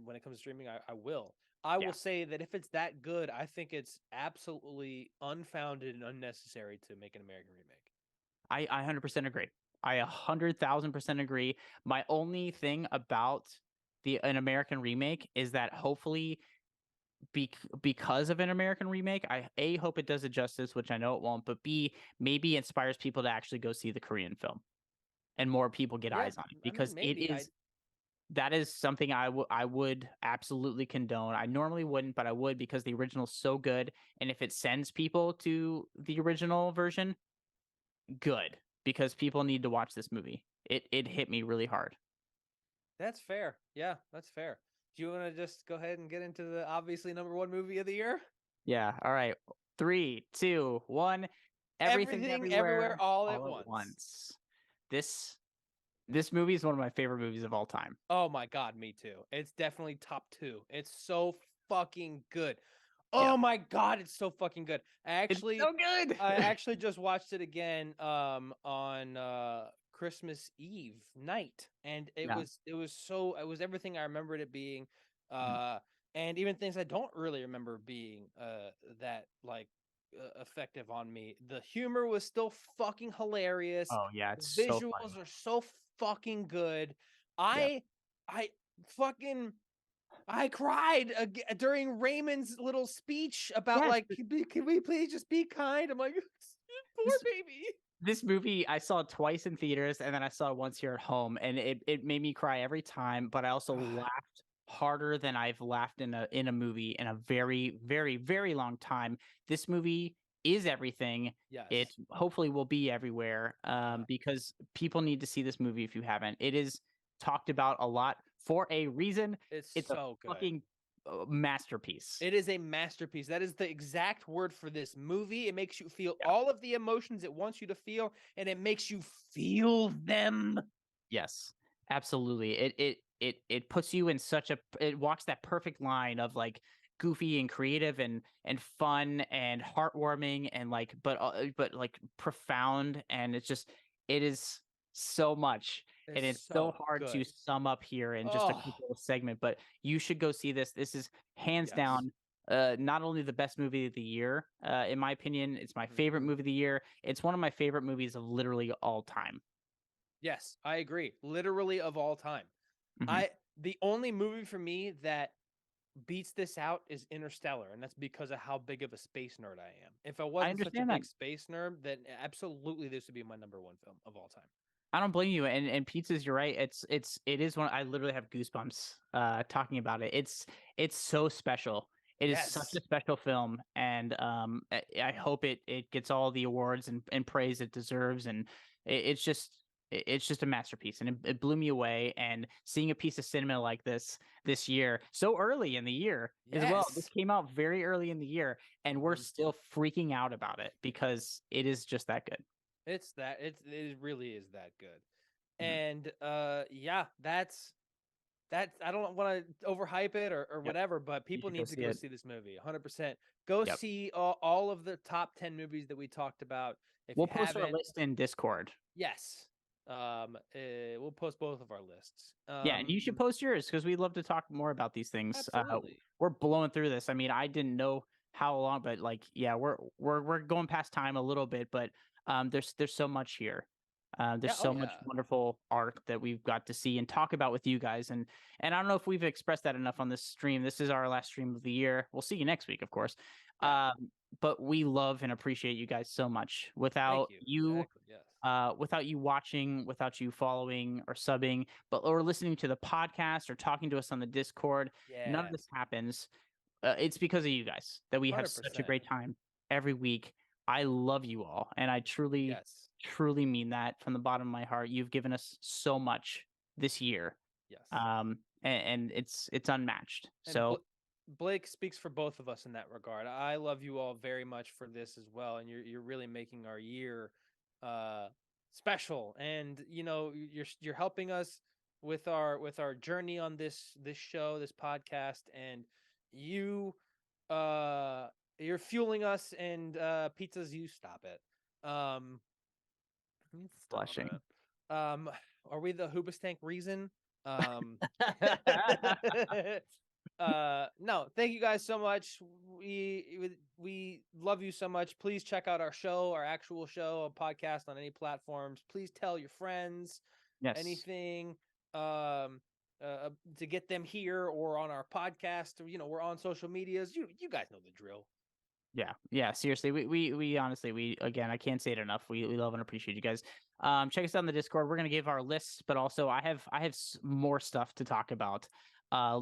when it comes to streaming, I will. I Yeah. will say that if it's that good, I think it's absolutely unfounded and unnecessary to make an American remake. I 100% agree. I 100,000% agree. My only thing about an American remake is that hopefully because of an American remake, I hope it does it justice, which I know it won't, but B, maybe inspires people to actually go see the Korean film and more people get Yeah, eyes on it, I mean, because maybe I. that is something I would absolutely condone. I normally wouldn't, but I would because the original's so good, and if it sends people to the original version, good, because people need to watch this movie. It hit me really hard. That's fair. Yeah, that's fair. Do you want to just go ahead and get into the obviously number one movie of the year? Yeah. All right. 3, 2, 1. Everything Everything, everywhere, everywhere all at all at once. once. This this movie is one of my favorite movies of all time. Oh my God, me too. It's definitely top two. It's so fucking good. Yeah. Oh my God, it's so fucking good. It's so good. I actually just watched it again on Christmas Eve night, and Yeah. it was everything I remembered it being, Mhm. uh and even things I don't really remember being that like effective on me. The humor was still fucking hilarious. Oh yeah, The it's so visuals funny. are so fucking good. Yeah. I fucking I cried during Raymond's little speech about Yes. like, can we please just be kind? I'm like, poor This baby. this movie I saw it twice in theaters, and then I saw it once here at home, and it made me cry every time, but I also laughed harder than I've laughed in a movie in a very, very, very long time. This movie is everything. It Yes. hopefully will be everywhere, Yeah. because people need to see this movie if you haven't. It is talked about a lot for a reason. It's It's a so good. fucking masterpiece. It is a masterpiece. That is the exact word for this movie. It makes you feel Yeah. all of the emotions it wants you to feel, and it makes you feel them. Yes, absolutely. It puts you in such a it walks that perfect line of like goofy and creative and fun and heartwarming and like but like profound, and it's just it is so much, and It's it's so so hard to good. sum up here in just a Oh, couple of segment, but you should go see this. This is hands yes. down not only the best movie of the year, in my opinion, it's my Mhm. favorite movie of the year. It's one of my favorite movies of literally all time. Yes, I agree. Literally of all time. Mhm. I the only movie for me that beats this out is Interstellar, and that's because of how big of a space nerd I am. If I I wasn't such a understand that. big space nerd, then absolutely this would be my number one film of all time. I don't blame you. And pizzas, you're right. It is one. I literally have goosebumps talking about it. It's so special. It is such Yes. a special film, and I hope it gets all the awards and praise it deserves. And it's just a masterpiece, and it blew me away. And seeing a piece of cinema like this year, so early in the year as well. This Yes. came out very early in the year, and we're Mhm. still freaking out about it because it is just that good. It really is that good. Mhm. And yeah, that's I don't want to overhype it or Yep, whatever, but you people should go need to see go it. see this movie. 100%. Go Yep. see all of the top 10 movies that we talked about. If We'll you post our haven't, list in Discord. yes. We'll post both of our lists. Yeah, and you should post yours because we'd love to talk more about these things. Absolutely. We're blowing through this. I mean, I didn't know how long, but like, yeah, we're going past time a little bit, but there's so much here. There's Yeah, oh so much yeah. wonderful art that we've got to see and talk about with you guys, and I don't know if we've expressed that enough on this stream. This is our last stream of the year. We'll see you next week, of course. Yeah. But we love and appreciate you guys so much. Thank you. Exactly. Yes. Without you watching, without you following or subbing, but or listening to the podcast or talking to us on the Discord, none of Yes. this happens. It's because of you guys that we have such a 100%. great time every week. I love you all, and I truly, Yes. truly mean that from the bottom of my heart. You've given us so much this year, Yes. and it's unmatched. And So Blake speaks for both of us in that regard. I love you all very much for this as well, and you're really making our year uh special. And you know, you're helping us with our journey on this show, this podcast, and you uh you're fueling us. And pizzas, you stop it. You stop blushing. it. Are we the Hoobastank reason? Um no, thank you guys so much. We love you so much. Please check out our show, our actual show, a podcast on any platforms. Please tell your friends Yes. anything to get them here or on our podcast. Or, you know, we're on social medias. You guys know the drill. Yeah, yeah. Seriously, we honestly, we again, I can't say it enough. We love and appreciate you guys. Check us out on the Discord. We're gonna give our lists, but also I have more stuff to talk about.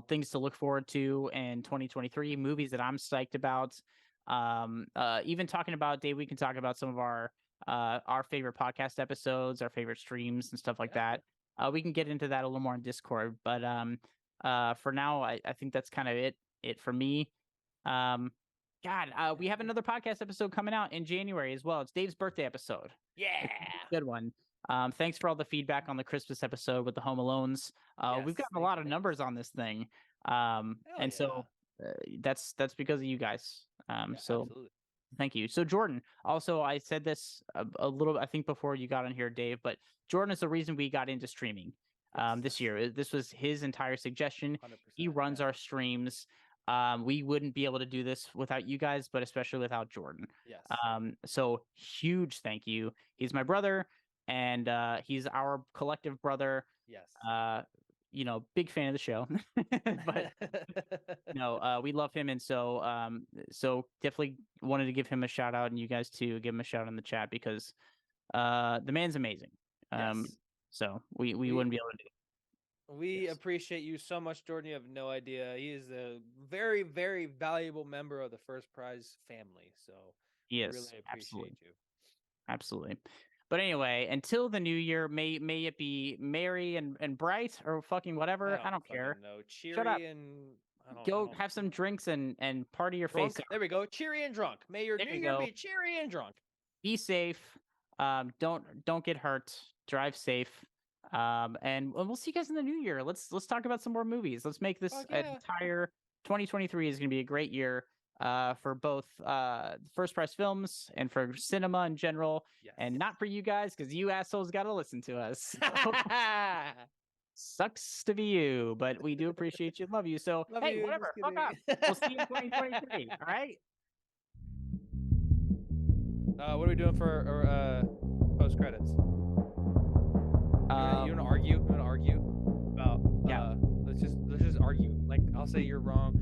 Things to look forward to in 2023, movies that I'm psyched about. Even talking about Dave, we can talk about some of our favorite podcast episodes, our favorite streams and stuff like Yeah. that. We can get into that a little more in Discord, but for now, I think that's kind of it for me. Um, God, we have another podcast episode coming out in January as well. It's Dave's birthday episode. Yeah. It's gonna be a good one. Thanks for all the feedback on the Christmas episode with the Home Alones. Yes. We've gotten a Thank lot you. of Thank you. numbers on this thing, Hell and yeah. so that's because of you guys. Yeah, So absolutely. thank you. So Jordan, also I said this a little, I think before you got on here, Dave, but Jordan is the reason we got into streaming Yes. this year. This was his entire suggestion. 100%. He runs Yeah. our streams. We wouldn't be able to do this without you guys, but especially without Jordan. Yes. So huge thank you. He's my brother, and he's our collective brother. Yes. Big fan of the show, but no, we love him, and so definitely wanted to give him a shout out, and you guys too, give him a shout out in the chat because the man's amazing. Yes. So we We wouldn't be able to do it. we Yes. appreciate you so much, Jordan. You have no idea. He is a very, very valuable member of the First Prize family. So He we is really appreciate absolutely, you. absolutely. But anyway, until the new year, may it be merry and bright or fucking I whatever. I don't don't care. fucking know. Shut up. Cheery and I Go don't- have some drinks and party your drunk. face off. There we go. Cheery and drunk. May your There new you year go. be cheery and drunk. Be safe. Don't get hurt. Drive safe. And we'll see you guys in the new year. Let's talk about some more movies. Let's make this Fuck yeah. entire 2023 is going to be a great year for both First Press Films and for cinema in general, Yes. and not for you guys because you assholes got to listen to us. So, sucks to be you, but we do appreciate you, love you. So Love hey, you, whatever, just fuck off. kidding. We'll see you in 2023. All right. What are we doing for post credits? You wanna argue? You wanna argue about? Yeah. Let's just argue. Like I'll say you're wrong.